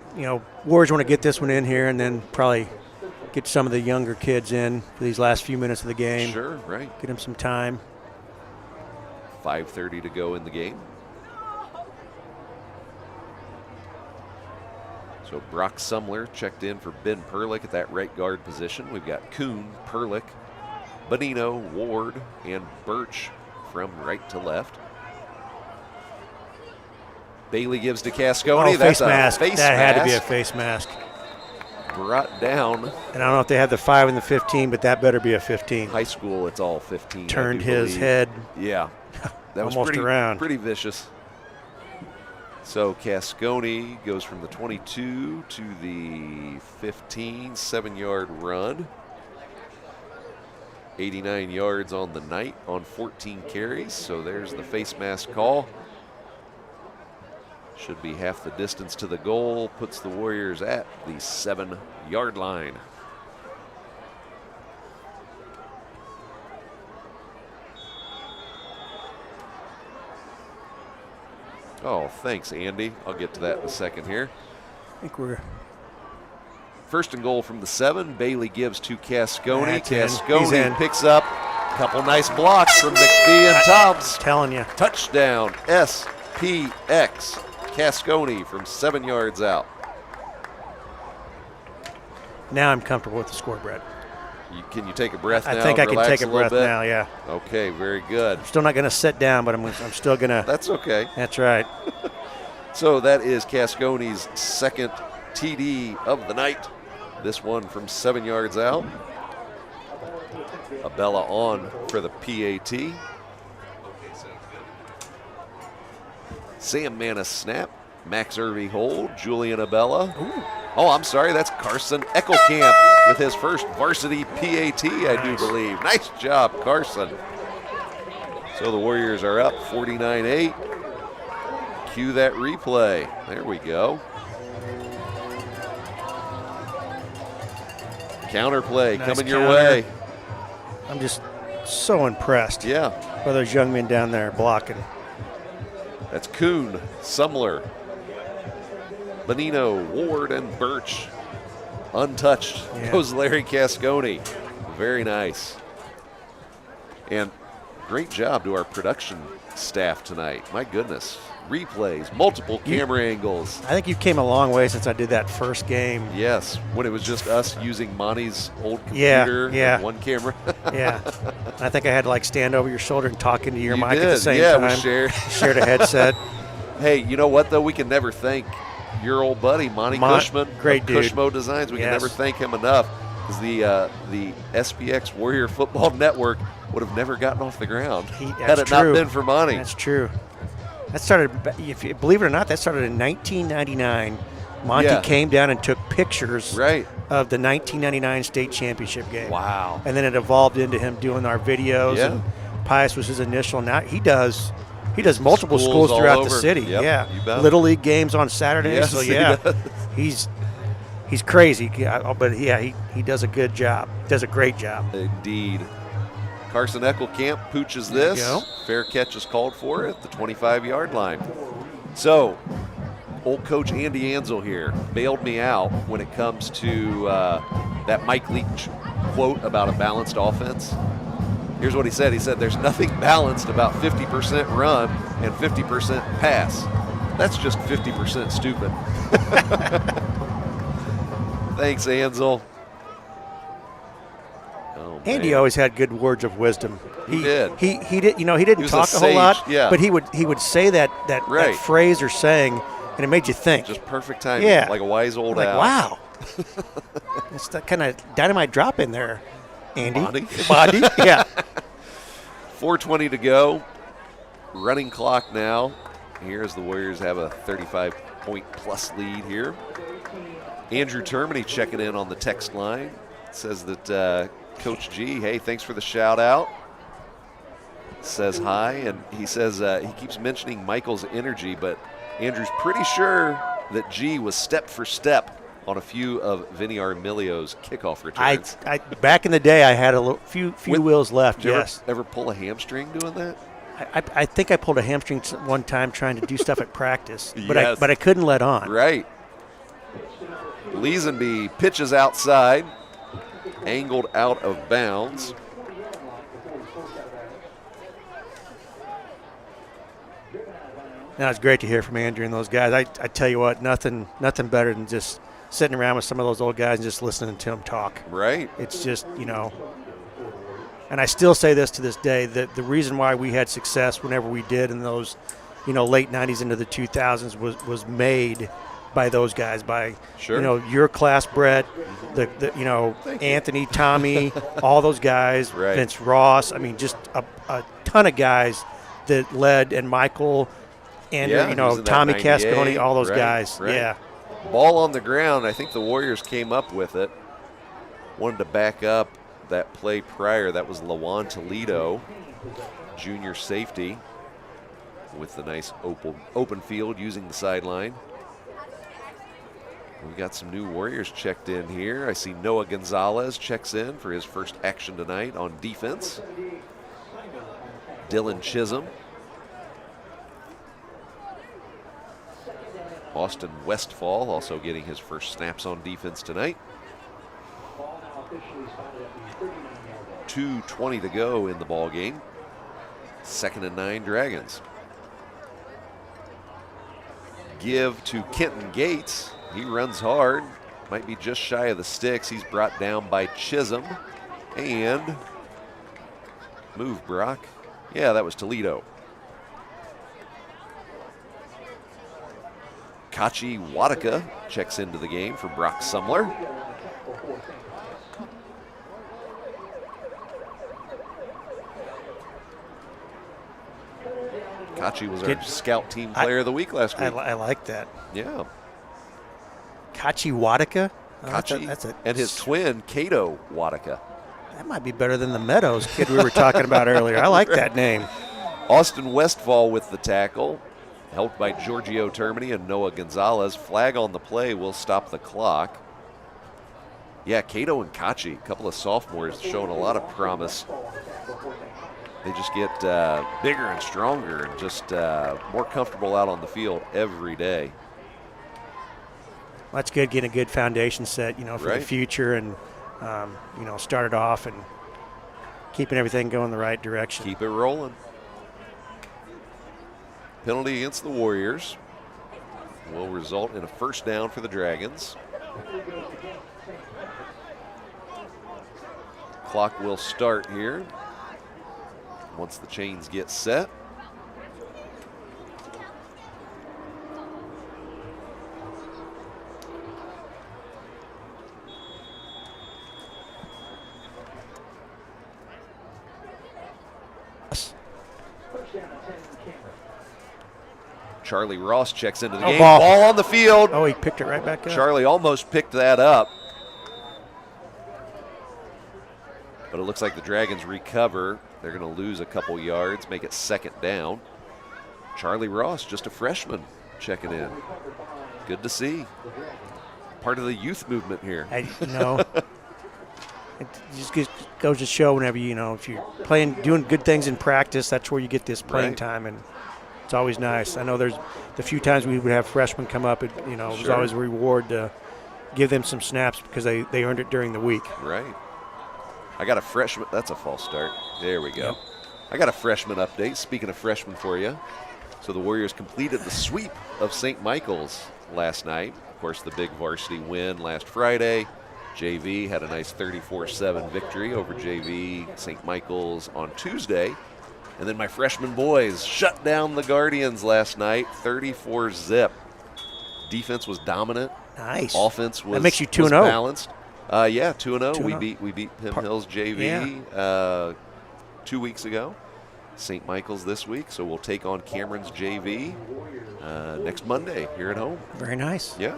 Warriors want to get this one in here and then probably get some of the younger kids in for these last few minutes of the game.
Sure, right.
Get them some time.
5:30 to go in the game. So Brock Sumler checked in for Ben Perlick at that right guard position. We've got Kuhn, Perlick, Bonino, Ward, and Birch from right to left. Bailey gives to Cascone.
Oh, face mask. That had to be a face mask.
Brought down.
And I don't know if they had the 5 and the 15, but that better be a 15.
High school, it's all 15.
Turned his head.
Yeah. That was
almost around.
Pretty vicious. So Cascone goes from the 22 to the 15, 7-yard run. 89 yards on the night on 14 carries. So there's the face mask call. Should be half the distance to the goal, puts the Warriors at the 7-yard line. Oh, thanks, Andy. I'll get to that in a second here.
I think we're
1st and goal from the 7. Bailey gives to Cascone.
He's
Cascone
in.
picks up a couple nice blocks from McPhee and Tobbs.
telling you.
Touchdown, SPX. Cascone from 7 yards out.
Now I'm comfortable with the scoreboard.
Can you take a breath now?
I think I can take a breath
bit?
now, yeah.
Okay, very good.
I'm still not going to sit down, but I'm still going to.
That's okay.
That's right.
So that is Cascone's 2nd TD of the night. This one from 7 yards out. Abella on for the PAT. Sam Manis snap. Max Irving hold. Julian Abella.
Ooh.
Oh, I'm sorry. That's Carson Eckelkamp with his first varsity PAT, I do believe. Nice job, Carson. So the Warriors are up 49-8. Cue that replay. There we go. Counter play
Nice
coming your
counter.
way.
I'm just so impressed
Yeah.
by those young men down there blocking.
That's Kuhn, Sumler, Bonino, Ward, and Birch. Untouched goes Larry Cascone. Very nice. And great job to our production staff tonight. My goodness. Replays, multiple camera angles.
I think you came a long way since I did that first game.
Yes, when it was just us using Monty's old computer and one camera.
Yeah. I think I had to stand over your shoulder and talk into your mic
did.
at the same
yeah,
time.
we shared.
Shared a headset.
Hey, you know what, though? We can never thank your old buddy, Monty Cushman.
Great dude.
Cushmo Designs. We can never thank him enough, because the SPX Warrior Football Network would have never gotten off the ground had it not been for Monty.
That's true. That started, if you believe it or not, that started in 1999. Monty came down and took pictures of the 1999 state championship game.
Wow.
And then it evolved into him doing our videos.
Yeah.
And Pius was his initial. Now he does multiple schools throughout the city.
Yep,
yeah.
you bet.
Little League games on Saturdays.
Yes,
so
he
yeah,
does.
he's crazy. But yeah, he does a good job. Does a great job.
Indeed. Carson Eckelkamp pooches
There you
this.
go.
Fair catch is called for at the 25-yard line. So, old coach Andy Ansel here bailed me out when it comes to that Mike Leach quote about a balanced offense. Here's what he said. He said, there's nothing balanced about 50% run and 50% pass. That's just 50% stupid. Thanks, Ansel. Oh,
Andy
man.
always had good words of wisdom.
He did.
He did. You know, he didn't
was a
talk a whole lot,
sage, yeah.
but he would say that
Right.
phrase or saying, and it made you think.
Just perfect timing,
Yeah.
like a wise old
like,
owl.
wow. It's that kind of dynamite drop in there, Andy.
Bondy.
Yeah.
4:20 to go. Running clock now. Here's the Warriors have a 35-point-plus lead here. Andrew Termini checking in on the text line. Says that Coach G, hey, thanks for the shout out. Says hi, and he says he keeps mentioning Michael's energy, but Andrew's pretty sure that G was step for step on a few of Vinny Armilio's kickoff returns.
I back in the day, I had a few wheels left.
Did you
Yes.
ever pull a hamstring doing that?
I think I pulled a hamstring one time trying to do stuff at practice, but
Yes.
I couldn't let on.
Right. Leesenby pitches outside, angled out of bounds.
Now it's great to hear from Andrew and those guys. I tell you what, nothing better than just sitting around with some of those old guys and just listening to them talk.
Right.
It's just, you know, and I still say this to this day, that the reason why we had success whenever we did in those, you know, late 90s into the 2000s was made by those guys, by,
Sure.
you know, your class, Brett, the you know, Anthony, Tommy, all those guys,
Right.
Vince Ross. I mean, just a ton of guys that led, and Michael, and,
Yeah,
you
he
know,
was in that
Tommy
98,
Cascone, all those
right,
guys.
right.
Yeah.
Ball on the ground. I think the Warriors came up with it. Wanted to back up that play prior. That was Lawan Toledo, junior safety, with the nice open field using the sideline. We got some new Warriors checked in here. I see Noah Gonzalez checks in for his first action tonight on defense. Dylan Chisholm. Austin Westfall also getting his first snaps on defense tonight. 2:20 to go in the ball game. 2nd and 9 Dragons. Give to Kenton Gates. He runs hard. Might be just shy of the sticks. He's brought down by Chisholm. And move, Brock. Yeah, that was Toledo. Kachi Wadaka checks into the game for Brock Sumler. Kachi was our scout team player of the week last week.
I like that.
Yeah.
Kachi Wadaka.
Kachi
That's a,
and his twin, Kato Wadaka.
That might be better than the Meadows kid we were talking about earlier. I like that name.
Austin Westfall with the tackle, helped by Giorgio Termini and Noah Gonzalez. Flag on the play will stop the clock. Yeah, Kato and Kachi, a couple of sophomores showing a lot of promise. They just get bigger and stronger and just more comfortable out on the field every day.
That's good, getting a good foundation set, you know, for the future, and you know, start it off and keeping everything going the right direction.
Keep it rolling. Penalty against the Warriors will result in a first down for the Dragons. Clock will start here once the chains get set. Charlie Ross checks into the game. Ball on the field.
Oh, he picked it right back up.
Charlie almost picked that up. But it looks like the Dragons recover. They're going to lose a couple yards, make it 2nd down. Charlie Ross, just a freshman, checking in. Good to see. Part of the youth movement here.
You know, it just goes to show whenever if you're doing good things in practice, that's where you get this playing
Right.
time, and it's always nice. I know there's the few times we would have freshmen come up, it was
Sure.
always a reward to give them some snaps because they earned it during the week.
Right. I got a freshman. That's a false start. There we go.
Yep.
I got a freshman update. Speaking of freshmen for you. So the Warriors completed the sweep of St. Michael's last night. Of course, the big varsity win last Friday. JV had a nice 34-7 victory over JV St. Michael's on Tuesday. And then my freshman boys shut down the Guardians last night, 34-zip. Defense was dominant.
Nice.
Offense was,
That makes you
was
2-0.
balanced. Yeah, 2-0.
2-0.
We beat Pim Hills JV 2 weeks ago. St. Michael's this week, so we'll take on Cameron's JV next Monday here at home.
Very nice.
Yeah.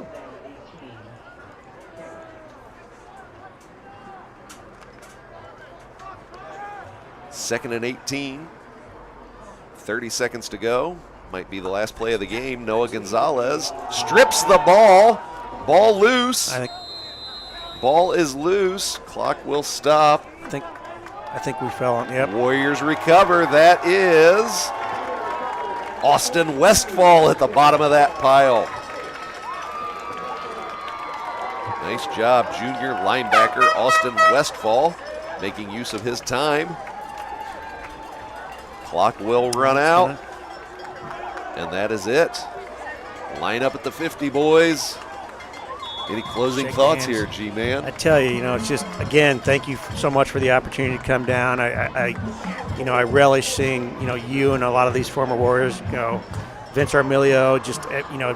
Second and 18. 30 seconds to go. Might be the last play of the game. Noah Gonzalez strips the ball. Ball loose. Ball is loose. Clock will stop.
I think we fell on. Yep.
Warriors recover. That is Austin Westfall at the bottom of that pile. Nice job, junior linebacker Austin Westfall, making use of his time. Clock will run out, and that is it. Line up at the 50, boys. Any closing
Shake
thoughts
hands.
here, G-Man?
I tell you, it's just, again, thank you so much for the opportunity to come down. I relish seeing, you and a lot of these former Warriors, Vince Armilio, just,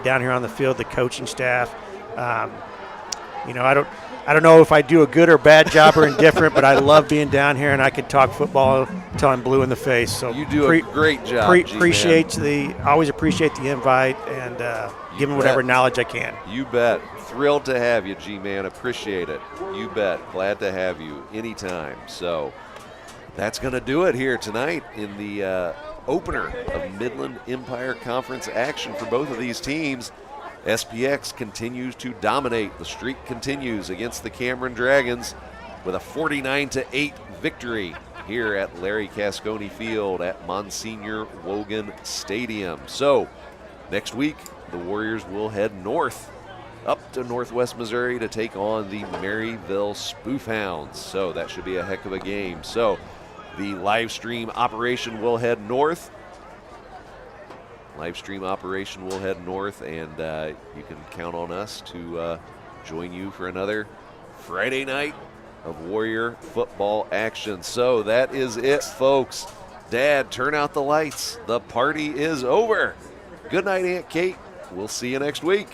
down here on the field, the coaching staff. I don't know if I do a good or bad job or indifferent, but I love being down here, and I can talk football until I'm blue in the face. So
You do a great job, G-Man.
always appreciate the invite, and give me whatever knowledge I can.
You bet. Thrilled to have you, G-Man. Appreciate it. You bet. Glad to have you anytime. So that's going to do it here tonight in the opener of Midland Empire Conference action for both of these teams. SPX continues to dominate. The streak continues against the Cameron Dragons with a 49-8 victory here at Larry Cascone Field at Monsignor Wogan Stadium. So next week, the Warriors will head north up to Northwest Missouri to take on the Maryville Spoofhounds. So that should be a heck of a game. So the live stream operation will head north. And you can count on us to join you for another Friday night of Warrior football action. So that is it, folks. Dad, turn out the lights. The party is over. Good night, Aunt Kate. We'll see you next week.